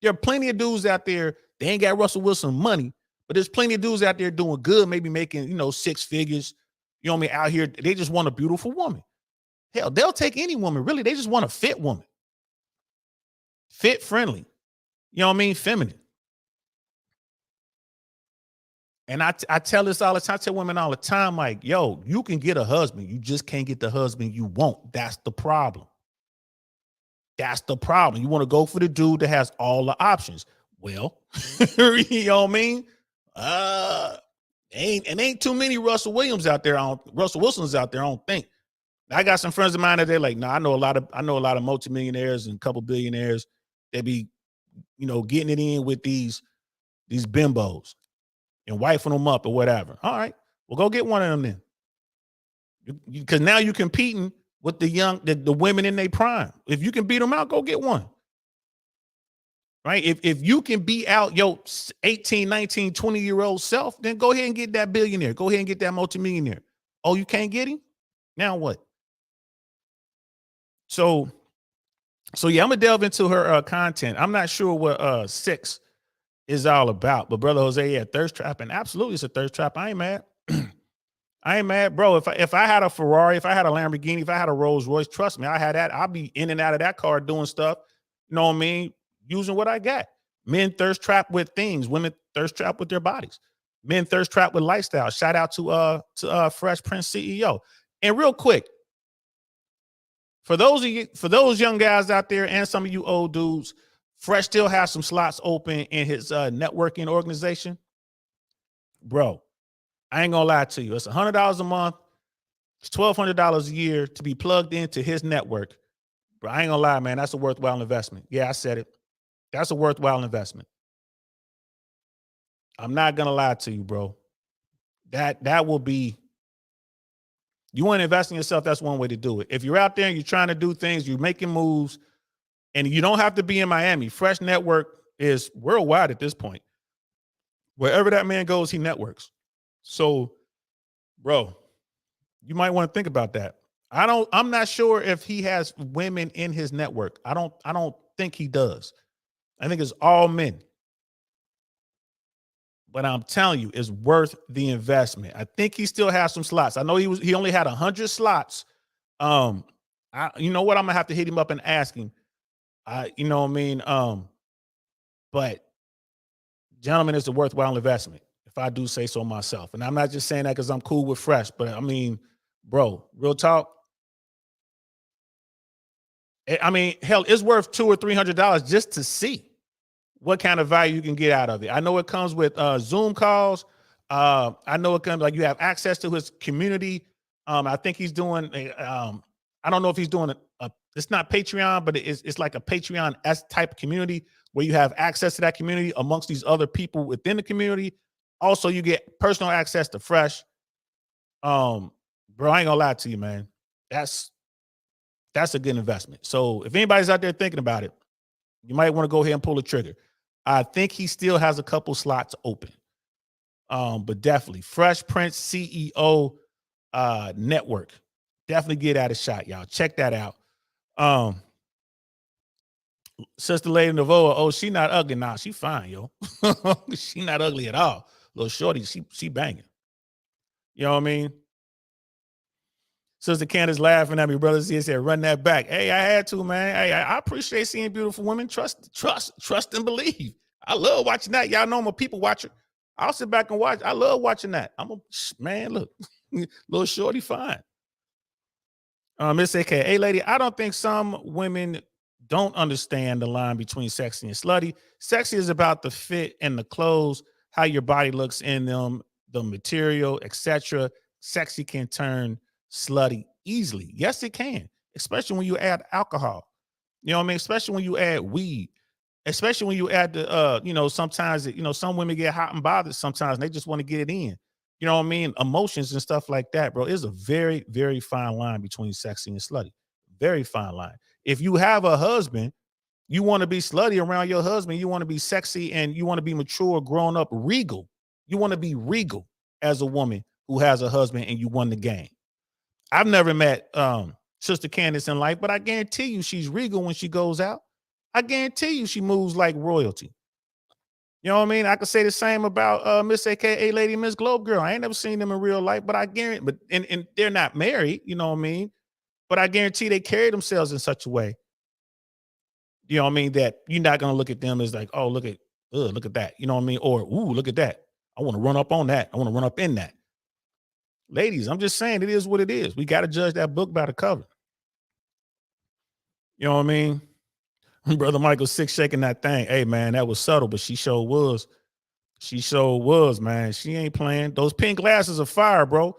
S1: There are plenty of dudes out there. They ain't got Russell Wilson money, but there's plenty of dudes out there doing good, maybe making, 6 figures. You know what I mean? Out here, they just want a beautiful woman. Hell, they'll take any woman, really. They just want a fit woman. Fit, friendly. You know what I mean? Feminine. And I tell this all the time. I tell women all the time, like, yo, you can get a husband. You just can't get the husband you want. That's the problem. That's the problem. You want to go for the dude that has all the options. Well, you know what I mean? Ain't too many Russell Wilsons out there. I don't think. I got some friends of mine that they're like, I know a lot of multimillionaires and a couple billionaires. They be, getting it in with these bimbos and wifing them up or whatever. All right, well, go get one of them then. Because now you're competing with the women in their prime. If you can beat them out, go get one. Right? If you can beat out your 18, 19, 20-year-old self, then go ahead and get that billionaire. Go ahead and get that multimillionaire. Oh, you can't get him? Now what? So yeah, I'm gonna delve into her content. I'm not sure what 6 is all about, but Brother Jose, yeah, thirst trapping. Absolutely, it's a thirst trap. I ain't mad. I ain't mad, bro. If I had a Ferrari, if I had a Lamborghini, if I had a Rolls Royce, trust me, I had that. I'll be in and out of that car doing stuff. You know what I mean? Using what I got. Men thirst trap with things. Women thirst trap with their bodies. Men thirst trap with lifestyle. Shout out to Fresh Prince CEO. And real quick, for those young guys out there and some of you old dudes, Fresh still has some slots open in his networking organization. Bro, I ain't gonna lie to you. It's $100 a month. It's $1,200 a year to be plugged into his network. Bro, I ain't gonna lie, man. That's a worthwhile investment. Yeah, I said it. That's a worthwhile investment. I'm not gonna lie to you, bro. That will be. You want to invest in yourself, that's one way to do it. If you're out there and you're trying to do things, you're making moves, and you don't have to be in Miami. Fresh Network is worldwide at this point. Wherever that man goes, he networks. So, bro, you might want to think about that. I'm not sure if he has women in his network. I don't think he does. I think it's all men. But I'm telling you, it's worth the investment. I think he still has some slots. I know he only had 100 slots. You know what? I'm gonna have to hit him up and ask him. You know what I mean? But gentlemen, it's a worthwhile investment, if I do say so myself. And I'm not just saying that because I'm cool with Fresh, but I mean, bro, real talk. I mean, hell, it's worth $200 or $300 just to see what kind of value you can get out of it. I know it comes with Zoom calls. I know it comes like you have access to his community. I think he's doing I don't know if he's doing it's not Patreon, but it's like a Patreon-esque type community where you have access to that community amongst these other people within the community. Also, you get personal access to Fresh. Bro, I ain't gonna lie to you, man. That's a good investment. So if anybody's out there thinking about it, you might want to go ahead and pull the trigger. I think he still has a couple slots open. But definitely Fresh Prince CEO network. Definitely get at a shot, y'all. Check that out. Sister Lady Navoa, oh, she not ugly. Nah, she fine, yo. She not ugly at all. Little shorty, she banging. You know what I mean? Sister Candace laughing at me, brother. She said, run that back. Hey, I had to, man. Hey, I appreciate seeing beautiful women. Trust and believe. I love watching that. Y'all know I'm a people watcher. I'll sit back and watch. I love watching that. Man, look, little shorty fine. Miss AK, hey lady, I don't think some women don't understand the line between sexy and slutty. Sexy is about the fit and the clothes, how your body looks in them, the material, etc. Sexy can turn slutty easily. Yes, it can, especially when you add alcohol. You know what I mean? Especially when you add weed. Especially when you add the sometimes some women get hot and bothered sometimes and they just want to get it in. You know what I mean? Emotions and stuff like that, bro. It's a very, very fine line between sexy and slutty. Very fine line. If you have a husband, you want to be slutty around your husband. You want to be sexy and you want to be mature, grown up, regal. You want to be regal as a woman who has a husband and you won the game. I've never met Sister Candace in life, but I guarantee you she's regal when she goes out. I guarantee you she moves like royalty. You know what I mean? I could say the same about Miss AKA Lady Miss Globe Girl. I ain't never seen them in real life, but I guarantee, but and they're not married, you know what I mean? But I guarantee they carry themselves in such a way, you know what I mean, that you're not gonna look at them as like, oh, look at that, you know what I mean? Or ooh, look at that. I want to run up on that. I want to run up in that. Ladies, I'm just saying it is what it is. We got to judge that book by the cover. You know what I mean? Brother Michael Six shaking that thing. Hey man, that was subtle, but she sure was. She sure was, man. She ain't playing. Those pink glasses are fire, bro.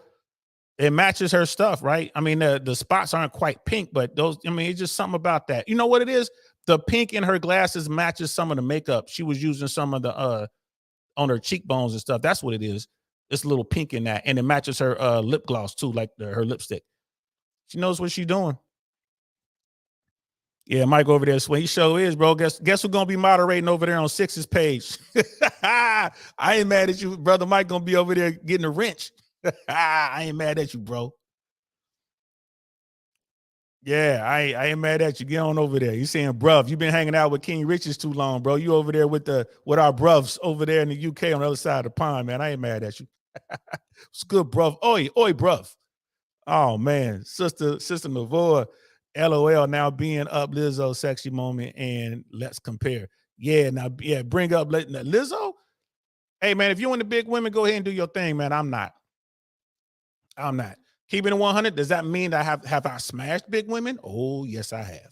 S1: It matches her stuff, right? I mean, the spots aren't quite pink, but those, I mean, it's just something about that. You know what it is? The pink in her glasses matches some of the makeup. She was using some of the on her cheekbones and stuff. That's what it is. It's a little pink in that. And it matches her lip gloss too, like her lipstick. She knows what she's doing. Yeah, Mike over there. He sure is, bro. Guess who's gonna be moderating over there on Six's page? I ain't mad at you, brother. Mike gonna be over there getting a wrench. I ain't mad at you, bro. Yeah, I ain't mad at you. Get on over there. You saying, bruv, you been hanging out with King Richards too long, bro. You over there with our bruvs over there in the UK on the other side of the pond, man. I ain't mad at you. It's good, bruv. Oi, bruv. Oh man, sister Navoa, LOL now being up Lizzo sexy moment and let's compare. Yeah, now bring up Lizzo. Hey man, if you want the big women, go ahead and do your thing, man. I'm not. Keeping it 100. Does that mean that have I smashed big women? Oh yes, I have.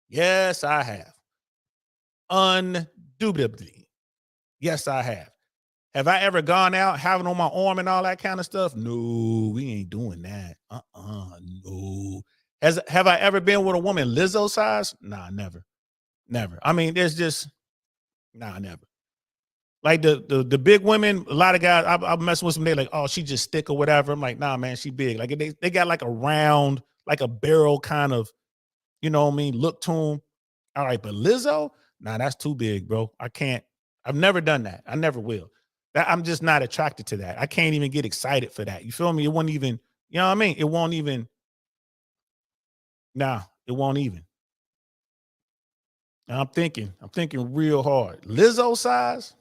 S1: Yes, I have. Undoubtedly, yes, I have. Have I ever gone out having on my arm and all that kind of stuff? No, we ain't doing that. No. Have I ever been with a woman Lizzo size? Nah, never. I mean, there's just never. Like the big women, a lot of guys, I'm messing with some, they're like, oh, she just thick or whatever. I'm like, nah, man, she big. Like they got like a round, like a barrel kind of, you know what I mean, look to them. All right, but Lizzo, nah, that's too big, bro. I can't. I've never done that. I never will. I'm just not attracted to that. I can't even get excited for that. You feel me? It won't even, you know what I mean? It won't even. Nah, it won't even. And I'm thinking real hard. Lizzo size,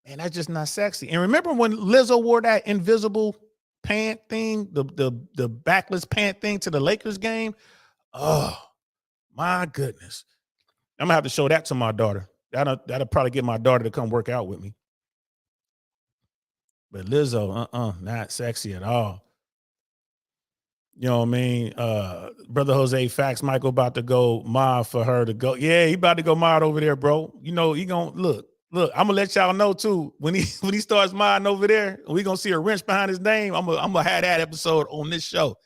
S1: man, that's just not sexy. And remember when Lizzo wore that invisible pant thing, the backless pant thing to the Lakers game? Oh my goodness. I'm gonna have to show that to my daughter. That'll probably get my daughter to come work out with me. But Lizzo, not sexy at all. You know what I mean? Brother Jose Facts, Michael about to go mod for her to go. Yeah, he about to go mod over there, bro. You know, he gonna look. I'm gonna let y'all know too. When he starts modding over there, we gonna see a wrench behind his name. I'm gonna have that episode on this show.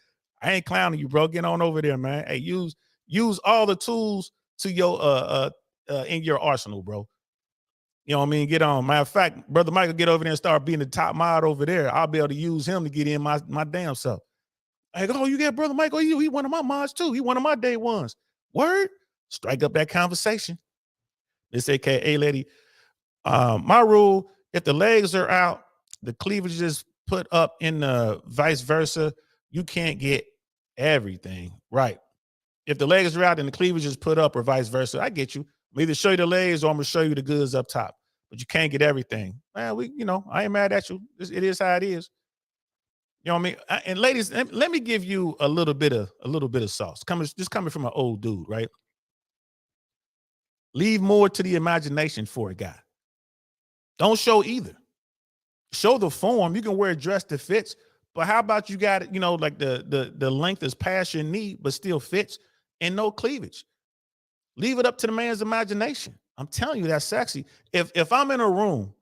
S1: I ain't clowning you, bro. Get on over there, man. Hey, use all the tools to your in your arsenal, bro. You know what I mean? Get on. Matter of fact, Brother Michael, get over there and start being the top mod over there. I'll be able to use him to get in my damn self. Like, oh, you get Brother Michael, he one of my mods too. He one of my day ones. Word? Strike up that conversation. This AKA lady. My rule, if the legs are out, the cleavage is put up in the vice versa, you can't get everything. Right. If the legs are out and the cleavage is put up or vice versa, I get you. I'm either show you the legs or I'm gonna show you the goods up top. But you can't get everything. Man, I ain't mad at you. It is how it is. You know what I mean? And ladies, let me give you a little bit of sauce. Coming from an old dude, right? Leave more to the imagination for a guy. Don't show either. Show the form. You can wear a dress that fits, but how about you got it? Like the length is past your knee, but still fits, and no cleavage. Leave it up to the man's imagination. I'm telling you, that's sexy. If I'm in a room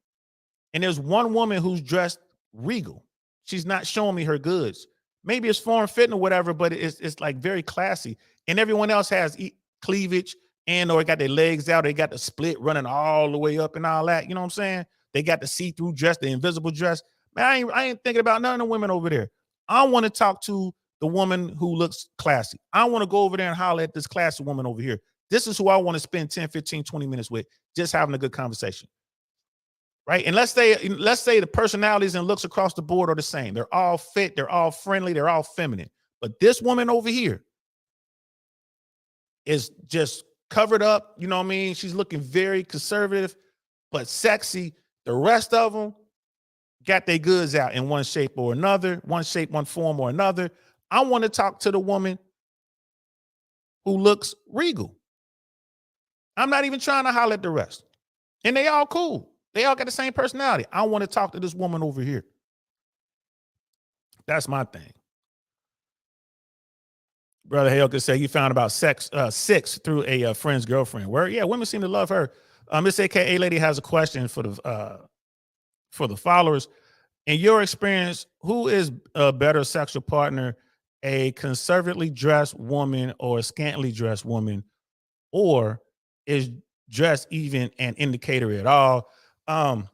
S1: and there's one woman who's dressed regal, she's not showing me her goods. Maybe it's form fitting or whatever, but it's like very classy. And everyone else has cleavage or got their legs out. They got the split running all the way up and all that. You know what I'm saying? They got the see-through dress, the invisible dress. Man, I ain't thinking about none of the women over there. I want to talk to the woman who looks classy. I want to go over there and holler at this classy woman over here. This is who I want to spend 10, 15, 20 minutes with, just having a good conversation. Right? And let's say the personalities and looks across the board are the same. They're all fit, they're all friendly, they're all feminine. But this woman over here is just covered up. You know what I mean? She's looking very conservative, but sexy. The rest of them got their goods out in one shape or another, one shape, one form or another. I want to talk to the woman who looks regal. I'm not even trying to holler at the rest. And they all cool. They all got the same personality. I want to talk to this woman over here. That's my thing. Brother Hale could say you found about six through a friend's girlfriend. Where women seem to love her. Miss AKA lady has a question for the followers. In your experience, who is a better sexual partner, a conservatively dressed woman or a scantily dressed woman, or is dress even an indicator at all? The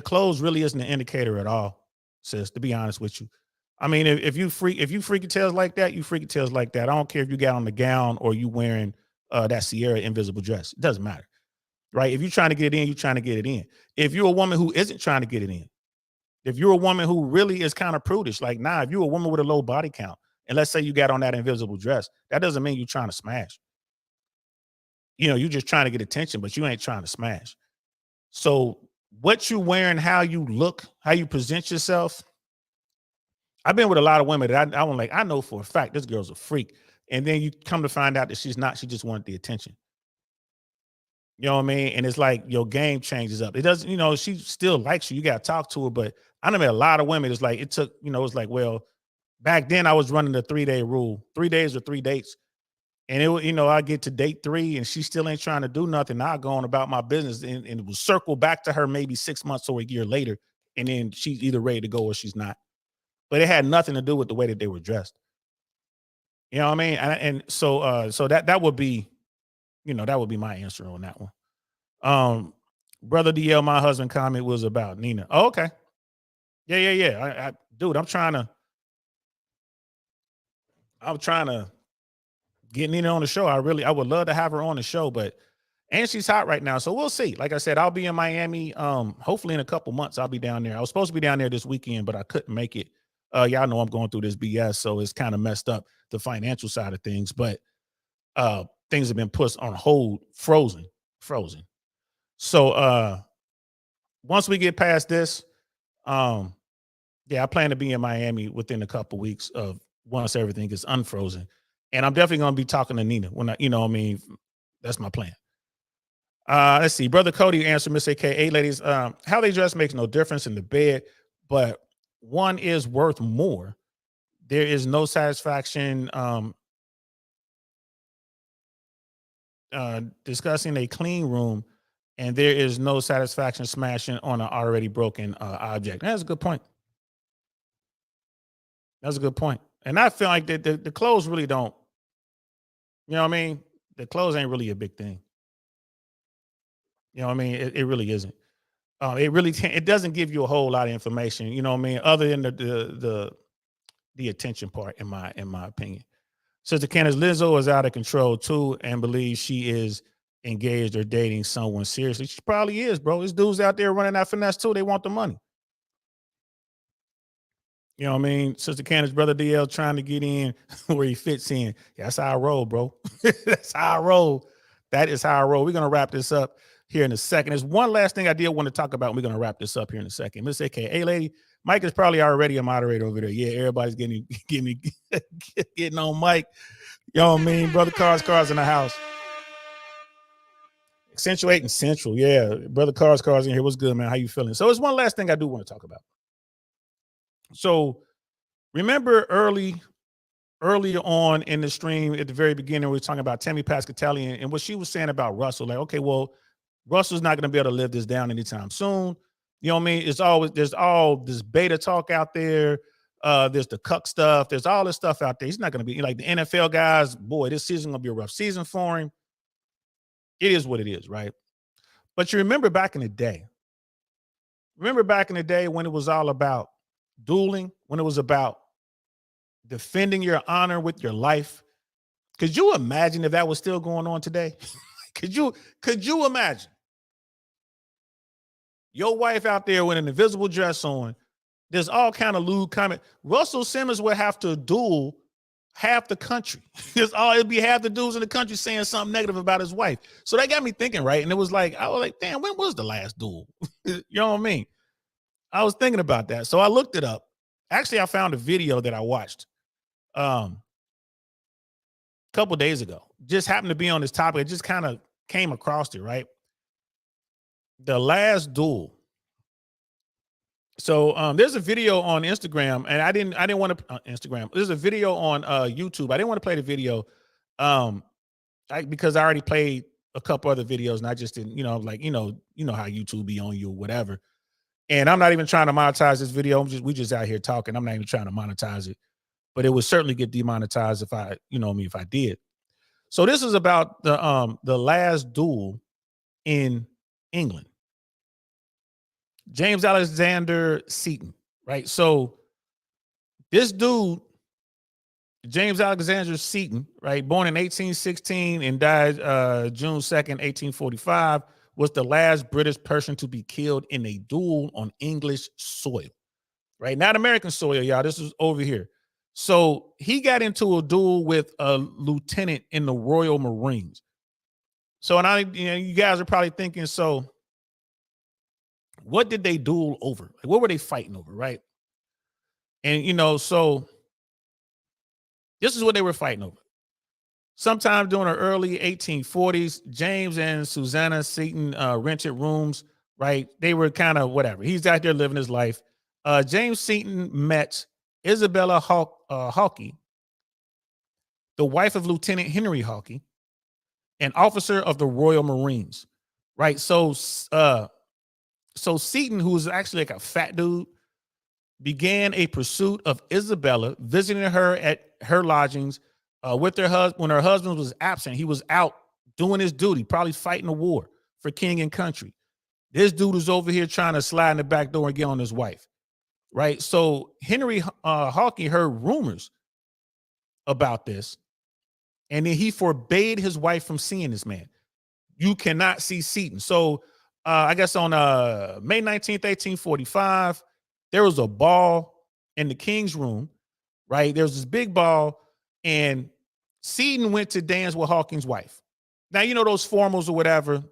S1: clothes really isn't an indicator at all, sis, to be honest with you. I mean, if you freaky tails like that, you freaky tails like that. I don't care if you got on the gown or you wearing that Ciara invisible dress. It doesn't matter, right? If you're trying to get it in, you're trying to get it in. If you're a woman who isn't trying to get it in, if you're a woman who really is kind of prudish, like, if you're a woman with a low body count, and let's say you got on that invisible dress, that doesn't mean you're trying to smash. You're just trying to get attention, but you ain't trying to smash. So what you wearing, how you look, how you present yourself. I've been with a lot of women that I know for a fact this girl's a freak. And then you come to find out that she's not, she just wanted the attention. You know what I mean? And it's like your game changes up. It doesn't, she still likes you. You got to talk to her. But I know met a lot of women. It's like, it took, it's like, well, back then I was running the 3-day rule, 3 days or 3 dates. And I get to date 3 and she still ain't trying to do nothing. I go on about my business and it will circle back to her maybe 6 months or a year later. And then she's either ready to go or she's not. But it had nothing to do with the way that they were dressed. You know what I mean? And so that would be, that would be my answer on that one. Brother DL, my husband comment was about Nina. Oh, okay. Yeah. Dude, I'm trying to get Nina on the show. I would love to have her on the show, and she's hot right now. So we'll see. Like I said, I'll be in Miami. Hopefully in a couple months, I'll be down there. I was supposed to be down there this weekend, but I couldn't make it. Y'all know I'm going through this BS, so it's kind of messed up the financial side of things, but things have been put on hold, frozen. So once we get past this, I plan to be in Miami within a couple weeks of once everything is unfrozen. And I'm definitely going to be talking to Nina when that's my plan. Let's see. Brother Cody answered Miss AKA ladies, how they dress makes no difference in the bed, but one is worth more There is no satisfaction discussing a clean room, and there is no satisfaction smashing on an already broken object. That's a good point. That's a good point. And I feel like the clothes really don't, you know what I mean? The clothes ain't really a big thing. You know what I mean? It really isn't. It really it doesn't give you a whole lot of information, you know what I mean, other than the attention part, in my opinion. Sister Candace, Lizzo is out of control too and believes she is engaged or dating someone seriously. She probably is, bro. There's dudes out there running that finesse too. They want the money. You know what I mean? Sister Candace, brother DL trying to get in where he fits in. Yeah, that's how I roll, bro. That's how I roll. That is how I roll. We're going to wrap this up here in a second. There's one last thing I did want to talk about. And we're going to wrap this up here in a second. Miss AK, hey lady, Mike is probably already a moderator over there. Yeah, everybody's getting on Mike. You know what I mean? Brother Cars in the house. Accentuating Central. Yeah, brother Cars in here. What's good, man? How you feeling? So there's one last thing I do want to talk about. So remember early on in the stream at the very beginning, we were talking about Tammy Pascatelli and what she was saying about Russell. Like, okay, well, Russell's not going to be able to live this down anytime soon. You know what I mean? There's all this beta talk out there. There's the cuck stuff. There's all this stuff out there. He's not going to be like the NFL guys. Boy, this season going to be a rough season for him. It is what it is, right? But you remember back in the day. Remember back in the day when it was all about dueling, when it was about defending your honor with your life. Could you imagine if that was still going on today? Could you imagine your wife out there with an invisible dress on? There's all kind of lewd comment. Russell Simmons would have to duel half the country. It'd be half the dudes in the country saying something negative about his wife. So that got me thinking, right? And it was like, I was like, damn, when was the last duel? You know what I mean? I was thinking about that. So I looked it up. Actually, I found a video that I watched a couple days ago. Just happened to be on this topic. It just kind of came across it, right? The last duel. So there's a video on Instagram, and I didn't want to Instagram. There's a video on YouTube. I didn't want to play the video because I already played a couple other videos, and I just didn't, like you know how YouTube be on you or whatever. And I'm not even trying to monetize this video. We just out here talking. I'm not even trying to monetize it, but it would certainly get demonetized if if I did. So this is about the last duel in England. James Alexander Seton, right? So this dude, James Alexander Seton, right, born in 1816 and died June 2nd, 1845, was the last British person to be killed in a duel on English soil, right? Not American soil, y'all. This is over here. So he got into a duel with a lieutenant in the Royal Marines. So, and you guys are probably thinking, so what did they duel over? Like, what were they fighting over, right? And, so this is what they were fighting over. Sometime during the early 1840s, James and Susanna Seton rented rooms, right? They were kind of whatever. He's out there living his life. James Seton met Isabella Hawkey, the wife of Lieutenant Henry Hawkey, an officer of the Royal Marines, right? So Seton, who was actually like a fat dude, began a pursuit of Isabella, visiting her at her lodgings with her husband. When her husband was absent, he was out doing his duty, probably fighting a war for king and country. This dude was over here trying to slide in the back door and get on his wife, right? So Henry Hawkey heard rumors about this, and then he forbade his wife from seeing this man. You cannot see Seton. So I guess on May 19th, 1845, there was a ball in the king's room, right? There was this big ball, and Seton went to dance with Hawking's wife. Now, those formals or whatever,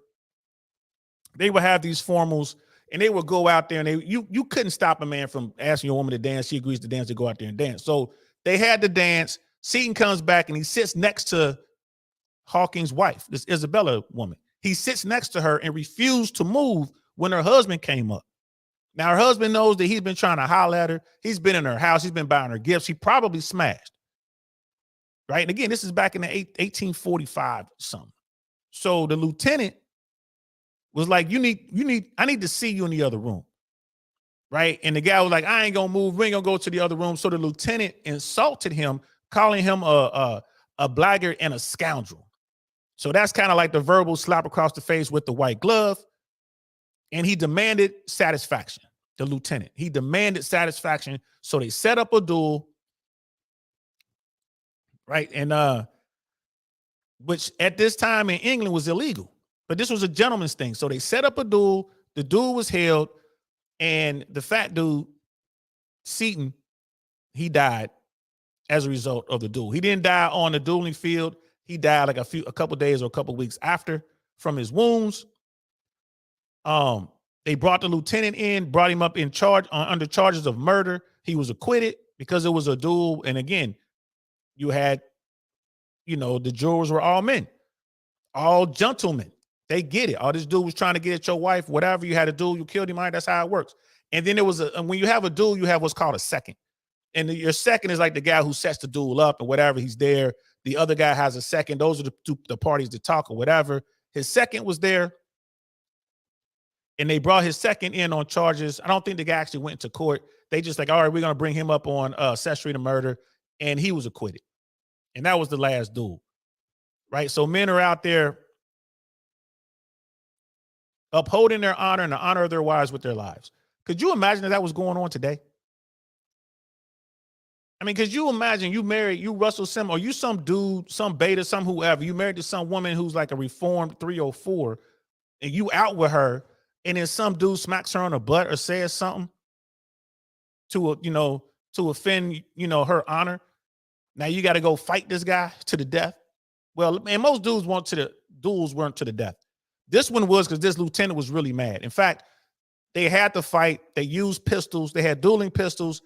S1: they would have these formals, and they would go out there, and you couldn't stop a man from asking your woman to dance. She agrees to dance, to go out there and dance. So they had to dance. Seton comes back, and he sits next to Hawking's wife, this Isabella woman. He sits next to her and refused to move when her husband came up. Now, her husband knows that he's been trying to holler at her. He's been in her house. He's been buying her gifts. He probably smashed. Right. And again, this is back in the 1845 something. So the lieutenant was like, I need to see you in the other room. Right. And the guy was like, I ain't going to move. We ain't going to go to the other room. So the lieutenant insulted him, calling him a blackguard and a scoundrel. So that's kind of like the verbal slap across the face with the white glove. And he demanded satisfaction, the lieutenant. He demanded satisfaction. So they set up a duel. Right. And which at this time in England was illegal. But this was a gentleman's thing. So they set up a duel. The duel was held. And the fat dude, Seaton, he died as a result of the duel. He didn't die on the dueling field. He died like a couple days or a couple weeks after from his wounds. They brought the lieutenant in, brought him up in charge under charges of murder. He was acquitted because it was a duel. And again, you had, the jurors were all men, all gentlemen. They get it. All this dude was trying to get at your wife, whatever. You had a duel, you killed him. Right? That's how it works. And then there was when you have a duel, you have what's called a second. And your second is like the guy who sets the duel up and whatever. He's there. The other guy has a second. Those are the parties that talk or whatever. His second was there. And they brought his second in on charges. I don't think the guy actually went to court. They just like, all right, we're going to bring him up on accessory to murder. And he was acquitted. And that was the last duel. Right? So men are out there upholding their honor and the honor of their wives with their lives. Could you imagine if that was going on today? I mean, could you imagine you Russell Simmons, or you some dude, some beta, some whoever, you married to some woman who's like a reformed 304, and you out with her, and then some dude smacks her on the butt or says something to offend, her honor. Now you got to go fight this guy to the death. Well, and most dudes weren't to the death. This one was because this lieutenant was really mad. In fact, they had to fight. They used pistols. They had dueling pistols.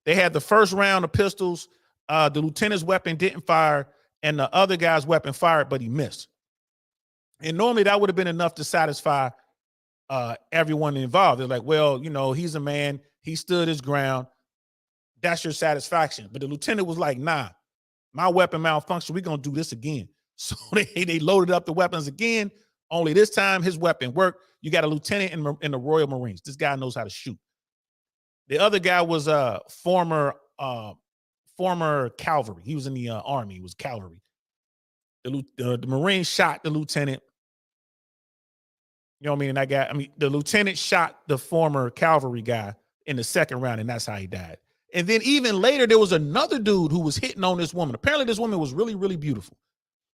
S1: They had the first round of pistols. The lieutenant's weapon didn't fire, and the other guy's weapon fired, but he missed. And normally that would have been enough to satisfy everyone involved. They're like, well, he's a man. He stood his ground. That's your satisfaction. But the lieutenant was like, nah, my weapon malfunctioned. We're going to do this again. So they loaded up the weapons again. Only this time his weapon worked. You got a lieutenant in the Royal Marines. This guy knows how to shoot. The other guy was a former cavalry. He was in the army. He was cavalry. The Marine shot the lieutenant. You know what I mean? The lieutenant shot the former cavalry guy in the second round, and that's how he died. And then even later, there was another dude who was hitting on this woman. Apparently, this woman was really, really beautiful.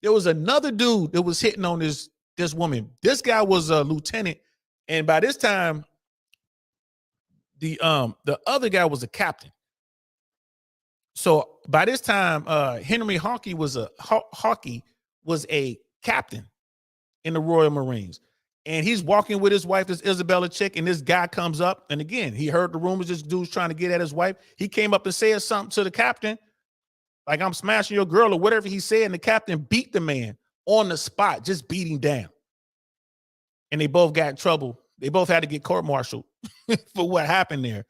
S1: There was another dude that was hitting on this woman. This guy was a lieutenant, and by this time, the other guy was a captain. So by this time, Henry Hawkey was a captain in the Royal Marines. And he's walking with his wife, this Isabella chick, and this guy comes up. And again, he heard the rumors this dude's trying to get at his wife. He came up and said something to the captain, like, I'm smashing your girl or whatever he said. And the captain beat the man on the spot, just beat him down. And they both got in trouble. They both had to get court-martialed for what happened there.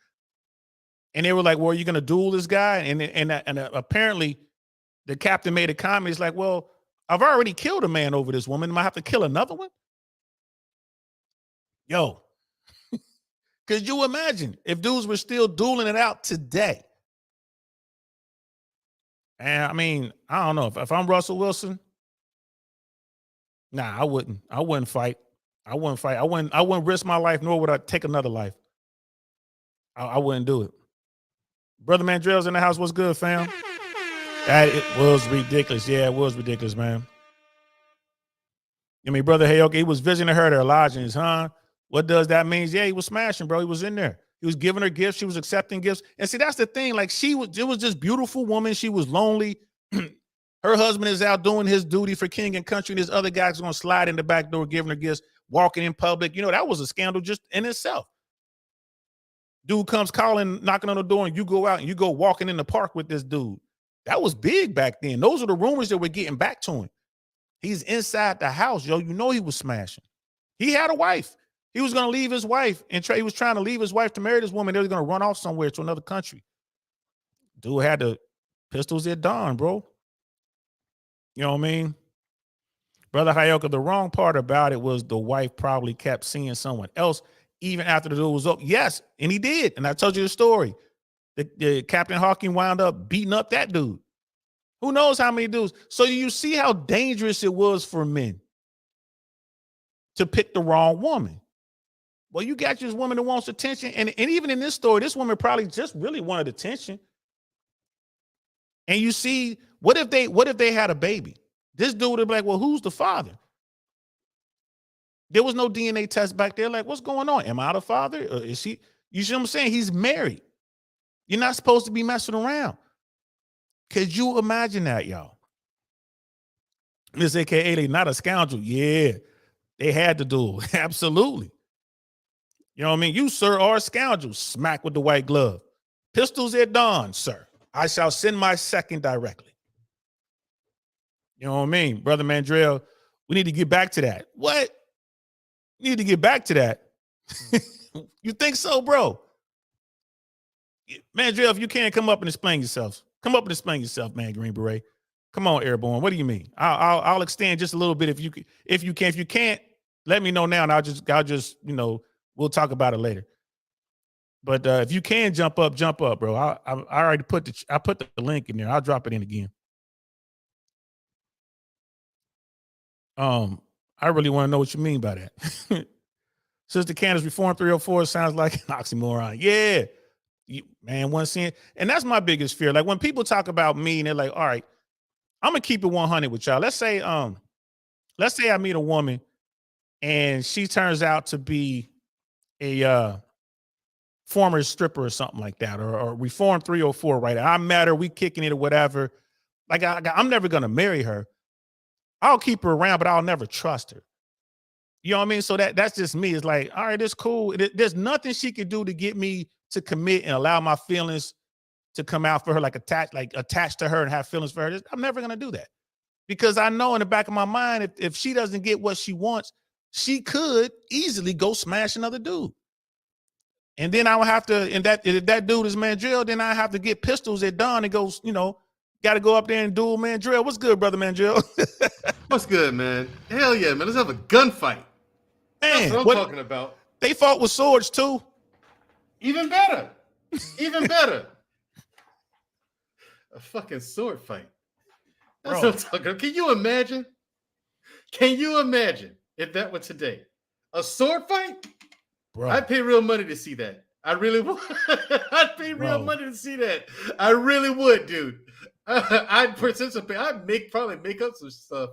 S1: And they were like, well, are you going to duel this guy? And apparently the captain made a comment. He's like, well, I've already killed a man over this woman. Am I have to kill another one? Yo, could you imagine if dudes were still dueling it out today? And I mean, I don't know. If I'm Russell Wilson, nah, I wouldn't fight. I wouldn't risk my life, nor would I take another life. I wouldn't do it. Brother Mandrell's in the house. What's good, fam? It was ridiculous. Yeah, it was ridiculous, man. I mean, Brother Hayoke, he was visiting her there, lodging his, huh? What does that mean? Yeah, he was smashing, bro. He was in there. He was giving her gifts. She was accepting gifts. And see, that's the thing. Like, it was this beautiful woman. She was lonely. Her husband is out doing his duty for king and country. And this other guy's going to slide in the back door, giving her gifts, walking in public. That was a scandal just in itself. Dude comes calling, knocking on the door, and you go out and you go walking in the park with this dude. That was big back then. Those are the rumors that we're getting back to him. He's inside the house, yo. He was smashing. He had a wife. He was going to leave his wife and he was trying to leave his wife to marry this woman. They were going to run off somewhere to another country. Dude had the pistols at dawn, bro. You know what I mean? Brother Hayoka, the wrong part about it was the wife probably kept seeing someone else even after the dude was up. Yes, and he did. And I told you the story. The Captain Hawking wound up beating up that dude. Who knows how many dudes? So you see how dangerous it was for men to pick the wrong woman. Well, you got this woman that wants attention. And even in this story, this woman probably just really wanted attention. And you see, what if they had a baby? This dude would be like, well, who's the father? There was no DNA test back there. Like, what's going on? Am I the father? Or is he? You see what I'm saying? He's married. You're not supposed to be messing around. Could you imagine that, y'all? Miss AKA, they not a scoundrel. Yeah, they had to do it. Absolutely. You know what I mean? You, sir, are a scoundrel. Smack with the white glove. Pistols at dawn, sir. I shall send my second directly. You know what I mean? Brother Mandrell, we need to get back to that. What? We need to get back to that. You think so, bro? Mandrell, if you can't come up and explain yourself, come up and explain yourself, man, Green Beret. Come on, Airborne. What do you mean? I'll extend just a little bit if you can. If you can't, let me know now, and I'll just we'll talk about it later. But if you can jump up, bro. I already put the link in there. I'll drop it in again. I really want to know what you mean by that. Sister Candace, Reform 304 sounds like an oxymoron. Yeah, man, one seeing, and that's my biggest fear. Like when people talk about me and they're like, all right, I'm gonna keep it 100 with y'all. Let's say I meet a woman and she turns out to be a former stripper or something like that, or Reform 304, right? I met her, we kicking it or whatever. Like I'm never gonna marry her. I'll keep her around, but I'll never trust her. You know what I mean? So that's just me. It's like, all right, it's cool. There's nothing she could do to get me to commit and allow my feelings to come out for her, like attached to her and have feelings for her. I'm never gonna do that because I know in the back of my mind, if she doesn't get what she wants, she could easily go smash another dude. And then I would have to, and if that dude is Mandrill, then I have to get pistols at dawn and go, got to go up there and duel Mandrill. What's good, brother Mandrill?
S8: What's good, man? Hell yeah, man. Let's have a gunfight.
S1: Man,
S8: that's what I'm talking about.
S1: They fought with swords too.
S8: Even better. Even better. A fucking sword fight. That's what I'm talking about. Can you imagine? Can you imagine if that were today? A sword fight? Bro. I'd pay real money to see that. I really would. I'd pay real money to see that. I really would, dude. I'd participate. I'd probably make up some stuff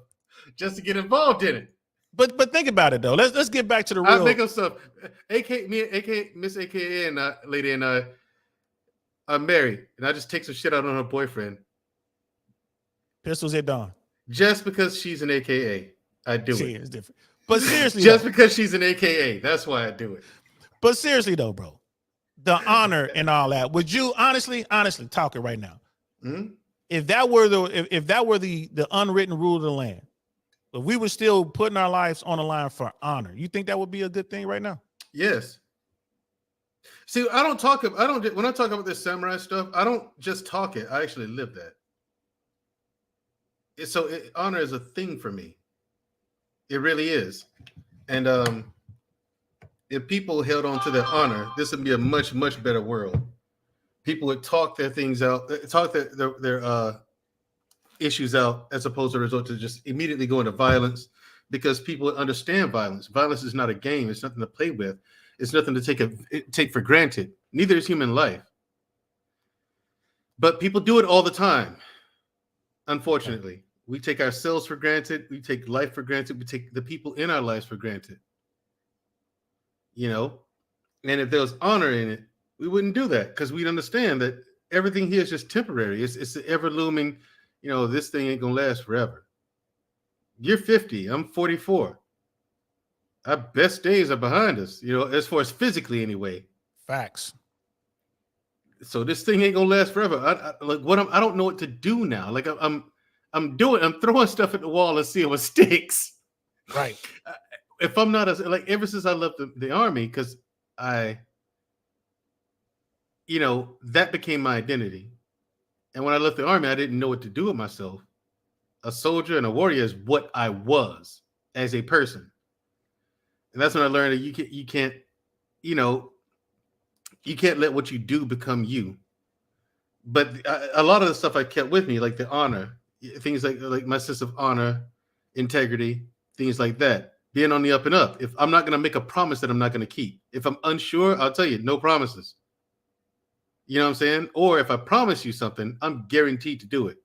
S8: just to get involved in it.
S1: But think about it though. Let's get back to the real.
S8: I'd make up stuff. Miss AKA and lady and I'm married, and I just take some shit out on her boyfriend.
S1: Pistols at dawn.
S8: Just because she's an AKA, I do it.
S1: It's different. But seriously,
S8: just because she's an AKA, that's why I do it.
S1: But seriously though, bro, the honor and all that. Would you honestly talking right now?
S8: Mm-hmm.
S1: If that were the unwritten rule of the land, if we were still putting our lives on the line for honor, you think that would be a good thing right now?
S8: Yes. See, when I talk about this samurai stuff, I don't just talk it. I actually live that. Honor is a thing for me. It really is. And if people held on to their honor, this would be a much, much better world. People would talk their things out, talk their issues out, as opposed to resort to just immediately going to violence, because people would understand violence. Violence is not a game. It's nothing to play with. It's nothing to take for granted. Neither is human life. But people do it all the time. Unfortunately, we take ourselves for granted. We take life for granted. We take the people in our lives for granted. And if there was honor in it, we wouldn't do that, because we'd understand that everything here is just temporary. It's the ever looming, this thing ain't gonna last forever. You're 50, I'm 44. Our best days are behind us, as far as physically anyway.
S1: Facts.
S8: So this thing ain't gonna last forever. I don't know what to do now. Like I'm throwing stuff at the wall and seeing what sticks.
S1: Right.
S8: if I'm not like ever since I left the army, because I, that became my identity. And when I left the army, I didn't know what to do with myself. A soldier and a warrior is what I was as a person. And that's when I learned that you can't, you can't let what you do become you. But a lot of the stuff I kept with me, like the honor, things like my sense of honor, integrity, things like that. Being on the up and up. If I'm not going to make a promise that I'm not going to keep. If I'm unsure, I'll tell you, no promises. You know what I'm saying? Or if I promise you something, I'm guaranteed to do it.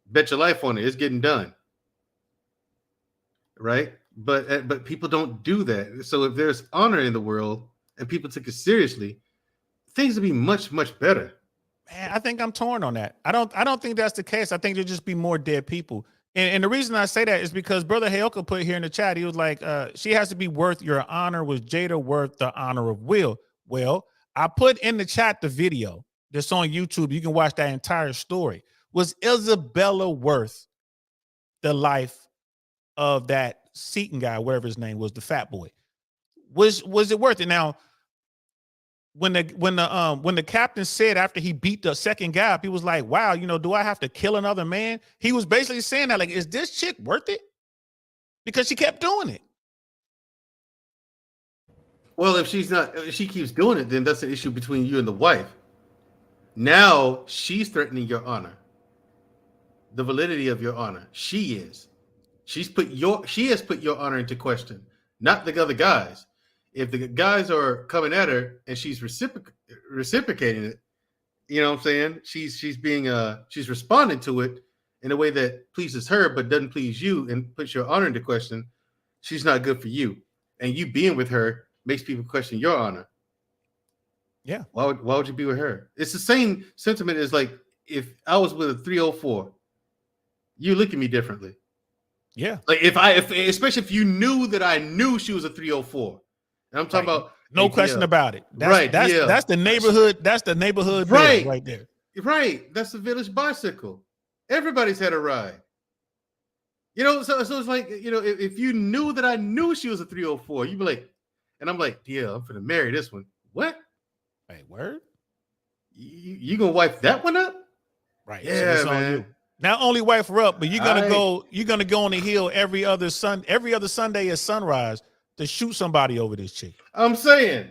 S8: Bet your life on it. It's getting done. Right? But people don't do that. So if there's honor in the world and people took it seriously, things would be much, much better.
S1: Man, I think I'm torn on that. I don't think that's the case. I think there'll just be more dead people. And the reason I say that is because Brother Heoka put here in the chat, he was like, she has to be worth your honor. Was Jada worth the honor of Will? Well, I put in the chat the video that's on YouTube. You can watch that entire story. Was Isabella worth the life of that Seaton guy, whatever his name was, the fat boy? Was it worth it? Now, when the captain said after he beat the second guy up, he was like, wow, do I have to kill another man? He was basically saying that, like, is this chick worth it? Because she kept doing it.
S8: Well, if she keeps doing it, then that's an issue between you and the wife. Now she's threatening your honor, the validity of your honor. She is. She has put your honor into question, not the other guys. If the guys are coming at her and she's reciprocating it, you know what I'm saying? She's responding to it in a way that pleases her but doesn't please you and puts your honor into question. She's not good for you, and you being with her makes people question your honor.
S1: Yeah.
S8: Why would you be with her? It's the same sentiment as like if I was with a 304, you look at me differently.
S1: Yeah.
S8: Like especially if you knew that I knew she was a 304. And I'm talking about
S1: no question about it. That's the neighborhood. That's the neighborhood right there.
S8: Right. That's the village bicycle. Everybody's had a ride. So it's like, if you knew that I knew she was a 304, you'd be like, and I'm like, yeah, I'm finna marry this one. What?
S1: Hey, word?
S8: You gonna wipe that one up?
S1: Right.
S8: Yeah,
S1: so
S8: man.
S1: On you. Not only wife her up, but you're gonna go on the hill every other Sunday at sunrise to shoot somebody over this chick.
S8: I'm saying.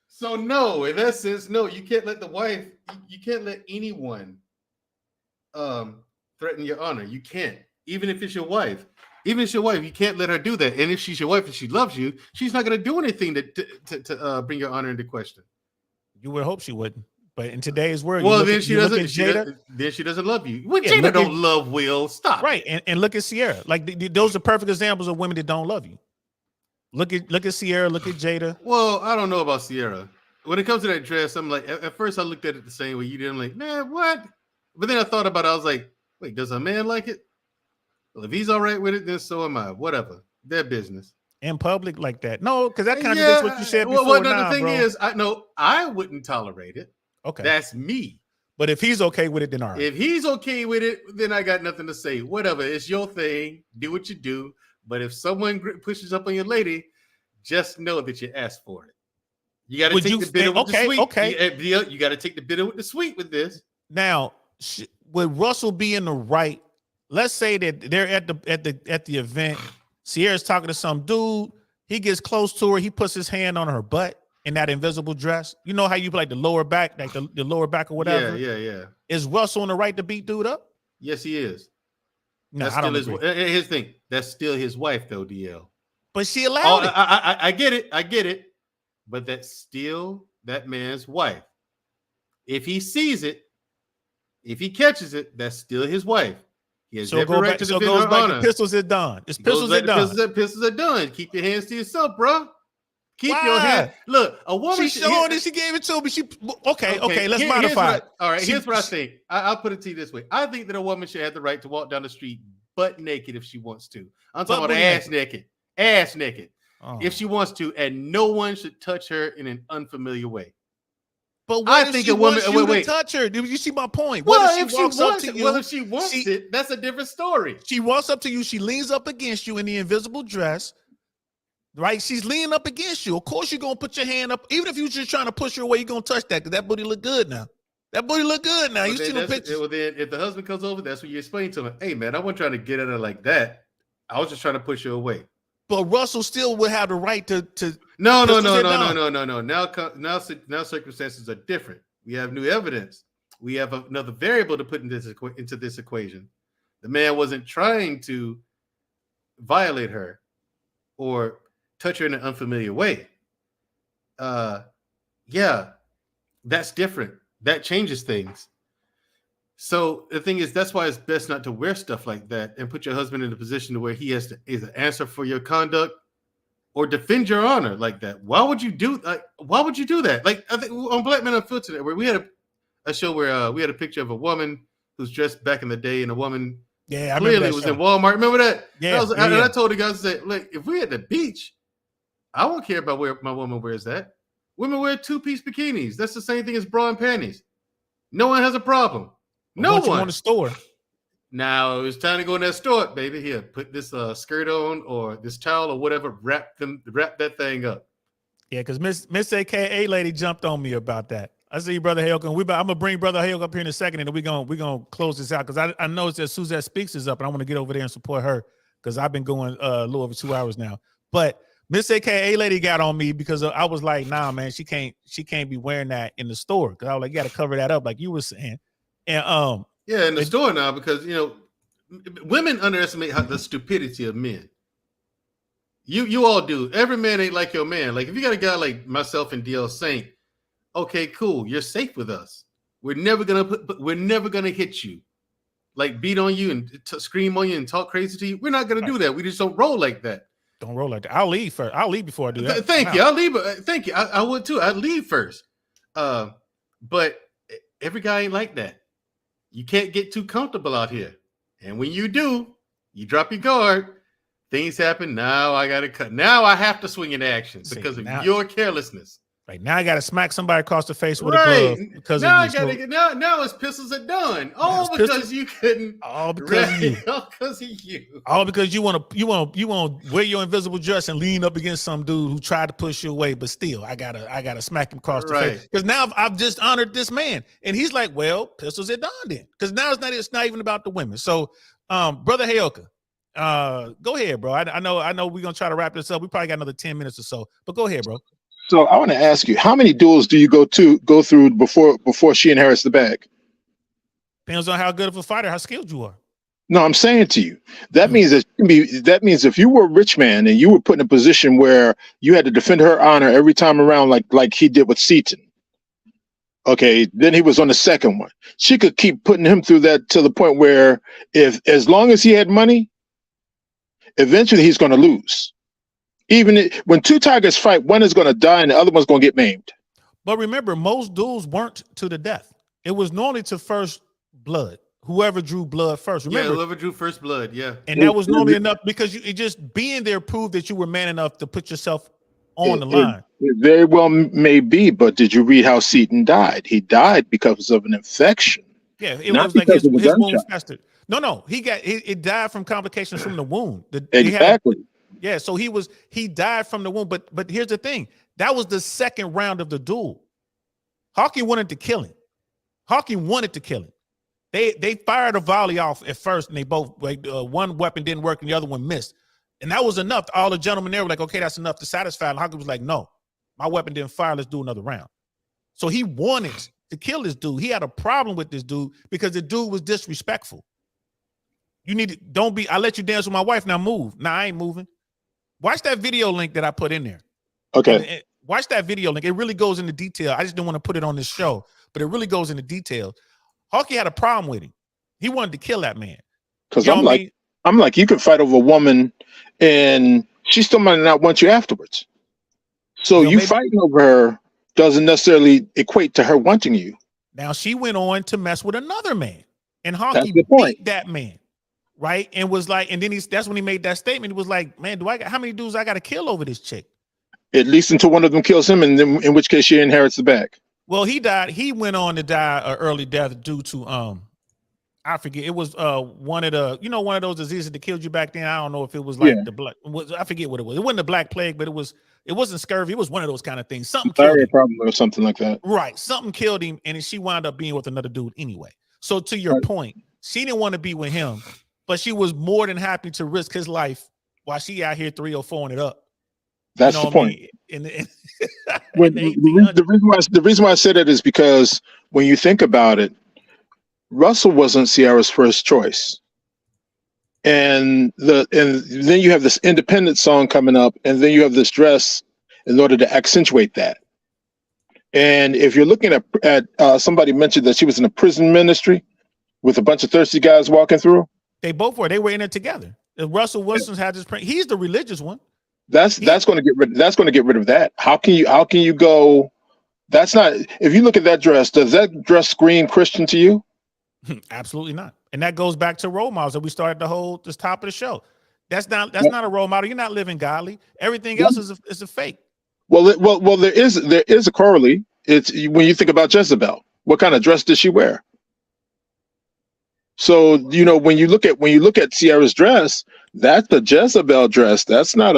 S8: So no, in that sense, no, you can't let the wife, you can't let anyone threaten your honor. You can't. Even if it's your wife. Even if it's your wife, you can't let her do that. And if she's your wife and she loves you, she's not going to do anything to bring your honor into question.
S1: You would hope she wouldn't. But in today's world,
S8: well, then she doesn't love you. Well, Jada don't love Will. Stop.
S1: Right, and look at Ciara. Like those are perfect examples of women that don't love you. Look at Ciara. Look at Jada.
S8: Well, I don't know about Ciara. When it comes to that dress, I'm like, at first I looked at it the same way you did. I'm like, man, what? But then I thought about it. I was like, wait, does a man like it? Well, if he's all right with it, then so am I. Whatever, their business.
S1: In public like that, no, because that contradicts what you said before. Well,
S8: the thing is, I wouldn't tolerate it.
S1: Okay,
S8: that's me.
S1: But if he's okay with it, then all right.
S8: If he's okay with it, then I got nothing to say. Whatever, it's your thing. Do what you do. But if someone pushes up on your lady, just know that you asked for it. You got to take the bitter with the sweet.
S1: Okay.
S8: You got to take the bitter with the sweet with this.
S1: Now, would Russell be in the right? Let's say that they're at the event. Ciara's talking to some dude. He gets close to her. He puts his hand on her butt in that invisible dress. You know how you like the lower back, like the lower back or whatever?
S8: Yeah.
S1: Is Russell on the right to beat dude up?
S8: Yes, he is.
S1: No,
S8: that's still his thing. That's still his wife, though, DL.
S1: But she allowed it.
S8: I get it. But that's still that man's wife. If he sees it, if he catches it, that's still his wife. He has every right to defend her honor.
S1: The pistols are done. It's pistols are done.
S8: Pistols are done. Keep your hands to yourself, bro. Keep your hand. Look, a woman.
S1: She showed it. She gave it to him, but she. Okay. Let's modify.
S8: All right. Here's what I think. I'll put it to you this way. I think that a woman should have the right to walk down the street butt naked if she wants to. I'm talking about ass naked. Ass naked. If she wants to, and no one should touch her in an unfamiliar way.
S1: But what
S8: I
S1: if
S8: think
S1: she
S8: a woman.
S1: wants you
S8: Wait.
S1: to touch her? Do you see my point?
S8: Well,
S1: What
S8: if she
S1: walks up
S8: wants
S1: to
S8: it,
S1: you?
S8: well, if she wants it, that's a different story.
S1: She walks up to you. She leans up against you in the invisible dress. Right? She's leaning up against you. Of course, you're going to put your hand up. Even if you're just trying to push her away, you're going to touch that because that booty look good now. That booty look good now.
S8: Well,
S1: You see the pictures.
S8: well, then if the husband comes over, that's when you explain to him, hey, man, I wasn't trying to get at her like that. I was just trying to push her away.
S1: But Russell still would have the right to
S8: No.
S1: pistol sit down.
S8: No. Now circumstances are different. We have new evidence. We have another variable to put into this equation. The man wasn't trying to violate her or touch her in an unfamiliar way. Yeah, that's different. That changes things. So the thing is, that's why it's best not to wear stuff like that and put your husband in a position where he has to either answer for your conduct or defend your honor like that. Why would you do that? Like, I think on Black Men Unfiltered, where we had a show where we had a picture of a woman who's dressed back in the day, and a woman clearly was in Walmart. Remember that?
S1: Yeah.
S8: And I told the guys, that, like, if we're at the beach, I won't care about where my woman wears that. Women wear 2-piece bikinis. That's the same thing as bra and panties. No one has a problem. No one.
S1: You want to store.
S8: Now it's time to go in that store, baby. Here, put this skirt on or this towel or whatever. Wrap that thing up.
S1: Yeah, because Miss AKA lady jumped on me about that. I see you, Brother Hale. I'm gonna bring Brother Hale up here in a second, and we're gonna close this out because I know that Suzette Speaks is up, and I want to get over there and support her because I've been going a little over 2 hours now. But Miss AKA lady got on me because I was like, nah, man, she can't be wearing that in the store because I was like, you got to cover that up, like you were saying. And
S8: yeah, in the store now, because women underestimate the stupidity of men. You all do. Every man ain't like your man. Like if you got a guy like myself and DL Saint, okay, cool, you're safe with us. We're never gonna hit you, like beat on you and scream on you and talk crazy to you. We're not gonna do that. We just don't roll like that.
S1: Don't roll like that. I'll leave first. I'll leave before I do that.
S8: Thank you. I'll leave. Thank you. I would too. I'd leave first. But every guy ain't like that. You can't get too comfortable out here. And when you do, you drop your guard. Things happen. Now I got to cut. Now I have to swing into action because of your carelessness.
S1: Right now I got to smack somebody across the face with a glove because
S8: now
S1: of you.
S8: Now his pistols are done. All because you couldn't.
S1: All because of you.
S8: All because of you.
S1: All because you want to wear your invisible dress and lean up against some dude who tried to push you away, but still I gotta smack him across the face because now I've just honored this man, and he's like, well, pistols are done then because now it's not even about the women. So, Brother Hayoka, go ahead, bro. I know we're gonna try to wrap this up. We probably got another 10 minutes or so, but go ahead, bro.
S9: So I want to ask you, how many duels do you go through before she inherits the bag?
S1: Depends on how good of a fighter, how skilled you are.
S9: No, I'm saying to you, that means if you were a rich man and you were put in a position where you had to defend her honor every time around, like he did with Seaton. Okay, then he was on the second one. She could keep putting him through that to the point where as long as he had money, eventually he's going to lose. Even when two tigers fight, one is going to die and the other one's going to get maimed.
S1: But remember, most duels weren't to the death. It was normally to first blood. Whoever drew blood first. Remember,
S8: whoever drew first blood, yeah.
S1: And that was normally enough because it just being there proved that you were man enough to put yourself on the line.
S9: It very well may be, but did you read how Seaton died? He died because of an infection.
S1: Yeah, it was like his wound festered. No, it died from complications from the wound.
S9: Exactly.
S1: Yeah, so he died from the wound, but here's the thing. That was the second round of the duel. Hawking wanted to kill him. They fired a volley off at first, and they both one weapon didn't work and the other one missed. And that was enough. All the gentlemen there were like, okay, that's enough to satisfy. And Hawking was like, no, my weapon didn't fire. Let's do another round. So he wanted to kill this dude. He had a problem with this dude because the dude was disrespectful. I let you dance with my wife, now move. Nah, I ain't moving. Watch that video link that I put in there.
S9: Okay.
S1: And watch that video link. It really goes into detail. I just didn't want to put it on this show, but it really goes into detail. Hawking had a problem with him. He wanted to kill that man.
S9: Because I'm like, you could fight over a woman and she still might not want you afterwards. So fighting over her doesn't necessarily equate to her wanting you.
S1: Now she went on to mess with another man, and Hawking beat that man. Right. And was like, and then that's when he made that statement. He was like, man, how many dudes I got to kill over this chick?
S9: At least until one of them kills him, and then in which case she inherits the bag.
S1: Well, he died. He went on to die an early death due to I forget. It was one of the one of those diseases that killed you back then. I don't know if it was like
S9: Yeah.
S1: the black. I forget what it was. It wasn't the Black Plague, but it wasn't scurvy. It was one of those kind of things. Something killed
S9: Malaria
S1: him.
S9: problem or something like that.
S1: Right. Something killed him, and she wound up being with another dude anyway. So to your point, she didn't want to be with him, but she was more than happy to risk his life while she out here 304ing it up.
S9: That's the point.
S1: In the
S9: The reason why I said it is because when you think about it, Russell wasn't Ciara's first choice. And then you have this independent song coming up, and then you have this dress in order to accentuate that. And if you're looking at somebody mentioned that she was in a prison ministry with a bunch of thirsty guys walking through.
S1: They both were. They were in it together. Russell Wilson's had this. He's the religious one.
S9: That's going to get rid of that. How can you go? That's not. If you look at that dress, does that dress scream Christian to you?
S1: Absolutely not. And that goes back to role models that we started this top of the show. That's not a role model. You're not living godly. Everything else is a fake.
S9: Well, there is a correlate. It's when you think about Jezebel. What kind of dress did she wear? So when you look at Ciara's dress, that's the Jezebel dress. That's not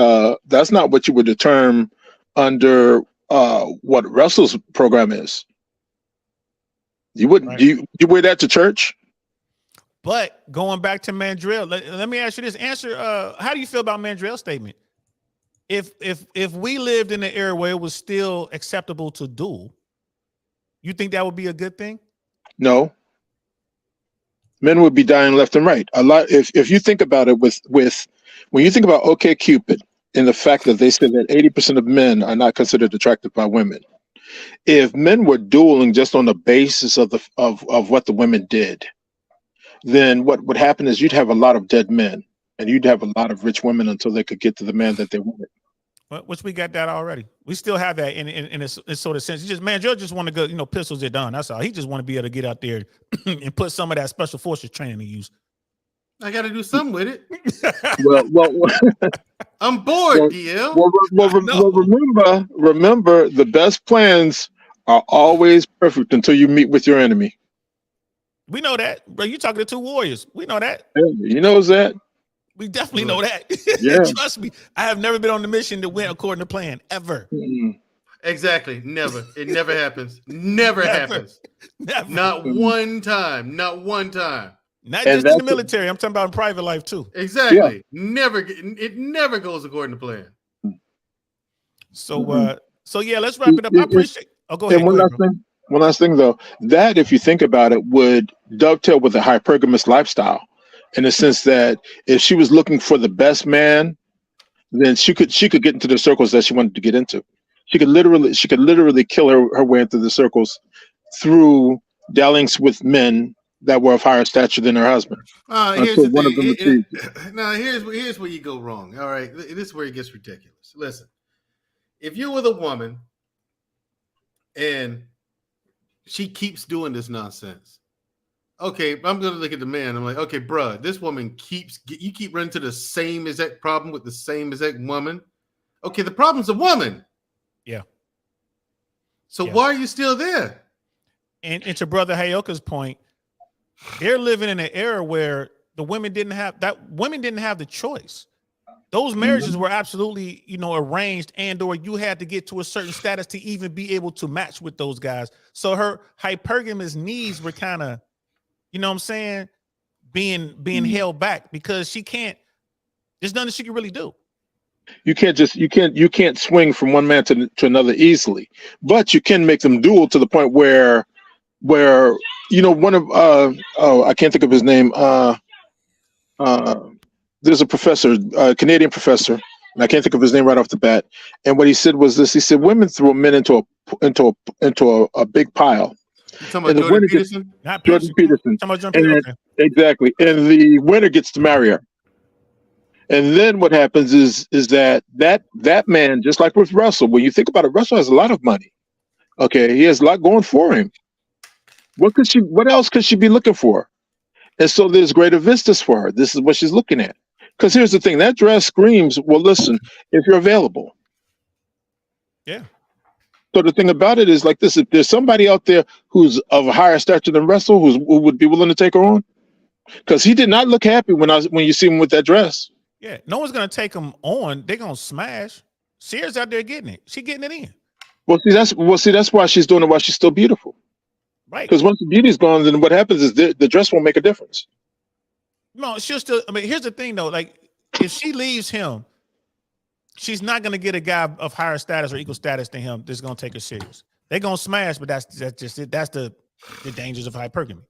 S9: what you would determine under what Russell's program is. You wouldn't. Right. Do you wear that to church?
S1: But going back to Mandrell, let me ask you this. Answer. How do you feel about Mandrell's statement? If we lived in an era where it was still acceptable to duel, you think that would be a good thing?
S9: No. Men would be dying left and right. A lot. If you think about it, with when you think about OkCupid and the fact that they said that 80% of men are not considered attractive by women. If men were dueling just on the basis of what the women did, then what would happen is you'd have a lot of dead men, and you'd have a lot of rich women until they could get to the man that they wanted.
S1: Well, which we got that already. We still have that in a sort of sense. Mandrell just want to go, pistols are done. That's all. He just want to be able to get out there and put some of that special forces training to use.
S8: I got to do something with it.
S9: well
S8: I'm bored, DL.
S9: Remember, the best plans are always perfect until you meet with your enemy.
S1: We know that, bro. You talking to two warriors. We know that.
S9: You knows that.
S1: We definitely know that.
S9: Yeah.
S1: Trust me. I have never been on the mission that went according to plan, ever.
S9: Mm-hmm.
S8: Exactly. Never. It never happens. Never happens.
S1: Never.
S8: Not one time. Not one time.
S1: Not just in the military. I'm talking about in private life too.
S8: Exactly. Yeah. It never goes according to plan.
S1: So so yeah, let's wrap it up. I appreciate. Oh, go ahead.
S9: One last thing though, that if you think about it, would dovetail with a hypergamous lifestyle, in the sense that if she was looking for the best man, then she could get into the circles that she wanted to get into. She could literally kill her way into the circles through dalliance with men that were of higher stature than her husband.
S8: Here's the thing. Now, here's where you go wrong. All right, this is where it gets ridiculous. Listen, if you're with a woman and she keeps doing this nonsense, okay, I'm gonna look at the man. I'm like, okay, bruh, this woman keep running to the same exact problem with the same exact woman. Okay, the problem's a woman.
S1: Yeah.
S8: So why are you still there?
S1: And to Brother Hayoka's point, they're living in an era where the women didn't have the choice. Those marriages were absolutely, arranged, and/or you had to get to a certain status to even be able to match with those guys. So her hypergamous needs were kind of, you know what I'm saying, being held back because she can't. There's nothing she can really do.
S9: You can't swing from one man to another easily, but you can make them duel to the point where one of I can't think of his name. There's a professor, a Canadian professor, and I can't think of his name right off the bat. And what he said was this: he said, "Women throw men into a big pile."
S8: You talking about Jordan Peterson?
S9: Jordan Peterson.
S1: Okay.
S9: Exactly, and the winner gets to marry her. And then what happens is that man, just like with Russell, when you think about it, Russell has a lot of money. Okay, he has a lot going for him. What else could she be looking for? And so there's greater vistas for her. This is what she's looking at. Because here's the thing, that dress screams, well, listen, if you're available.
S1: Yeah.
S9: So the thing about it is like this: if there's somebody out there who's of a higher stature than Russell, who would be willing to take her on, because he did not look happy when you see him with that dress.
S1: Yeah, no one's gonna take him on. They're gonna smash. Ciara's out there getting it. She getting it in.
S9: Well, see, that's why she's doing it while she's still beautiful.
S1: Right.
S9: Because once the beauty's gone, then what happens is the dress won't make a difference.
S1: No, she'll still. I mean, here's the thing though. Like, if she leaves him, she's not gonna get a guy of higher status or equal status than him that's gonna take her serious. They're gonna smash, but that's just it. That's the dangers of hypergamy.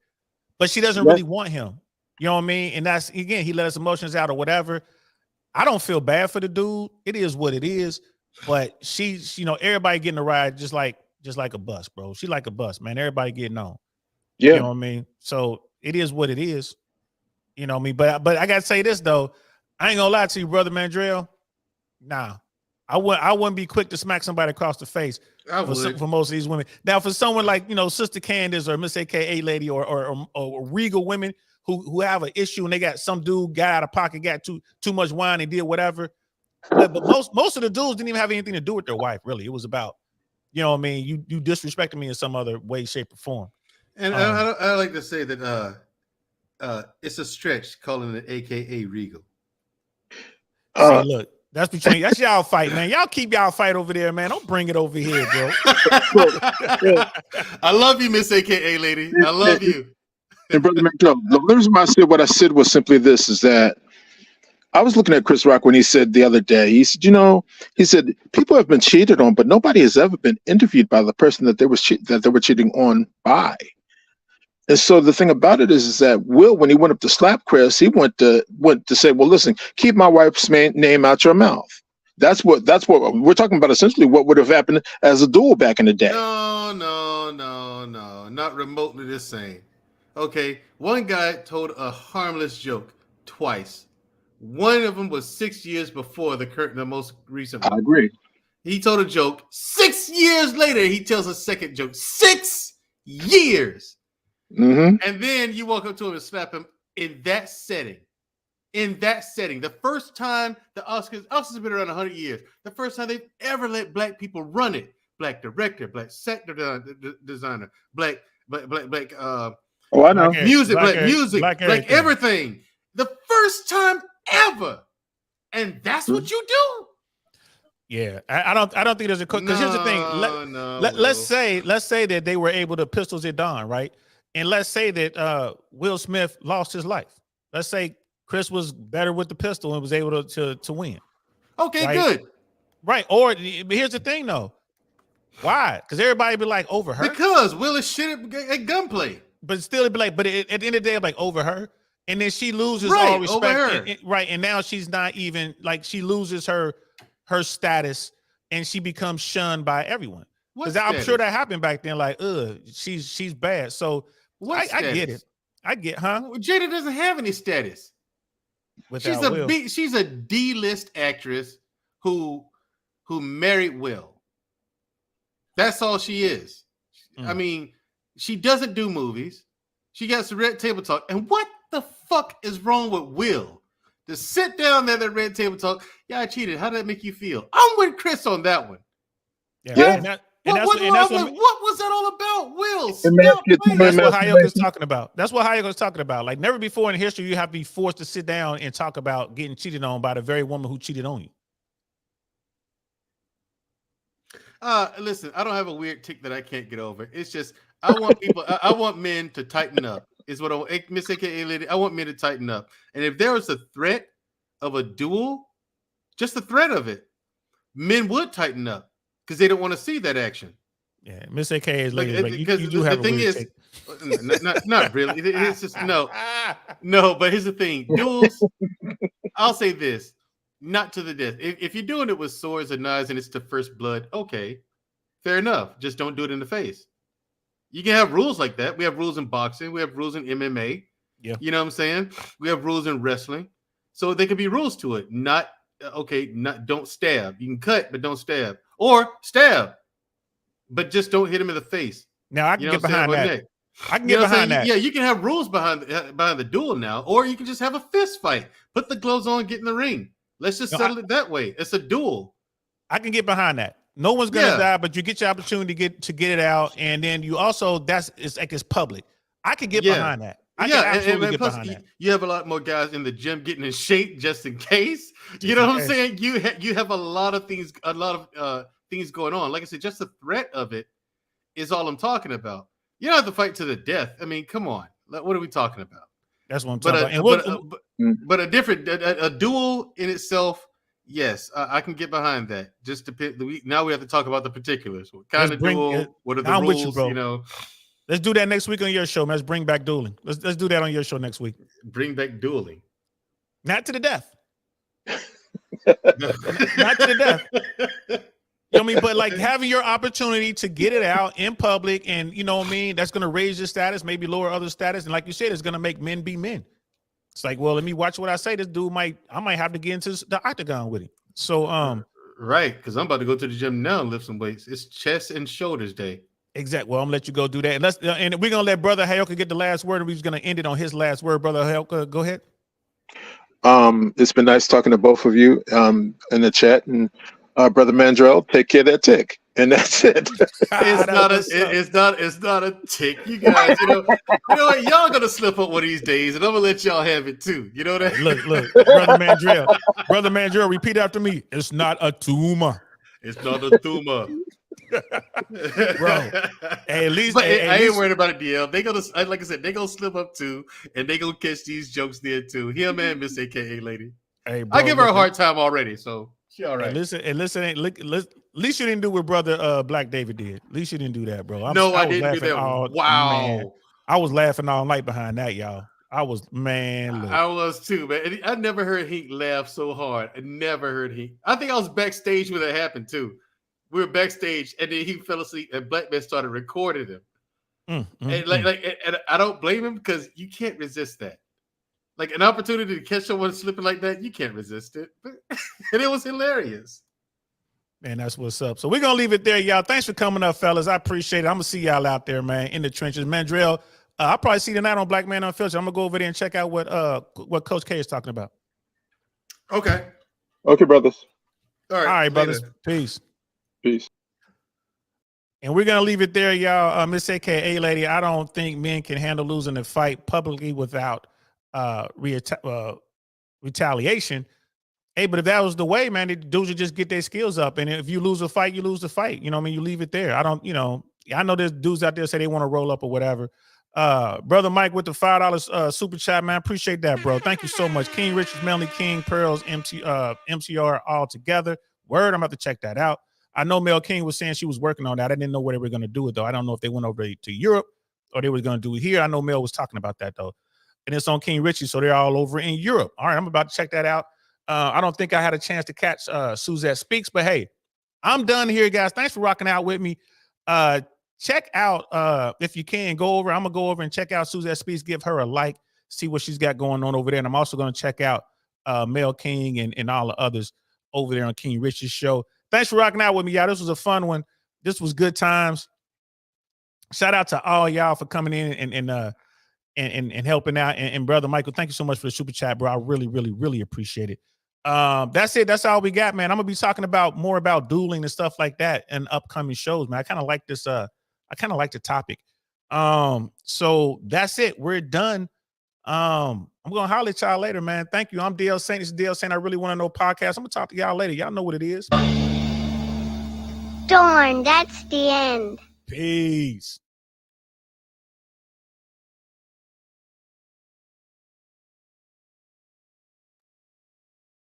S1: But she doesn't really want him. You know what I mean? And that's, again, he let his emotions out or whatever. I don't feel bad for the dude. It is what it is. But she's, everybody getting a ride just like a bus, bro. She like a bus, man. Everybody getting on.
S9: Yeah.
S1: You know what I mean? So it is what it is. You know what I mean? But I gotta say this though. I ain't gonna lie to you, brother Mandrell. Nah. I wouldn't be quick to smack somebody across the face for most of these women. Now, for someone like, Sister Candace or Miss AKA Lady or regal women who have an issue and they got some dude got out of pocket, got too much wine and did whatever. But most of the dudes didn't even have anything to do with their wife, really. It was about, you know what I mean? You disrespected me in some other way, shape, or form.
S8: And I like to say that it's a stretch calling it AKA regal.
S1: See, look, that's y'all fight, man. Y'all keep y'all fight over there, man. Don't bring it over here, bro.
S8: I love you, Miss AKA Lady. I love you.
S9: And Brother McDowell, the reason why I said what I said was simply this, is that I was looking at Chris Rock when he said the other day, he said, people have been cheated on, but nobody has ever been interviewed by the person that they were cheating on by. And so the thing about it is that Will, when he went up to slap Chris, he went to say, well, listen, keep my wife's name out your mouth. That's what we're talking about. Essentially, what would have happened as a duel back in the day.
S8: No, not remotely the same. Okay, one guy told a harmless joke twice. One of them was 6 years before the most recent one.
S9: I agree.
S8: He told a joke. 6 years later, he tells a second joke. 6 years.
S9: Mm-hmm.
S8: And then you walk up to him and slap him in that setting. The first time the Oscars have been around 100 years. The first time they've ever let black people run it. Black director, black set designer, black
S9: I know.
S8: music, black everything. The first time ever. And that's what you do?
S1: Yeah, I don't think there's a because here's the thing. Let's say that they were able to pistols it down, right? And let's say that Will Smith lost his life. Let's say Chris was better with the pistol and was able to win.
S8: Okay,
S1: right?
S8: Good.
S1: Right. But here's the thing though. Why? Because everybody be like over her.
S8: Because Will is shit at gunplay.
S1: But still it'd be like, at the end of the day, like over her. And then she loses
S8: right,
S1: all respect.
S8: Over her.
S1: Right. And now she's not even like she loses her status and she becomes shunned by everyone. Because I'm sure that happened back then. Like, she's bad. So I get it.
S8: Jada doesn't have any status. She's a D-list actress who married Will. That's all she is. I mean, she doesn't do movies. She got some red table talk. And what the fuck is wrong with Will? To sit down there at red table talk. Yeah, I cheated. How did that make you feel? I'm with Chris on that one.
S1: Yeah.
S8: What was that all about, Will?
S1: That's what Hayek is talking about. That's what Hayek was talking about. Like never before in history, you have to be forced to sit down and talk about getting cheated on by the very woman who cheated on you.
S8: Listen, I don't have a weird tick that I can't get over. It's just I want men to tighten up. Is what I want. Miss AKA Lady, I want men to tighten up. And if there was a threat of a duel, just the threat of it, men would tighten up because they don't want to see that action.
S1: Yeah, Miss AKA Lady, you do have a weird tick.
S8: Not really. It's just no. But here's the thing: duels. I'll say this. Not to the death. If you're doing it with swords and knives and it's the first blood, okay, fair enough. Just don't do it in the face. You can have rules like that. We have rules in boxing. We have rules in MMA.
S1: Yeah.
S8: You know what I'm saying? We have rules in wrestling. So there could be rules to it. Not don't stab. You can cut, but don't stab. Or stab, but just don't hit him in the face.
S1: Now I can get behind that. I can get behind that.
S8: Yeah, you can have rules behind the duel now, or you can just have a fist fight. Put the gloves on, get in the ring. Let's just settle it that way. It's a duel.
S1: I can get behind that. No one's gonna
S8: Yeah.
S1: die, but you get your opportunity to get it out, and then you also it's like it's public. I could get behind that. I can absolutely get
S8: plus
S1: behind that.
S8: you have a lot more guys in the gym getting in shape just in case.
S1: Just
S8: you know
S1: in
S8: what I'm
S1: case.
S8: saying? You have a lot of things going on. Like I said, just the threat of it is all I'm talking about. You don't have to fight to the death. I mean, come on. What are we talking about?
S1: That's what I'm
S8: But
S1: talking about.
S8: but a different a duel in itself. Yes, I can get behind that. Just now we have to talk about the particulars. What kind of duel? What are the
S1: I'm
S8: rules?
S1: with you, bro.
S8: You know,
S1: let's do that next week on your show, man. Let's bring back dueling. Let's do that on your show next week.
S8: Bring back dueling.
S1: Not to the death. Not to the death. You know what I mean? But like having your opportunity to get it out in public, and you know what I mean, that's gonna raise your status, maybe lower other status, and like you said, it's gonna make men be men. It's like, well, let me watch what I say. This dude I might have to get into the octagon with him. So
S8: right, because I'm about to go to the gym now and lift some weights. It's chest and shoulders day.
S1: Exactly. Well, I'm gonna let you go do that. And we're gonna let Brother Helka get the last word, and we're gonna end it on his last word. Brother Helka, go ahead.
S9: It's been nice talking to both of you in the chat, and Brother Mandrell, take care of that tick, and that's it.
S8: It's not a tick, you guys. You know what? Y'all gonna slip up one of these days, and I'm gonna let y'all have it too. You know that?
S1: Look, Brother Mandrell, repeat after me. It's not a tumor.
S8: It's not a tumor.
S1: Bro, hey, at least
S8: I ain't worried about it, DL. They gonna, like I said, they gonna slip up too, and they gonna catch these jokes there too. Him and Miss AKA Lady.
S1: Hey, bro,
S8: I give her a hard time already, so she all right.
S1: At least you didn't do what Brother Black David did. At least you didn't do that, bro.
S8: I didn't do that. Wow,
S1: man, I was laughing all night behind that, y'all. I was
S8: I was too, man. I never heard Heat laugh so hard. I never heard Heat. I think I was backstage when that happened too. We were backstage, and then he fell asleep, and Black Man started recording him. And I don't blame him because you can't resist that. Like an opportunity to catch someone slipping like that, you can't resist it. And it was hilarious.
S1: Man, that's what's up. So we're gonna leave it there, y'all. Thanks for coming up, fellas. I appreciate it. I'm gonna see y'all out there, man, in the trenches. Mandrell, I'll probably see you tonight on Black Man Unfiltered. I'm gonna go over there and check out what Coach K is talking about.
S8: Okay.
S9: Okay, brothers.
S8: All right,
S1: brothers. Peace.
S9: Peace.
S1: And we're gonna leave it there, y'all. Miss AKA Lady, I don't think men can handle losing a fight publicly without retaliation. Hey, but if that was the way, man, the dudes would just get their skills up. And if you lose a fight, you lose the fight. You know what I mean? You leave it there. I know there's dudes out there say they want to roll up or whatever. Brother Mike with the $5 super chat, man. Appreciate that, bro. Thank you so much. King Richards, Melanie King, Pearls, MCR all together. Word, I'm about to check that out. I know Mel King was saying she was working on that. I didn't know where they were going to do it, though. I don't know if they went over to Europe or they were going to do it here. I know Mel was talking about that, though. And it's on King Richie, so they're all over in Europe. All right, I'm about to check that out. I don't think I had a chance to catch Suzette Speaks, but hey, I'm done here, guys. Thanks for rocking out with me. Check out, if you can, go over. I'm going to go over and check out Suzette Speaks, give her a like, see what she's got going on over there. And I'm also going to check out Mel King and all the others over there on King Richie's show. Thanks for rocking out with me, y'all. This was a fun one. This was good times. Shout out to all y'all for coming in and helping out. And Brother Michael, thank you so much for the super chat, bro. I really, really, really appreciate it. That's it. That's all we got, man. I'm gonna be talking more about dueling and stuff like that in upcoming shows, man. I kind of like this. I kind of like the topic. So that's it. We're done. I'm gonna holler at y'all later, man. Thank you. I'm DL Saint. This is DL Saint. I really want to know podcast. I'm gonna talk to y'all later. Y'all know what it is.
S10: Darn, that's the end.
S1: Peace.